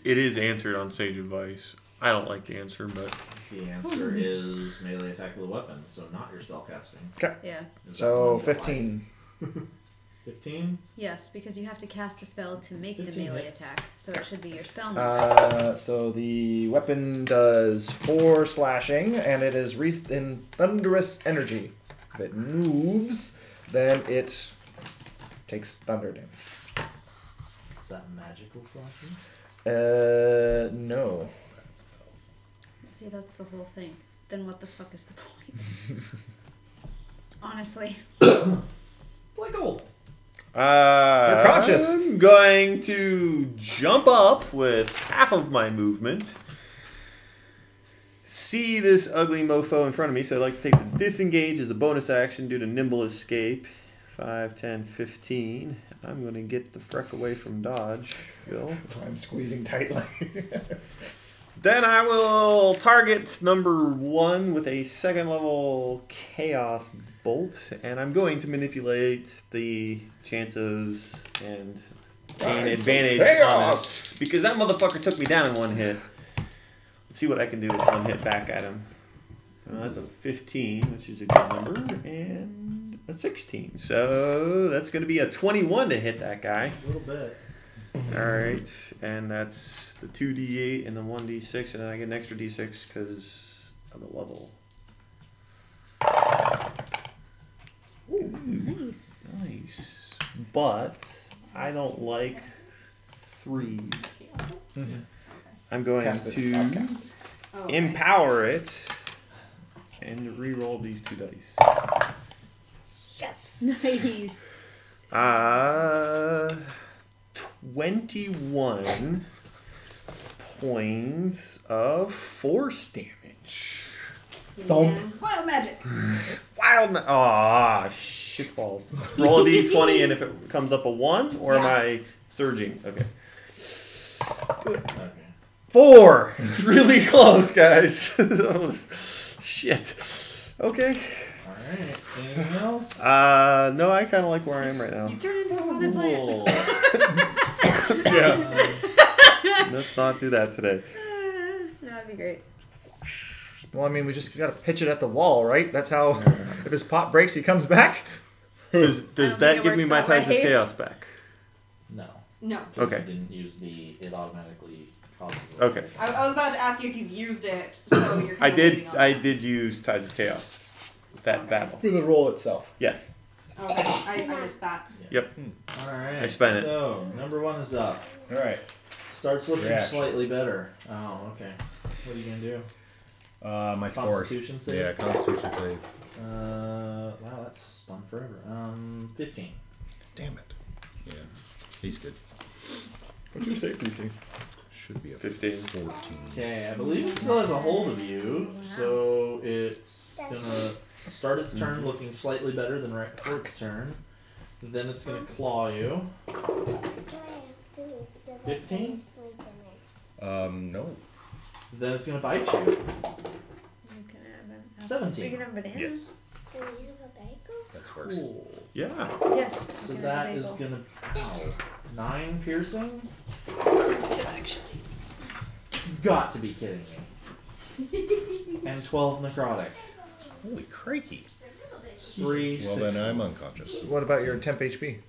It is answered on Sage Advice. I don't like the answer, but The answer is melee attack with a weapon, so not your spell casting. Yeah. Is So that one 15. 15. Yes, because you have to cast a spell to make the 15 melee hits. attack, so it should be your spell number. So the weapon does 4 slashing, and it is wreathed in thunderous energy. If it moves, then it takes thunder damage. Is that magical slashing? No. See, that's the whole thing. Then what the fuck is the point? Honestly. Like gold. You're conscious. I'm going to jump up with half of my movement. See this ugly mofo in front of me, so I'd like to take the disengage as a bonus action due to nimble escape. 5, 10, 15. I'm going to get the freck away from dodge, Bill. That's why I'm squeezing tightly. Then I will target number 1 with a 2nd level Chaos Bolt, and I'm going to manipulate the chances and gain advantage on it, because that motherfucker took me down in 1 hit. Let's see what I can do with 1 hit back at him. That's a 15, which is a good number, and a 16. So that's going to be a 21 to hit that guy. A little bit. Alright, and that's the 2d8 and the 1d6, and then I get an extra d6 because of the level. Ooh, nice. Nice. But I don't like 3s. I'm going Cast it. to Outcast. Oh, okay. empower it and re-roll these 2 dice. Nice. 21 points of force damage. Thump. And wild magic. Shitballs. Roll a d20, and if it comes up a 1, or am Yeah. I surging? Okay. Okay. 4! It's really close, guys. That was shit. Okay. Alright. Anything else? No, I kind of like where I am right now. You turn into a haunted plant. Cool. Yeah. Let's not do that today. That'd be great. Well, I mean, we just gotta pitch it at the wall, right? That's how. If his pot breaks, he comes back. Does think that it give me works my that Tides of way. Chaos back? No. No. Okay. You didn't use it automatically causes it. Okay. I was about to ask you if you've used it, so you're I kind of did. waiting on I that. did use Tides of Chaos. That battle. For the roll itself. Yeah. Okay, I missed that. Alright. I spent it. So, number 1 is up. Alright. Starts looking Reaction. slightly better. Oh, okay. What are you going to do? My scores. Constitution save? Yeah, Constitution save. Wow, that's spun forever. 15. Damn it. Yeah, he's good. What's your save DC? Should be a 15. 14. Okay, I believe it still has a hold of you, so it's gonna start its turn looking slightly better than right before its turn. Then it's gonna claw you. 15? No. Then it's gonna bite you. You can have a 17. You can have a banana. Yes. That's worse. Cool. Yeah. Yes. So you can that have a is bagel. gonna. Ow. 9 piercing? Sounds good, actually. You've got to be kidding me. And 12 necrotic. Holy crikey. 3 Well, then I'm unconscious. What about your temp HP?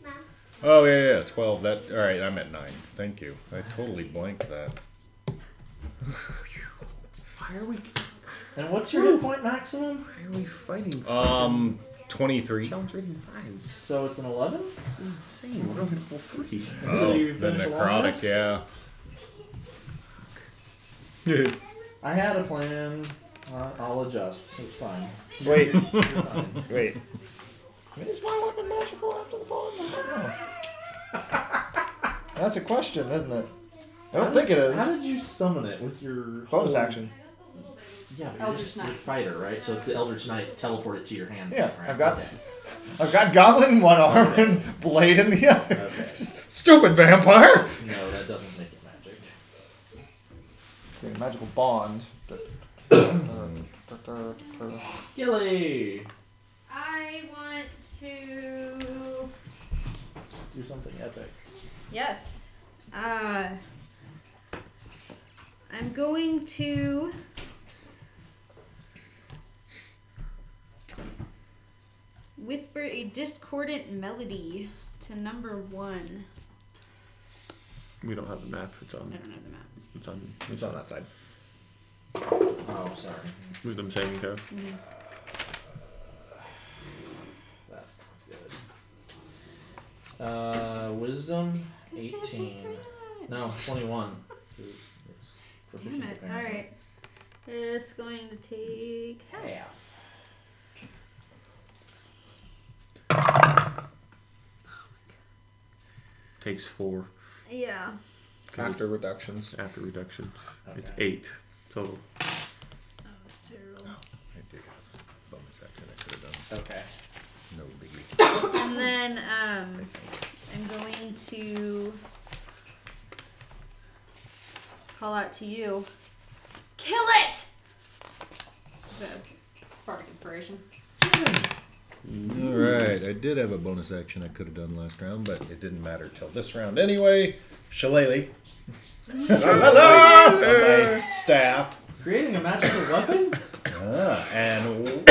Oh, yeah, 12. That. Alright, I'm at 9. Thank you. I totally blanked that. Why are we? And what's your hit point maximum? Why are we fighting? 23. Challenge rating 5s. So it's an 11? This is insane. We're only level 3. So you the finish a long necrotic, rest? yeah. I had a plan. I'll adjust. It's fine. Wait, You're fine. wait. Is my weapon magical after the bond? I don't know. That's a question, isn't it? I don't think it is. How did you summon it with your Bonus whole- action. Yeah, but Eldritch you're Knight. a fighter, right? So it's the Eldritch Knight teleported to your hand. Yeah, right? I've got goblin in one arm Okay. and blade in the other. Okay. Stupid vampire! No, that doesn't make it magic. Okay, magical bond. Gilly! I want to. Do something epic. Yes. I'm going to. Whisper a discordant melody to number 1. We don't have the map. It's I on. don't have the map. It's on. It's on that side. Oh, sorry. Wisdom saving throw. That's not good. Wisdom, 18. No, 21. It's Damn it. Alright. It's going to take half. Yeah. Takes 4 Yeah. After reductions. after reduction. It's Okay. 8 total. That was terrible. I do have bonus action I could have done. Okay. No biggie. And then I'm going to call out to you. Kill it! The bardic inspiration. Alright, I did have a bonus action I could have done last round, but it didn't matter till this round anyway. Shillelagh. My staff. Creating a magical weapon? And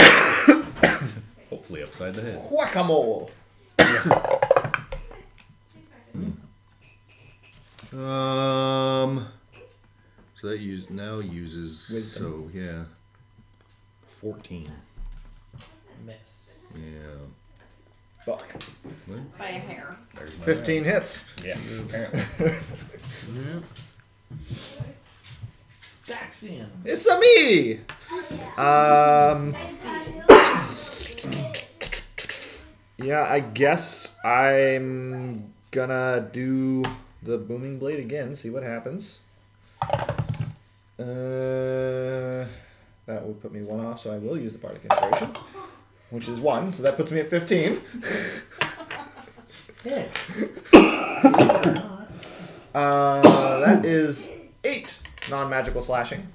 hopefully upside the head. Guacamole! So that now uses Wisdom. so yeah. 14. Miss. Yeah. Fuck. Well, By a hair. there's my 15 round. hits. Yeah, apparently. Daxian. It's a me! Yeah, I guess I'm gonna do the booming blade again, see what happens. That will put me 1 off, so I will use the bardic inspiration, which is 1, so that puts me at 15. Hit. That is 8 non-magical slashing.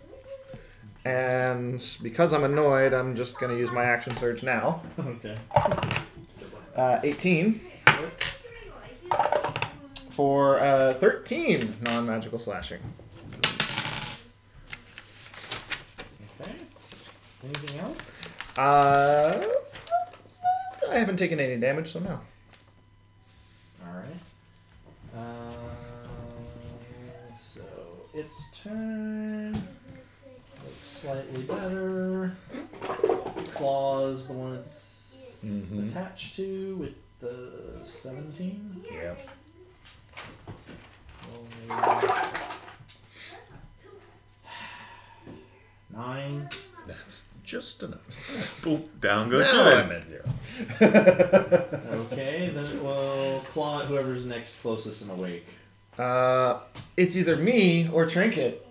And because I'm annoyed, I'm just going to use my action surge now. Okay. 18 for 13 non-magical slashing. Okay. Anything else? I haven't taken any damage, so no. Alright. So its turn. Looks slightly better. Claws, the one it's attached to with the 17. Yeah. 9. That's just enough. Boop, down goes Now your I'm head. at 0. Okay, then it will claw at whoever's next closest and awake. It's either me or Trinket.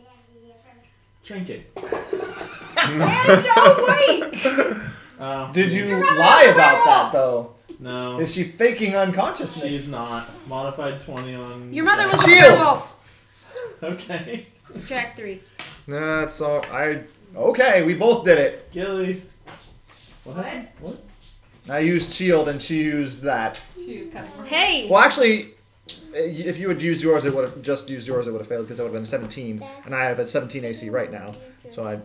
Trinket. No, wait! Did you lie about that, though? No. Is she faking unconsciousness? She's not. Modified 20 on. Your mother was a Shield! werewolf. Okay. Subtract 3. Nah, it's all... Okay, we both did it. Gilly. What? What? I used shield and she used that. She was cutting her. Hey! Well, actually, if you had used yours, it would have just used yours. It would have failed because that would have been 17, and I have a 17 AC right now. So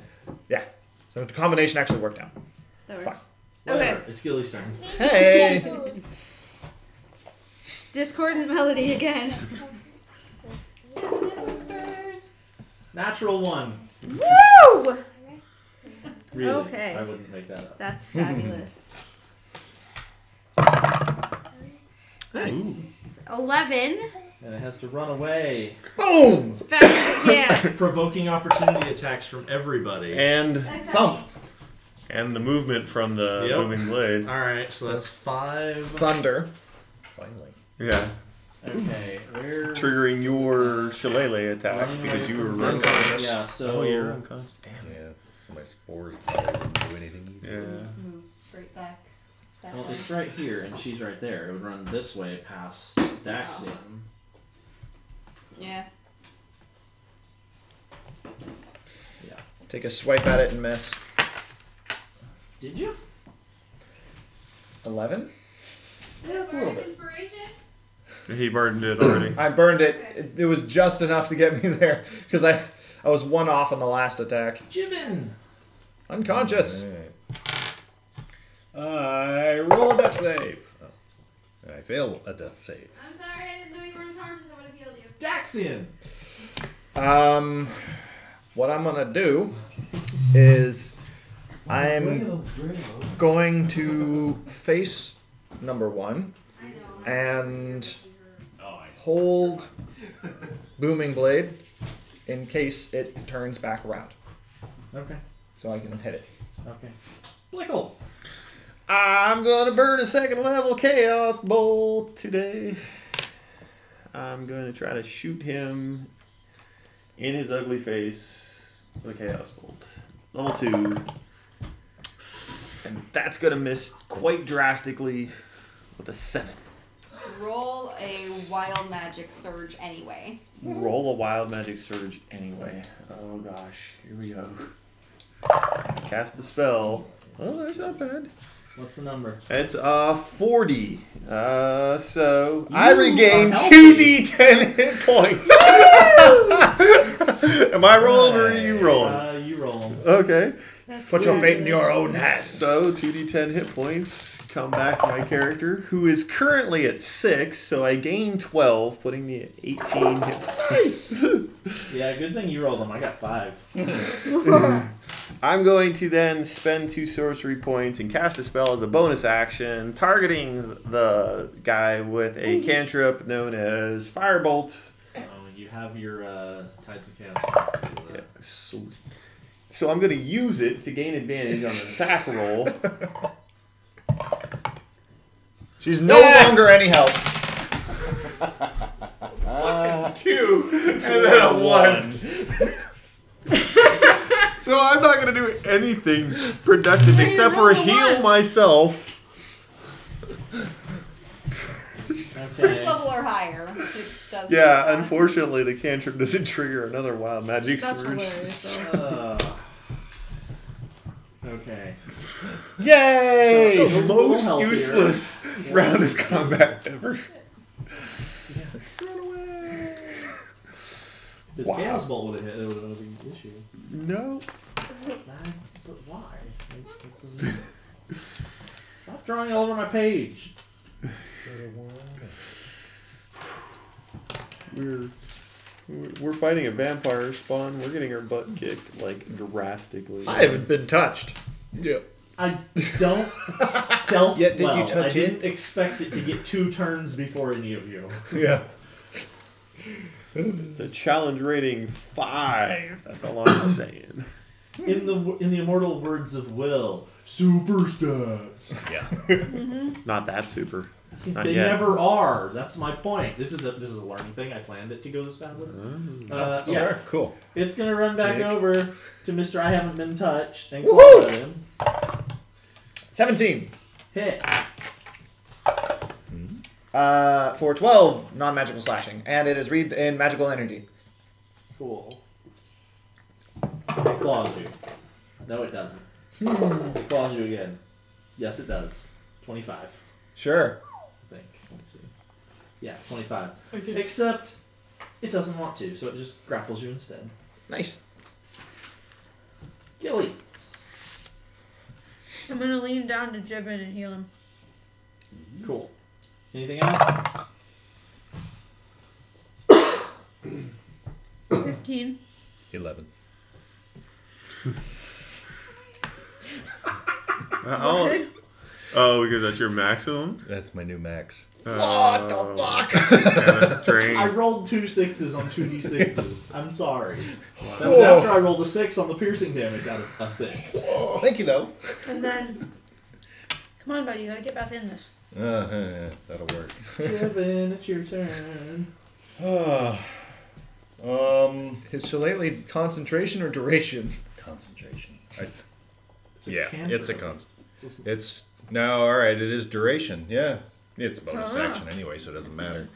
yeah. So the combination actually worked out. That It's works. fine. Okay. Whatever. It's Gilly's turn. Hey. Discordant melody again. Whispers. Natural 1. Woo! Really? Okay. I wouldn't make that up. That's fabulous. 11 And it has to run away. Boom! Yeah. Provoking opportunity attacks from everybody. And Thump. and the movement from the Yep. booming blade. Alright, so that's 5. Thunder. Finally. Yeah. Okay, where... Triggering your shillelagh attack Running because away you were from running. unconscious. Yeah, so... Oh, you're unconscious. Damn. Yeah. So my spores probably didn't do anything either. Yeah. Move straight back. That Well, way. it's right here, and she's right there. It would run this way past Daxian. Yeah. Yeah. Take a swipe at it and miss. Did you? 11. Yeah, it's a little bit. Inspiration? He burned it already. I burned it. It was just enough to get me there because I was one off on the last attack. Jiven! Unconscious. I roll a death save. Oh. I fail a death save. I'm sorry, I didn't know you were unconscious. I would have healed you. Daxian! What I'm gonna do is I'm going to face number 1 I know. and hold booming blade in case it turns back around, Okay. so I can hit it. Okay. Blickle! I'm gonna burn a second level chaos bolt today. I'm gonna try to shoot him in his ugly face with a chaos bolt. Level 2. And that's gonna miss quite drastically with a 7. Roll a wild magic surge anyway. Roll a wild magic surge anyway. Oh gosh, here we go. Cast the spell. Oh, that's not bad. What's the number? It's 40. So I regain are 2d10 hit points. Am I rolling or are you rolling? You roll 'em. Okay. Put your fate in your own hands. So 2d10 hit points come back to my character, who is currently at 6. So I gain 12, putting me at 18 hit points. Yeah, good thing you rolled them. I got 5. I'm going to then spend 2 sorcery points and cast a spell as a bonus action, targeting the guy with a cantrip known as Firebolt. Oh, you have your Tides of Chaos. Yeah, so I'm going to use it to gain advantage on an attack roll. She's no longer any help. 2 and then a 1. So I'm not going to do anything productive except for heal myself. First Okay. level or higher. It does Yeah, unfortunately the cantrip doesn't trigger another wild magic That's surge. hilarious. Okay. Yay! So- It's a little Most healthier. useless round of combat ever. Run away! If Wow. Chaos Bolt would have hit, it would have been an issue. No. But why? It doesn't- Stop drawing all over my page. We're fighting a vampire spawn. We're getting our butt kicked like drastically. I haven't been touched. Yeah. I don't stealth Yeah, did you well. touch I didn't expect it to get 2 turns before any of you. Yeah. It's a challenge rating 5. That's all I'm saying. In the immortal words of Will, super stats. Yeah. Not that super. Not They yet. never are. That's my point. This is a learning thing. I planned it to go this badly. Yeah, Sure. Cool. it's gonna run back Dick. over to Mr. I haven't been touched and Woohoo! claw at him. 17. Hit. For 12 non-magical slashing, and it is wreathed in magical energy. Cool. It claws you. No, it doesn't. It claws you again. Yes, it does. 25. Sure. I think. Let's see. Yeah, 25. Except it doesn't want to, so it just grapples you instead. Nice. Gilly. I'm gonna lean down to Jiven and heal him. Cool. Anything else? 15. 11. Oh, because that's your maximum? That's my new max. What the fuck? Drain. I rolled 2 6s on 2d6s. I'm sorry. That was after I rolled a 6 on the piercing damage out of a 6. Thank you, though. And then, come on, buddy, you gotta get back in this. That'll work. Kevin, it's your turn. His shillelagh concentration or duration? Concentration. It's a Yeah, cantrip. it's a const. It's no, all right. It is duration. Yeah, it's a bonus action anyway, so it doesn't matter.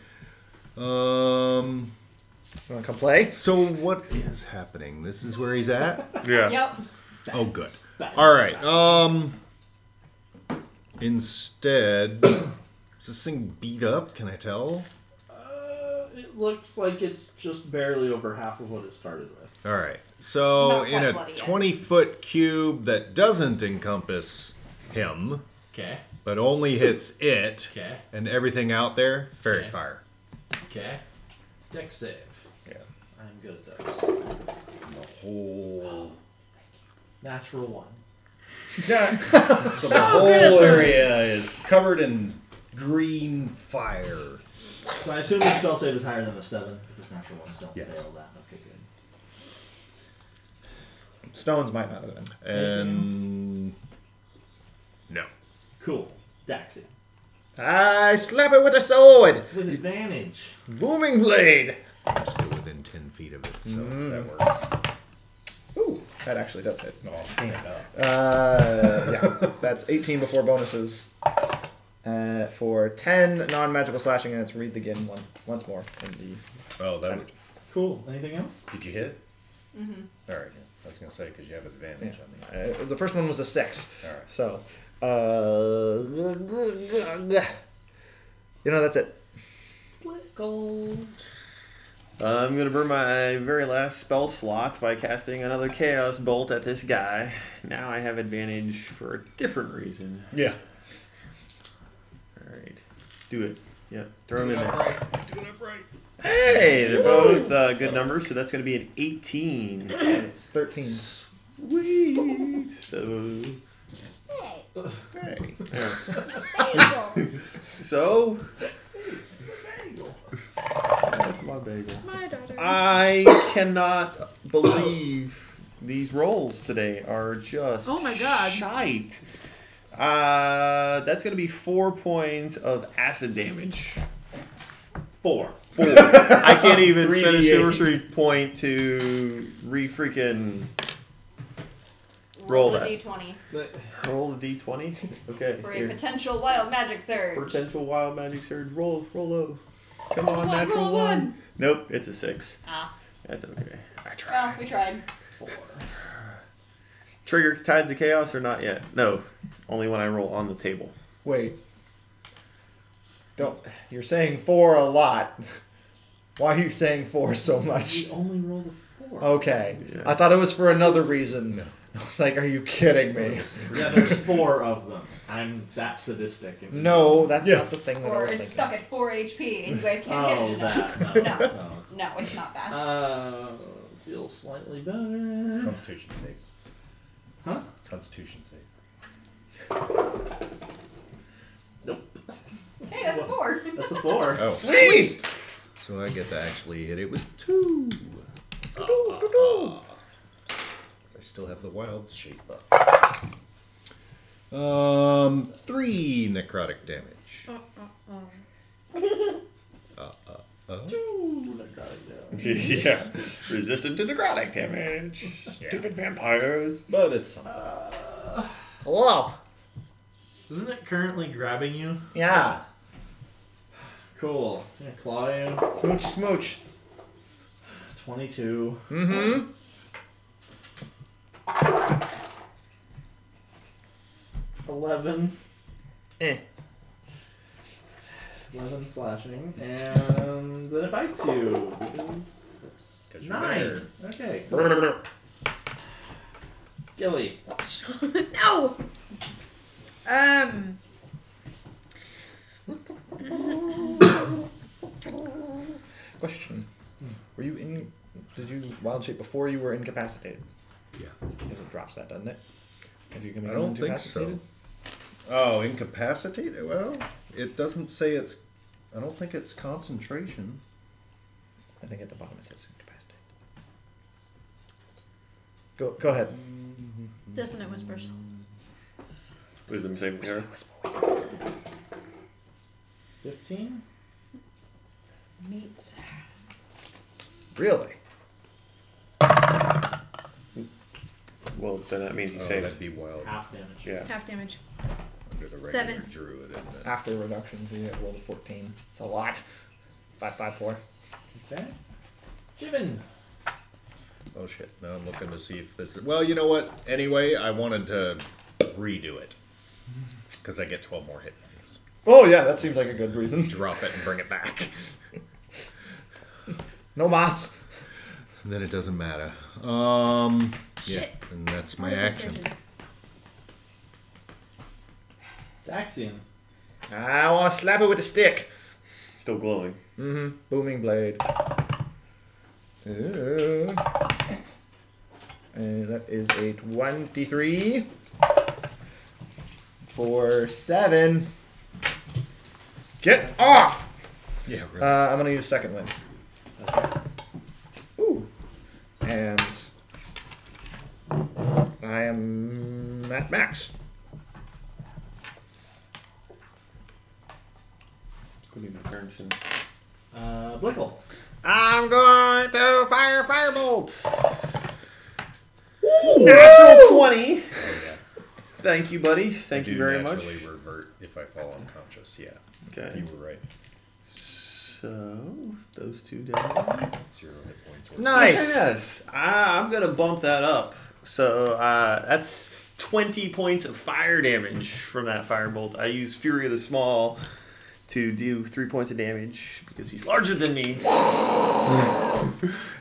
You want to come play? So what is happening? This is where he's at. Yeah. Yep. Oh, good. That's All right. Instead, is this thing beat up? Can I tell? It looks like it's just barely over half of what it started with. All right. So Not quite in a bloody yet. 20-foot cube that doesn't encompass him, Okay. but only hits it Okay. and everything out there, fairy Okay. fire. Okay. Deck save. Yeah. I'm good at those. The whole. Natural 1. So the whole area is covered in green fire. So I assume the spell save is higher than a 7 because natural 1s don't Yes. fail that. Okay, good. Stones might not have been. And no. Cool. Daxi. I slap it with a sword. With advantage. Booming blade. I'm still within 10 feet of it, so that works. Ooh, that actually does hit. No, I'll stand up. Yeah, that's 18 before bonuses. For 10 non-magical slashing, and it's read again once more in the. Oh, that would. Cool. Anything else? Did you hit? Mm-hmm. All right. I was gonna say because you have advantage on me. The first one was a 6. All right. So, that's it. I'm gonna burn my very last spell slot by casting another Chaos Bolt at this guy. Now I have advantage for a different reason. Yeah. Alright. Do it. Yeah. Throw him in there. Doing it right. Hey! They're both good numbers, so that's gonna be an 18. It's 13. Sweet! So. Hey. Yeah. So. That's my bagel. My daughter. I cannot believe these rolls today are just Oh my God. shite. That's going to be 4 points of acid damage. 4. 4. I can't even spend a 3d8. sorcery point to re-freaking roll the that. D20 Roll a d20? Okay. for a here. potential wild magic surge. Potential wild magic surge. Roll low. Come on, natural roll 1. Nope, it's a 6. Ah. That's okay. I tried. Well, we tried. 4. Trigger Tides of Chaos or not yet? No. Only when I roll on the table. Wait. You're saying 4 a lot. Why are you saying 4 so much? We only rolled a 4. Okay. Yeah. I thought it was for another reason. No. I was like, are you kidding me? Yeah, there's 4 of them. I'm that sadistic. No, that's not the thing that I Or was it's thinking. stuck at 4 HP and you guys can't hit Oh, it enough. that. No. No. No, it's- No, it's not that. Feels slightly better. Constitution save. Huh? Constitution save. Nope. Hey, that's a 4. That's a 4. Oh, sweet! So I get to actually hit it with 2. I still have the wild shape up. 3 necrotic damage. 2 necrotic damage. Yeah. Resistant to necrotic damage. Stupid vampires. But it's something. Hello. Isn't it currently grabbing you? Yeah. Cool. It's gonna claw you. Smooch, smooch. 22. Mm-hmm. 11. Eh. 11 slashing. And then it bites you. Because 'Cause you're 9. there. Okay. Gilly. No. Question. Were you in... Did you wild shape before you were incapacitated? Yeah. Because it drops that, doesn't it? If you can I become don't think so. incapacitated? Oh, incapacitated? Well, it doesn't say it's I don't think it's concentration. I think at the bottom it says incapacitated. Go ahead. Dissonant whispers. Wisdom saving throw. 15. Meats. Really? Well, then that means he saved. That'd be wild. Half damage. Yeah. Half damage. Under the regular 7. druid, isn't it? After reductions, you rolled a 14. It's a lot. 5, 5, 4. Okay. Jiven. Oh shit! Now I'm looking to see if this. Well, you know what? Anyway, I wanted to redo it because I get 12 more hit points. Oh yeah, that seems like a good reason. Drop it and bring it back. No mas. And then it doesn't matter. Yeah, Shit. and that's my What a action. frustration. Daxian. I want to slap it with a stick. Still glowing. Mm-hmm. Booming blade. And that is a 23. For 7. Get off! Yeah, really. I'm gonna use second wind. Okay. Ooh. And I am at max. Could be my turn soon. Blickle. I'm going to fire firebolt. Natural 20. Thank you, buddy. Thank I you do very much. naturally revert if I fall unconscious. Yeah, Okay. you were right. So, those 2 down. 0 hit points. Nice. Yes. I'm going to bump that up. So, that's 20 points of fire damage from that firebolt. I use Fury of the Small to do 3 points of damage because he's larger than me.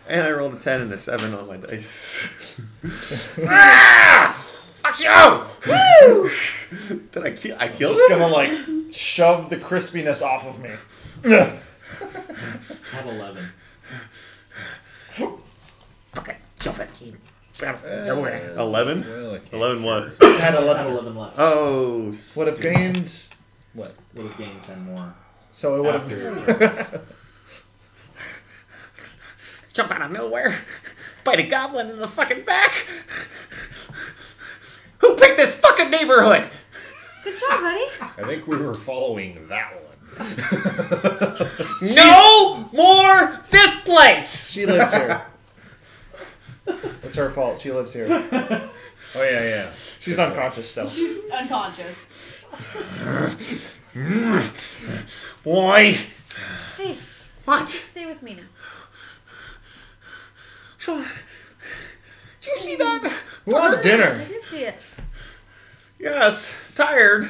And I rolled a 10 and a 7 on my dice. Ah! Fuck you! Woo! Did I kill? I killed Just him? gonna like shove the crispiness off of me. Have 11. Fucking jump it. 11? Well, I can't 11 what? cure. Had Have 11. 11 left. Oh. Would have gained what? Would have gained 10 more. So it would After your have. turn. Jump out of nowhere. Bite a goblin in the fucking back. Who picked this fucking neighborhood? Good job, buddy. I think we were following that one. No more this place. She lives here. It's her fault. She lives here. Oh yeah. She's unconscious still. She's unconscious. Boy. Hey, What? just stay with me now. Sean, did you see that? Who wants dinner? I did see it. Yes. Tired.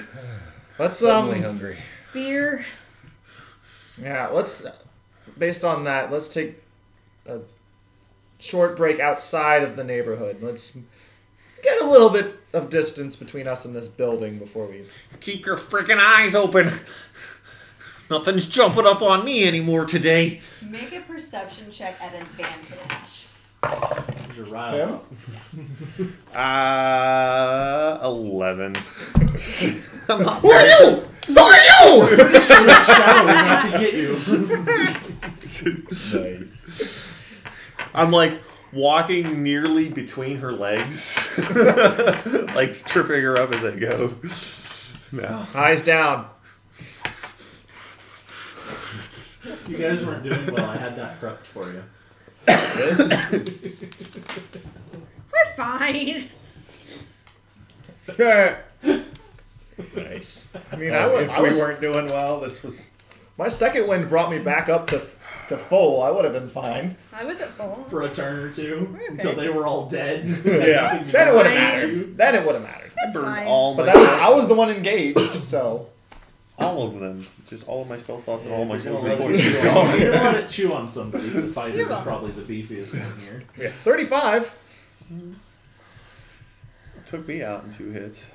Let's Suddenly hungry. Beer. yeah, let's based on that, let's take a short break outside of the neighborhood. Let's get a little bit of distance between us and this building before we Keep your freaking eyes open. Nothing's jumping up on me anymore today. Make a perception check at advantage. You're right. Yeah. 11. I'm not. Who are you? Who are you? Shadow is out to get you. Nice. I'm like walking nearly between her legs, like tripping her up as I go. No. Eyes down. You guys weren't doing well. I had that prepped for you. We're fine. Nice. I mean, I If we was weren't doing well, this was. my second wind brought me back up to full. I would have been fine. I was at full. For a turn or two. Okay. Until they were all dead. Yeah, then it would have mattered. Then it would have mattered. That's Burned fine. all But my I was the one engaged, so all of them, just all of my spell slots and all my You're silver gonna let points. it chew on- you don't want it chew on somebody. The fighter You're is welcome. probably the beefiest one here. yeah, 35. Took me out in 2 hits.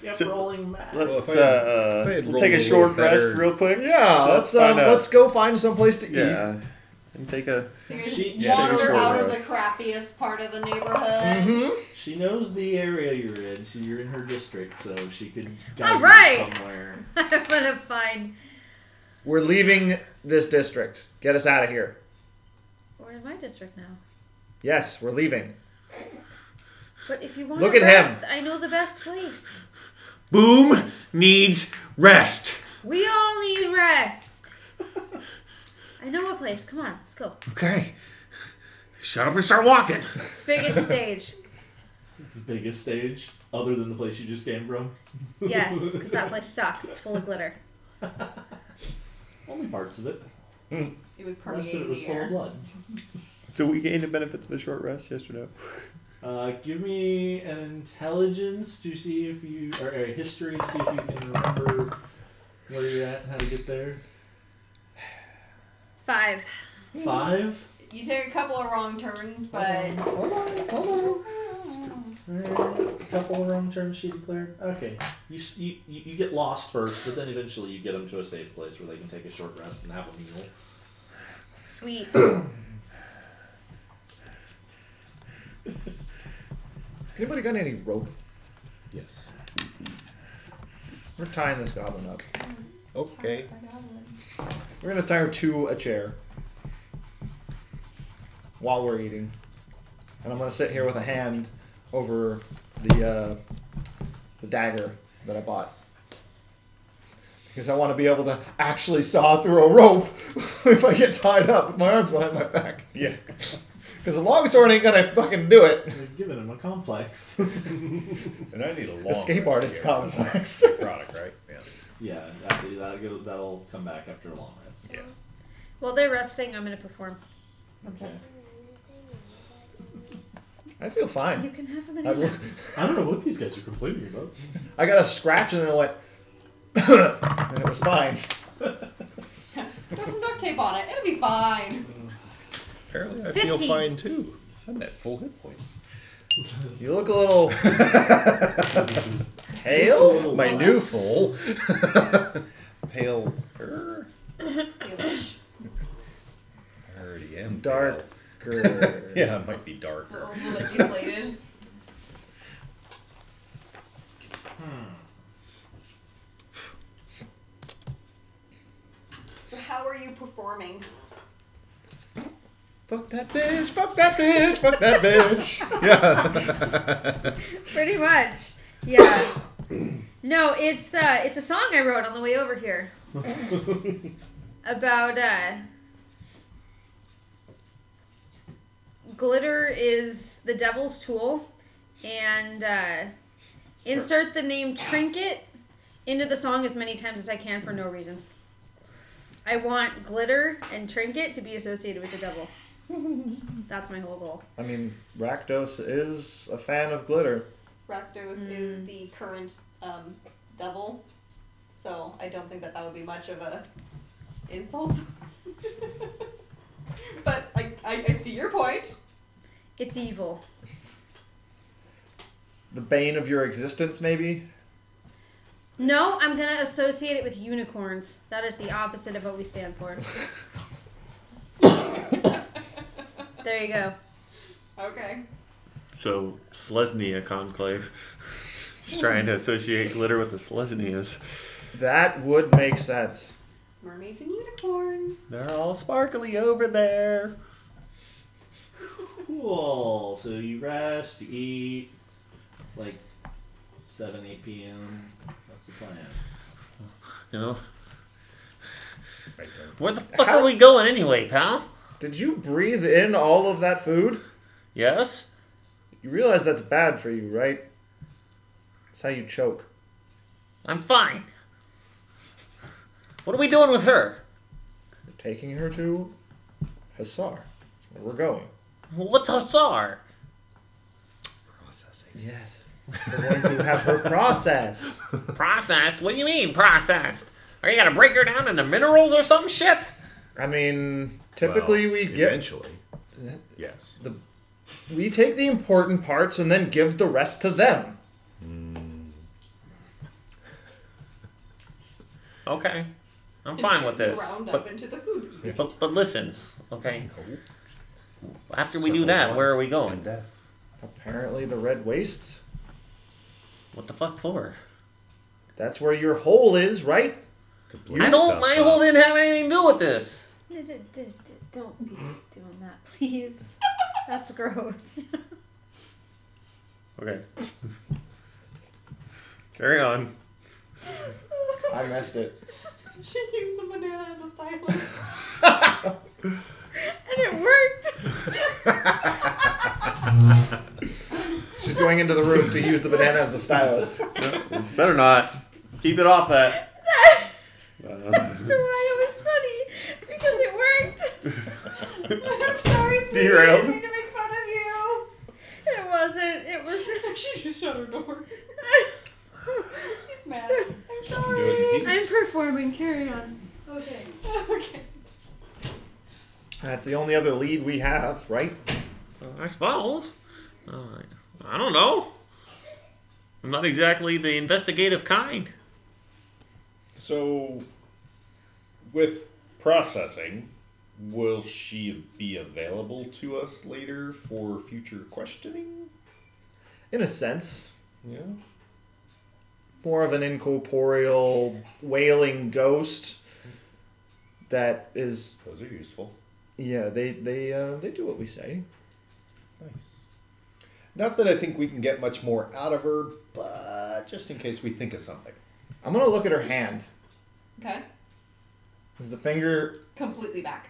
Kept So- rolling mad. Let's if I had we'll rolled take a a little short better- rest real quick. Yeah, Let's find out. let's go find some place to eat. Yeah, and take a. You guys She- yeah, take a wander short out of the rest. crappiest part of the neighborhood. Mm-hmm. She knows the area you're in. You're in her district, so she could guide All right. you somewhere. I'm gonna find. We're leaving this district. Get us out of here. We're in my district now. Yes, we're leaving. But if you want Look to at him. rest, I know the best place. Boom needs rest. We all need rest. I know a place. Come on, let's go. Okay. Shut up and start walking. Biggest stage. The biggest stage, other than the place you just came from. Yes, because that place sucks. It's full of glitter. Only parts of it. It was The rest of permeating it was the full of air. blood. So we gained the benefits of a short rest, yes or no? Give me an intelligence to see if you, or a history to see if you can remember where you're at and how to get there. 5. 5. You take a couple of wrong turns, but Hold on. A couple of wrong turns she declared. Okay, you get lost first, but then eventually you get them to a safe place where they can take a short rest and have a meal. Sweet. Anybody got any rope? Yes. We're tying this goblin up. Okay. We're gonna tie her to a chair while we're eating, and I'm gonna sit here with a hand over the dagger that I bought because I want to be able to actually saw through a rope if I get tied up with my arms behind my back. Yeah. Because a longsword ain't gonna fucking do it. They've given him a complex. And I need a long Escape rest artist here. complex. Product, right? Yeah. Yeah, that'll come back after a long rest. Yeah. While they're resting, I'm going to perform. Okay. I feel You fine. can have a I, banana. I don't know what these guys are complaining about. I got a scratch and then it went, and it was fine. put some duct tape on it. It'll be fine. Apparently I feel 15. fine too. I'm at full hit points. You look a little pale. My new full. Pale. Foolish. I already am. Darker. pale. Yeah, it might be A darker. little bit deflated. So how are you performing? Fuck that bitch, fuck that bitch, fuck that bitch. Pretty much. Yeah. No, it's a song I wrote on the way over here. About glitter is the devil's tool, and insert the name Trinket into the song as many times as I can for no reason. I want glitter and Trinket to be associated with the devil. That's my whole goal. I mean, Rakdos is a fan of glitter. Rakdos is the current devil, so I don't think that would be much of a insult. But I see your point. It's evil. The bane of your existence, maybe? No, I'm gonna associate it with unicorns. That is the opposite of what we stand for. There you go. Okay. So, Selesnya conclave. She's trying to associate glitter with the Selesnias. That would make sense. Mermaids and unicorns. They're all sparkly over there. Cool. So you rest, you eat. It's like 7, 8 p.m. That's the plan. You know? Right there. Where the fuck are we going anyway, pal? Did you breathe in all of that food? Yes? You realize that's bad for you, right? That's how you choke. I'm fine. What are we doing with her? We're taking her to Hassar. That's where we're going. What's Hussar? Processing. Yes. We're going to have her processed. Processed? What do you mean, processed? Are you gonna break her down into minerals or some shit? I mean, typically Well, we get eventually. Yes. we take the important parts and then give the rest to them. Okay. I'm fine with this. Round up But, into the food. but listen, okay? After we do that, where are we going? Death. Apparently the Red Wastes. What the fuck for? That's where your hole is, right? To blow I don't. stuff My up. hole didn't have anything to do with this. Don't be doing that, please. That's gross. Okay. Carry on. I messed it. She used the banana as a stylus. And it worked. She's going into the room to use the banana as a stylus. No, better not. Keep it off that. That's why it was funny. Because it worked. I'm sorry, Steve. I Derailed. didn't mean to make fun of you. It wasn't. It was. She just shut her door. She's mad. I'm Do it sorry. in peace. I'm performing. Carry on. Okay. Okay. That's the only other lead we have, right? I suppose. I don't know. I'm not exactly the investigative kind. So, with processing, will she be available to us later for future questioning? In a sense. Yeah. More of an incorporeal, wailing ghost that is... Those are useful. Yeah, they do what we say. Nice. Not that I think we can get much more out of her, but just in case we think of something. I'm going to look at her hand. Okay. Is the finger... Completely back.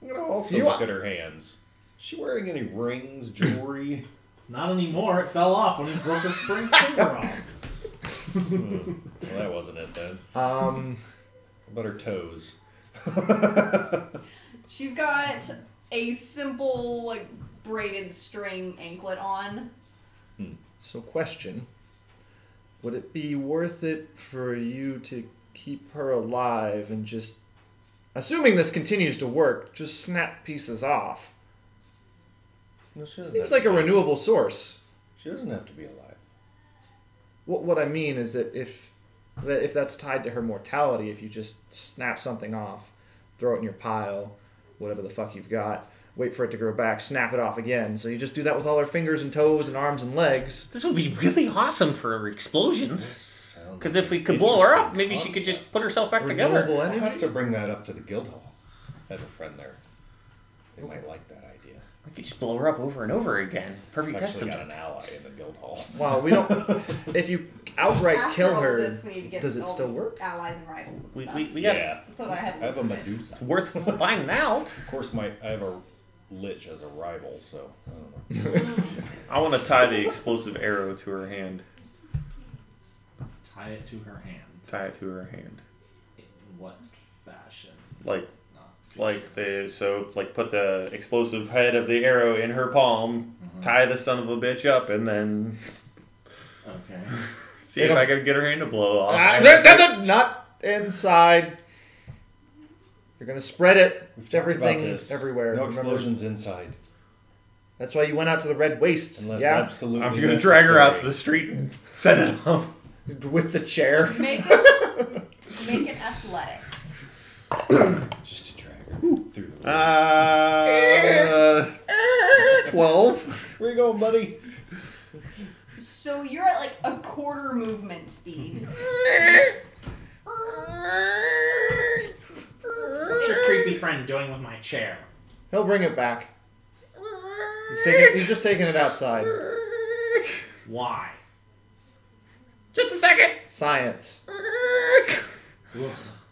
I'm going to also You look are- at her hands. Is she wearing any rings, jewelry? Not anymore. It fell off when he broke his spring finger off. Well, that wasn't it then. What about her toes? She's got a simple, like, braided string anklet on. So question. Would it be worth it for you to keep her alive and just... Assuming this continues to work, just snap pieces off? No, she doesn't Seems have like to a be- renewable source. She doesn't have to be alive. What I mean is that if that's tied to her mortality, if you just snap something off, throw it in your pile, whatever the fuck you've got, wait for it to grow back, snap it off again. So you just do that with all her fingers and toes and arms and legs. This would be really awesome for explosions. Sounds Because if we like could an blow her up, interesting maybe she could concept. just put herself back together. Renewable I'll have energy? to bring that up to the guild hall. I have a friend there. They might like that idea. We could just blow her up over and over again. Perfect I've test actually got subject. an ally in the guild hall. Wow, we don't... If you outright After kill all her, this, we need to get does it all still the work? Allies and rivals and We stuff. got Yeah. So that I have I have a list of it. Medusa. it's worth finding out. Of course, I have a Lich as a rival, so I don't know. I want to tie the explosive arrow to her hand. Tie it to her hand. Tie it to her hand. In what fashion? Like Not put the explosive head of the arrow in her palm, tie the son of a bitch up, and then Okay. see if I can get her hand to blow off. Not inside. You're gonna spread it. We've talked about Everything this. everywhere. No Remember? explosions inside, That's why you went out to the Red Wastes. unless yeah, absolutely. I'm just gonna drag her out to necessary. the street and set it off. with the chair. Make it athletics. Just to drag her through the. 12. Where you going, buddy? So you're at like a quarter movement speed. What's your creepy friend doing with my chair? He'll bring it back. He's just taking it outside. Why? Just a second. Science.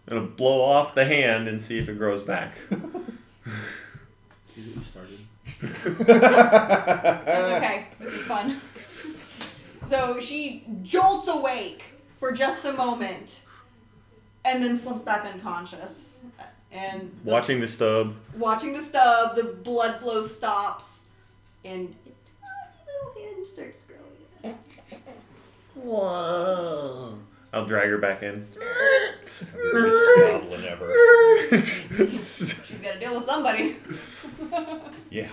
Gonna blow off the hand and see if it grows back. See what you started. That's okay. This is fun. So she jolts awake for just a moment, and then slips back unconscious. And Watching the stub. watching the stub, the blood flow stops, and a tiny little hand starts growing. Whoa. I'll drag her back in. Best goblin ever. She's gotta deal with somebody. Yeah.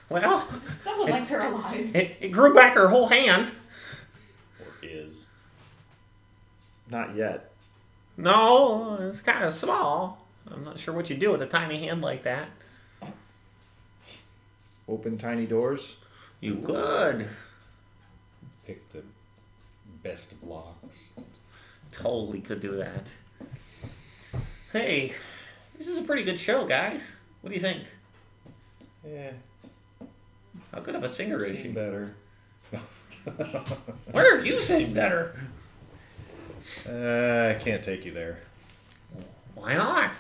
Well, Someone likes her alive. it grew back her whole hand. Or is. Not yet. No, it's kind of small. I'm not sure what you do with a tiny hand like that. open tiny doors. You could. Pick the best of locks. Totally could do that. Hey, this is a pretty good show, guys. What do you think? Yeah, How good of a singer is she? seen better. Where have you sang better? I can't take you there. Why not?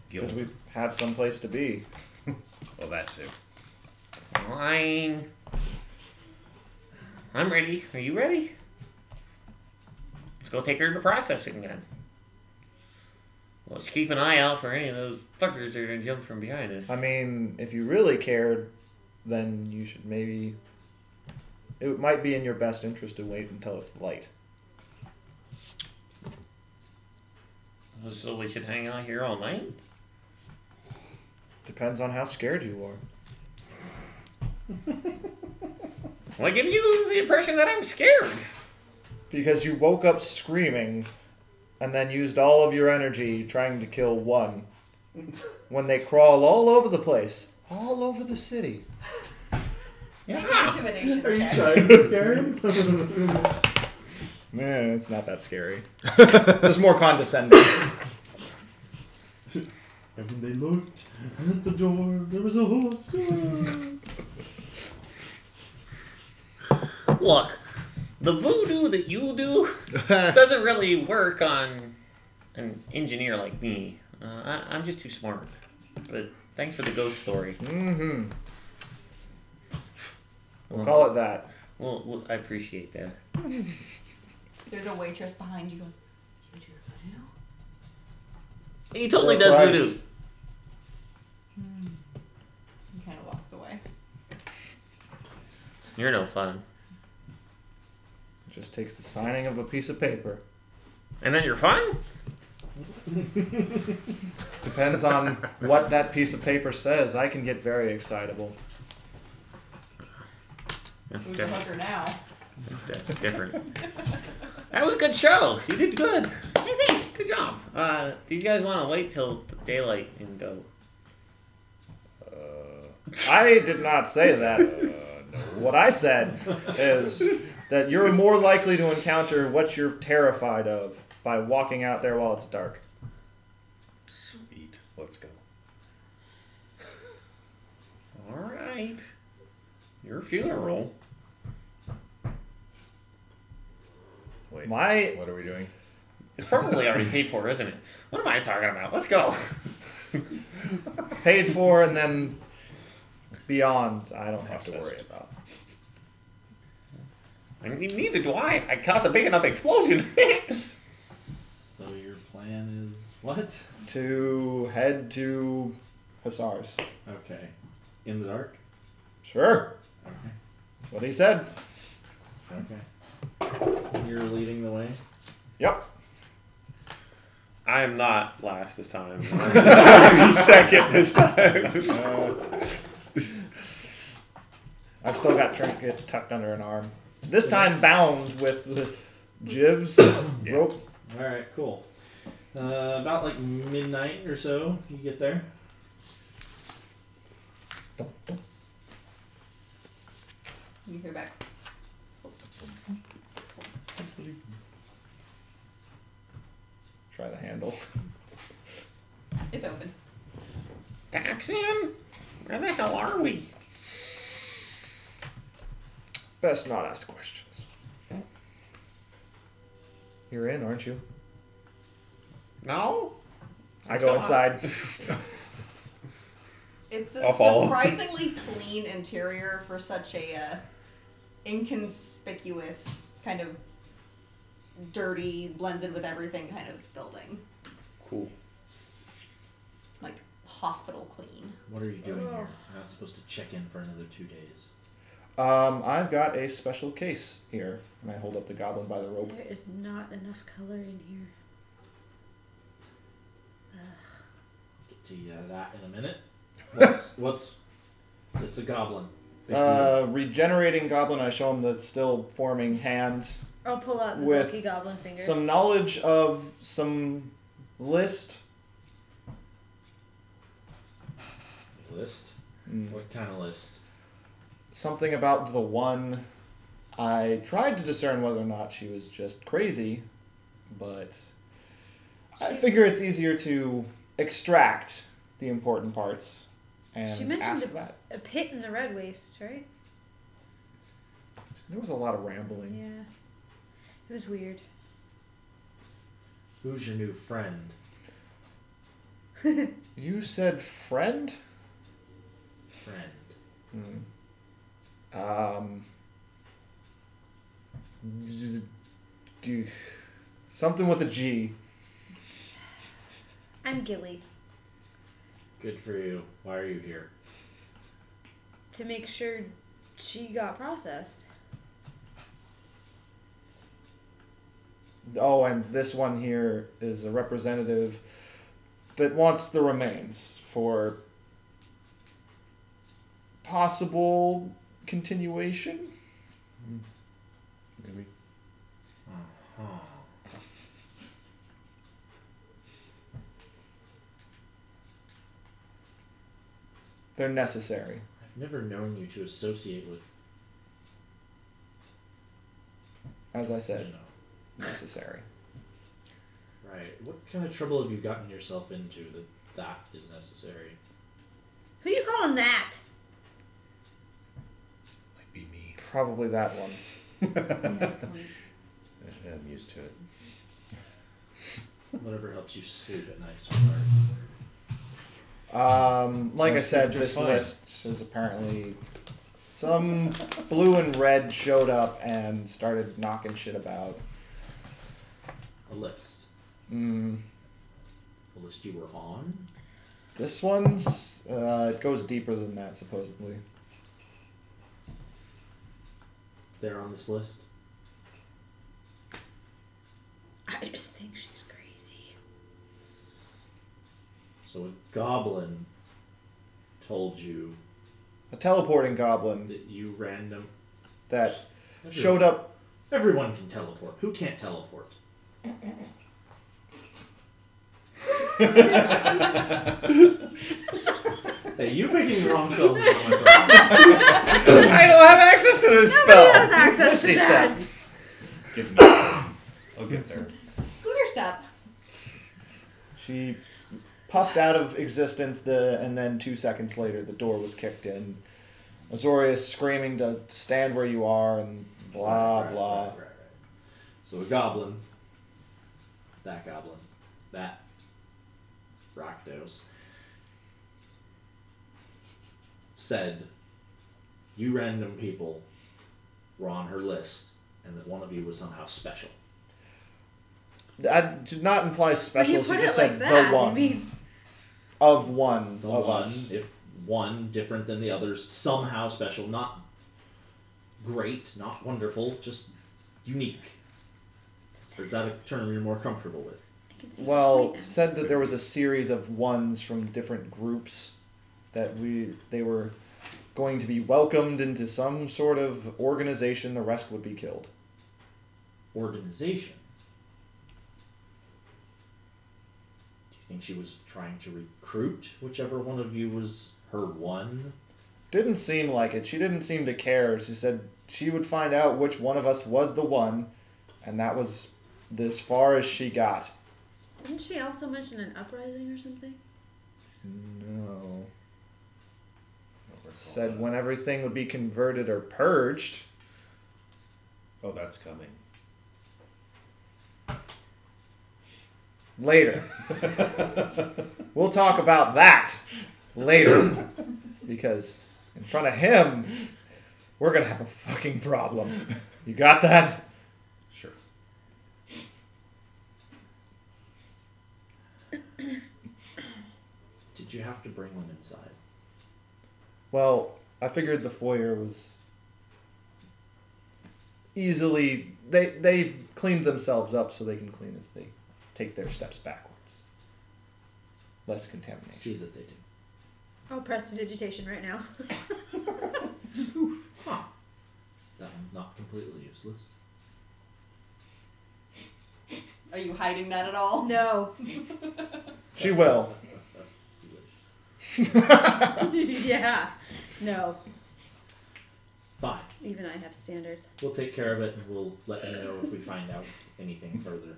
Guilt. Because we have some place to be. Well, that too. Fine. I'm ready. Are you ready? Let's go take her to processing then. Let's keep an eye out for any of those fuckers that are gonna jump from behind us. I mean, if you really cared, then you should maybe... It might be in your best interest to wait until it's light. So we should hang out here all night? Depends on how scared you are. What gives you the impression that I'm scared? Because you woke up screaming and then used all of your energy trying to kill one. When they crawl all over the place, all over the city. Make an Yeah. intimidation Are you check. trying to scare him? Man, it's not that scary. Just more condescending. And when they looked at the door, there was a hook. Look, the voodoo that you do doesn't really work on an engineer like me. I'm just too smart. But thanks for the ghost story. Mm-hmm. We'll call it that. Well, I appreciate that. There's a waitress behind you going, "You do voodoo?" He totally For a does price. voodoo. He kind of walks away. You're no fun. It just takes the signing of a piece of paper. And then you're fun? Depends on what that piece of paper says. I can get very excitable. That's Who's a different. hooker now? That's different. That was a good show. You did good. Hey, thanks. Good job. These guys want to wait till daylight and go. I did not say that. What I said is that you're more likely to encounter what you're terrified of by walking out there while it's dark. Sweet. Let's go. All right. Your funeral. Wait. My What are we doing? It's probably already paid for, isn't it? What am I talking about? Let's go. paid for and then beyond, I don't have to worry Processed. about. I mean, neither do I. If I cause a big enough explosion. So your plan is what? To head to Hussars. Okay. In the dark? Sure. Okay. That's what he said. Okay. You're leading the way? Yep. I am not last this time. I'm second this time. I've still got trinket tucked under an arm. This time bound with the jibs rope. Alright, cool. About like midnight or so, you get there. You hear back. Try the handle. It's open. Taxian? Where the hell are we? Best not ask questions. You're in, aren't you? No? I go inside. It's a I'll follow. surprisingly clean interior for such a inconspicuous kind of dirty, blended with everything kind of building. Cool. Like hospital clean. What are you doing here? You're not supposed to check in for another 2 days. I've got a special case here, and I hold up the goblin by the rope. There is not enough color in here. Get to that in a minute. What's it's a goblin. Big deal. Regenerating goblin. I show him the still forming hand. I'll pull out the With bulky goblin finger. Some knowledge of some list. List. What kind of list? Something about the one. I tried to discern whether or not she was just crazy, but I figure it's easier to extract the important parts and She mentioned ask that. a pit in the Red Waste, right? There was a lot of rambling. Yeah. It was weird. Who's your new friend? You said friend? Friend. Something with a G. I'm Gilly. Good for you. Why are you here? To make sure she got processed. Oh, and this one here is a representative that wants the remains for possible continuation. Maybe. Uh-huh. They're necessary. I've never known you to associate with, As I you said, know. necessary. Right. What kind of trouble have you gotten yourself into that is necessary? Who you calling that? Might be me. Probably that one. I'm used to it. Whatever helps you sleep at night, sweetheart. Like I Must said, be this just fine. list is apparently some blue and red showed up and started knocking shit about. A list. Mm, A list you were on? this one's it goes deeper than that supposedly. They're on this list? I just think she's crazy. So a goblin told you A teleporting goblin that you random... that Everyone- showed up. Everyone can teleport. Who can't teleport? Hey, you picking the wrong spells is not my problem. I don't have access to this Nobody spell. has access Misty to that. Step. Give me I'll get there. Glitter step. She puffed out of existence, and then 2 seconds later, the door was kicked in. Azorius screaming to stand where you are, and blah, blah. Right. So a goblin, that Rakdos, said you random people were on her list and that one of you was somehow special. I did not imply When special, you she put just it like said that, the one. I mean, Of one The of one, us. if one different than the others, somehow special, not great, not wonderful, just unique. Or is that a term you're more comfortable with? I can see your Well, point now. said that there was a series of ones from different groups that they were going to be welcomed into some sort of organization. The rest would be killed. Organization. Do you think she was trying to recruit whichever one of you was her one? Didn't seem like it. She didn't seem to care. She said she would find out which one of us was the one, and that was as far as she got. Didn't she also mention an uprising or something? No. Said when everything would be converted or purged. Oh, that's coming. Later. We'll talk about that later. Because in front of him, we're going to have a fucking problem. You got that? Sure. Did you have to bring them inside? Well, I figured the foyer was easily... They've cleaned themselves up so they can clean as they take their steps backwards. Less contamination. See that they do. I'll press digitation right now. Huh. That one's not completely useless. Are you hiding that at all? No. She will. You wish. Yeah. No. Fine. Even I have standards. We'll take care of it, and we'll let you know if we find out anything further.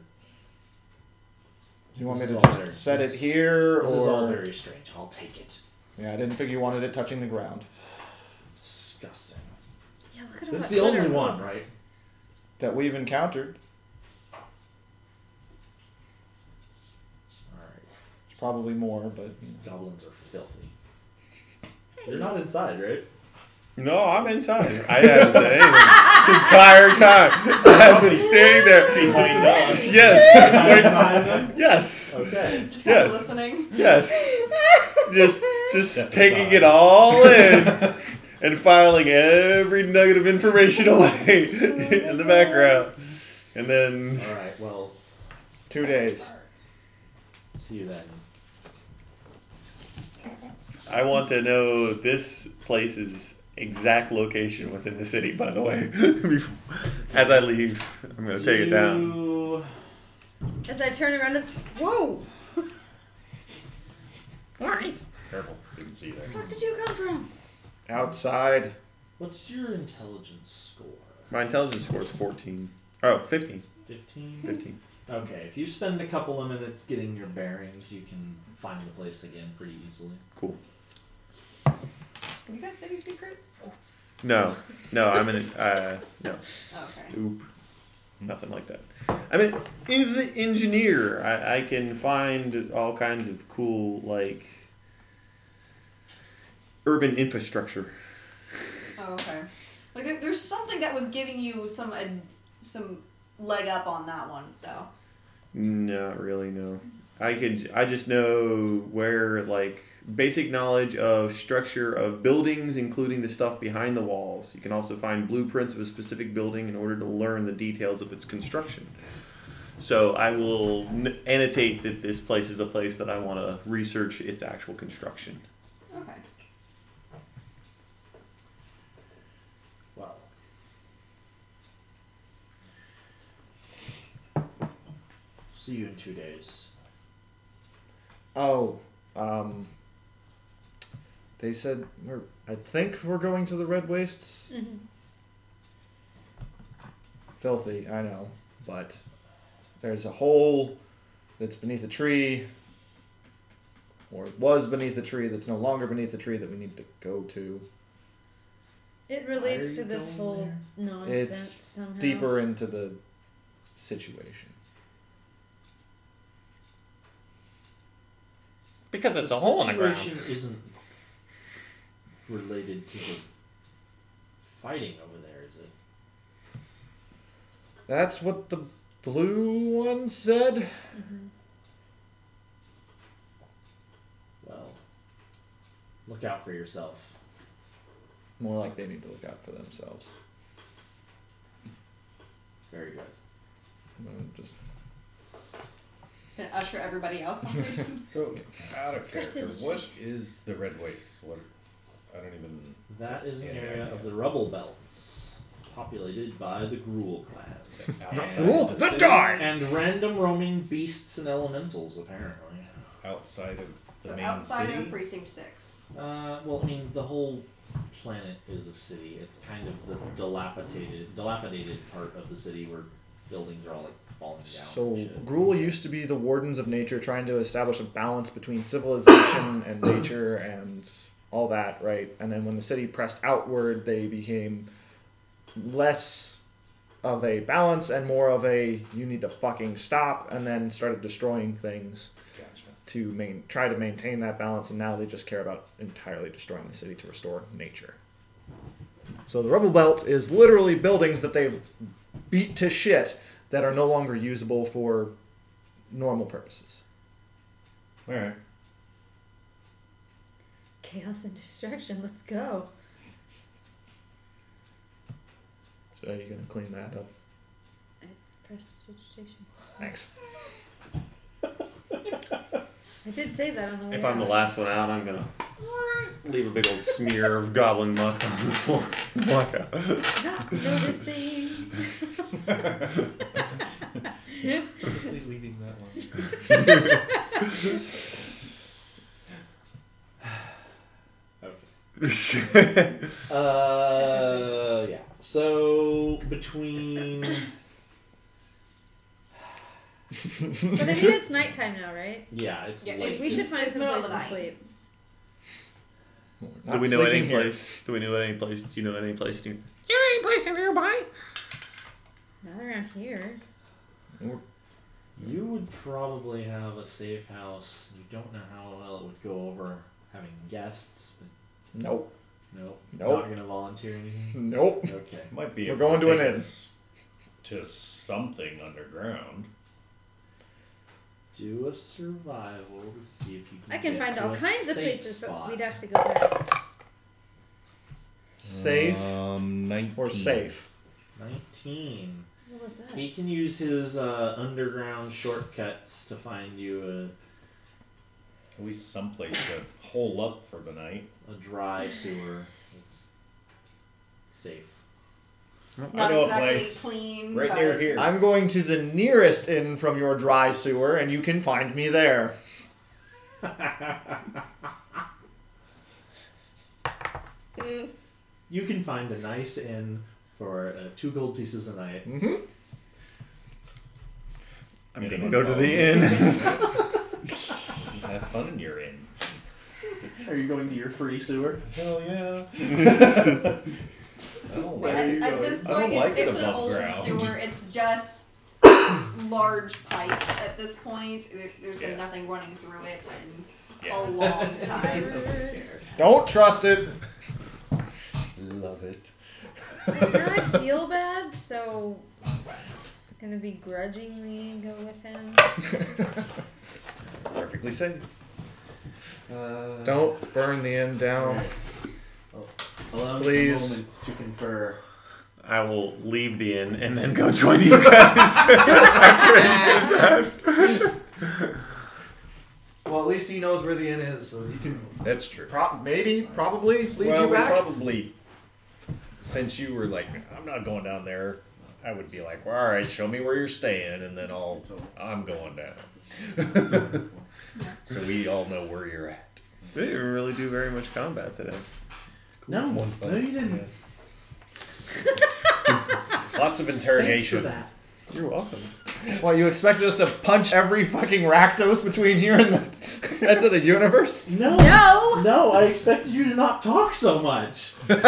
Do you want me This to is all just very- set this- it here, This is all or very strange. I'll take it. yeah, I didn't figure you wanted it touching the ground. Disgusting. Yeah, look at all This is that the only glitter. one, Ugh. right? That we've encountered. Alright. There's probably more, but These goblins are filthy. You're not inside, right? No, I'm inside. I haven't said anything this entire time. I've been standing there. Behind us. Yes. Behind them? Yes. Okay. Just kind of Yes. listening. Yes. Just Step taking aside. it all in and filing every nugget of information away in the background. And then Alright, well, 2 days. see you then. I want to know this place's exact location within the city, by the way. As I leave, I'm going to take it down. Do- As I turn around and whoa! Alright. Careful. Didn't see Where that. the fuck did you come from? Outside. What's your intelligence score? My intelligence score is 14. Oh, 15. 15? 15. Okay, if you spend a couple of minutes getting your bearings, you can find the place again pretty easily. Cool. Have you got city secrets? No, I'm an no. Okay. Oop, nothing like that. I'm an engineer. I can find all kinds of cool like urban infrastructure. Oh, okay. Like there's something that was giving you some leg up on that one. So. Not really, no. I just know where like basic knowledge of structure of buildings, including the stuff behind the walls. You can also find blueprints of a specific building in order to learn the details of its construction. So I will annotate that this place is a place that I want to research its actual construction. Okay. Well. See you in 2 days. Oh, they said I think we're going to the Red Wastes. Mm-hmm. Filthy, I know, but there's a hole that's beneath a tree, or it was beneath the tree that's no longer beneath the tree that we need to go to. It relates Why to are you this going whole there? nonsense It's somehow. deeper into the situation. Because it's a hole in the ground. situation isn't related to the fighting over there, is it? That's what the blue one said. Mm-hmm. Well, look out for yourself. More like they need to look out for themselves. Very good. Just Gonna usher everybody else. So, out of character, Prestidigitation. what is the Red Waste? What? I don't even. That is an Yeah, area yeah. of the rubble belts, populated by the Gruul clans. Outside Gruul, the the city? die! And random roaming beasts and elementals, apparently. Outside of the So main outside city. of Precinct 6. Well, I mean, the whole planet is a city. It's kind of the dilapidated part of the city where buildings are all like falling down. so and shit. Gruul used to be the wardens of nature, trying to establish a balance between civilization and nature and all that, right? And then when the city pressed outward, they became less of a balance and more of a you need to fucking stop, and then started destroying things Gotcha. to try to maintain that balance, and now they just care about entirely destroying the city to restore nature. So the Rubble Belt is literally buildings that they've beat to shit that are no longer usable for normal purposes. All right. Chaos and destruction. Let's go. So you're gonna clean that up. Prestidigitation. Thanks. I did say that on the way If I'm the out. last one out, I'm gonna leave a big old smear of goblin muck on the floor. Walk out. Not noticing. Purposely leaving that one. Yeah. So between. But I mean, it's nighttime now, right? Yeah, it's Yeah, late. We should find It's some middle place of to the night. sleep. Do we know any place? Do we know any place? Do you know any place? Do you know any place nearby? Not around here. You would probably have a safe house. You don't know how well it would go over having guests. But Nope. nope. Nope. Not gonna volunteer anything. Nope. Okay. Might be We're able going to an take inn. us to something underground. Do a survival to see if you can. I can get find to all a kinds of safe places, spot. but we'd have to go back. Safe 19. or safe? 19. What was that? He can use his underground shortcuts to find you At least someplace to hole up for the night. a dry sewer. It's safe. Not I know a exactly place clean, right but near here. I'm going to the nearest inn from your dry sewer, and you can find me there. You can find a nice inn for 2 gold pieces a night. Mm-hmm. I'm Gonna go to the inn. Have fun in your inn. Are you going to your free sewer? Hell yeah. I don't But like Where are you at going? this I don't point, like it it's an above old ground. sewer. It's just large pipes at this point. There's been Yeah. nothing running through it in Yeah. a long time. Don't trust it. Love it. Now I feel bad, so I'm gonna begrudgingly go with him. It's perfectly safe. Don't burn the inn down. Allow me Please. a moment to confer. I will leave the inn and then go join you guys. After he says that. Well, at least he knows where the inn is, so he can That's true. probably lead Well, you we back. probably, since you were like, I'm not going down there, I would be like, well, all right, show me where you're staying, and then I'm going down. So we all know where you're at. We didn't really do very much combat today. No, no, you didn't. Lots of Thanks for interrogation. that. You're welcome. Well, you expect us to punch every fucking Rakdos between here and the end of the universe? No. No! No, I expected you to not talk so much. Like,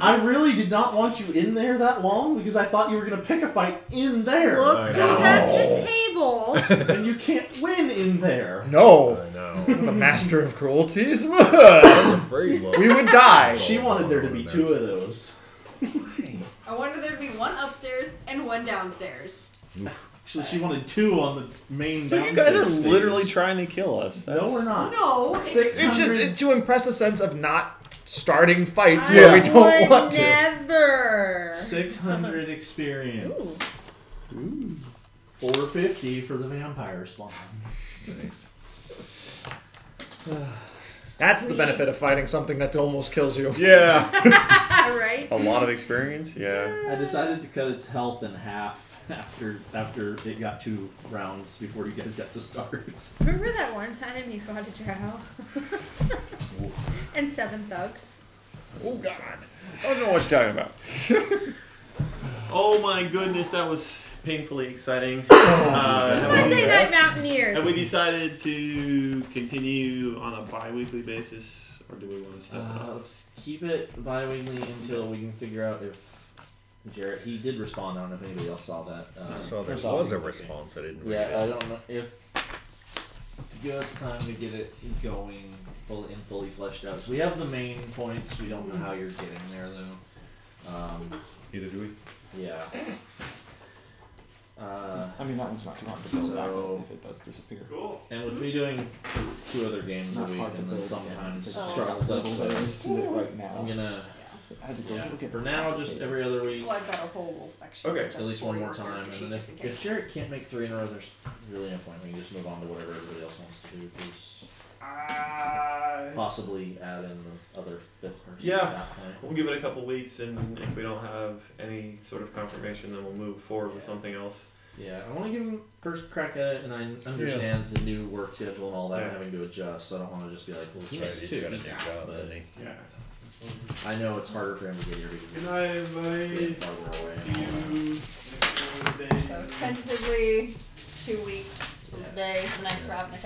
I really did not want you in there that long because I thought you were going to pick a fight in there. Look I who's know. at the table! And you can't win in there. No. I know. The master of cruelties? I was afraid. We would die. She wanted there to be 2 of those. I wanted there to be one upstairs and one downstairs. Actually, she wanted 2 on the main So you guys are downstairs stage. literally trying to kill us. No, we're not. No, 600. It's just to impress a sense of not starting fights I where we don't would want to. never! 600 experience. Ooh. 450 for the vampire spawn. Nice. That's the benefit of fighting something that almost kills you. Yeah. Right? A lot of experience. Yeah. I decided to cut its health in half after it got 2 rounds before you guys got to start. Remember that one time you fought a drow? And 7 thugs? Oh God. I don't know what you're talking about. Oh my goodness, that was painfully exciting. Monday Night Mountaineers! Have we decided to continue on a bi-weekly basis, or do we want to step it up? Let's keep it bi-weekly until we can figure out if Jarrett, he did respond. I don't know if anybody else saw that. I saw there saw was it. a response. I didn't read Yeah, I it. don't know if to give us time to get it going fully fleshed out. So we have the main points. We don't know how you're getting there though. Either do we? Yeah. I mean, that one's not hard to build back if it does disappear. Cool. And with me doing 2 other games a Not week hard to and then build, sometimes yeah. start stuff, so right now. I'm gonna As it goes, yeah, it'll get for now just every other week. well, I've got a whole little section. Okay. just At least for one your more time, character and sheet, then just in if case. Jarrett can't make 3 in a row, there's really no point. We can just move on to whatever everybody else wants to do. Cause possibly add in the other 5th person Yeah. at that point. We'll give it a couple weeks, and if we don't have any sort of confirmation, then we'll move forward with something else. Yeah, I want to give him first crack at it, and I understand the new work schedule and all that, Yeah. having to adjust. So I don't want to just be like, well, he That's right, missed he's two. got a new He's out. job, But doesn't he? Yeah. I know it's harder for him to get here because Good night, everybody. he's farther away. See you next Wednesday. So tentatively 2 weeks from today, the next Ravnica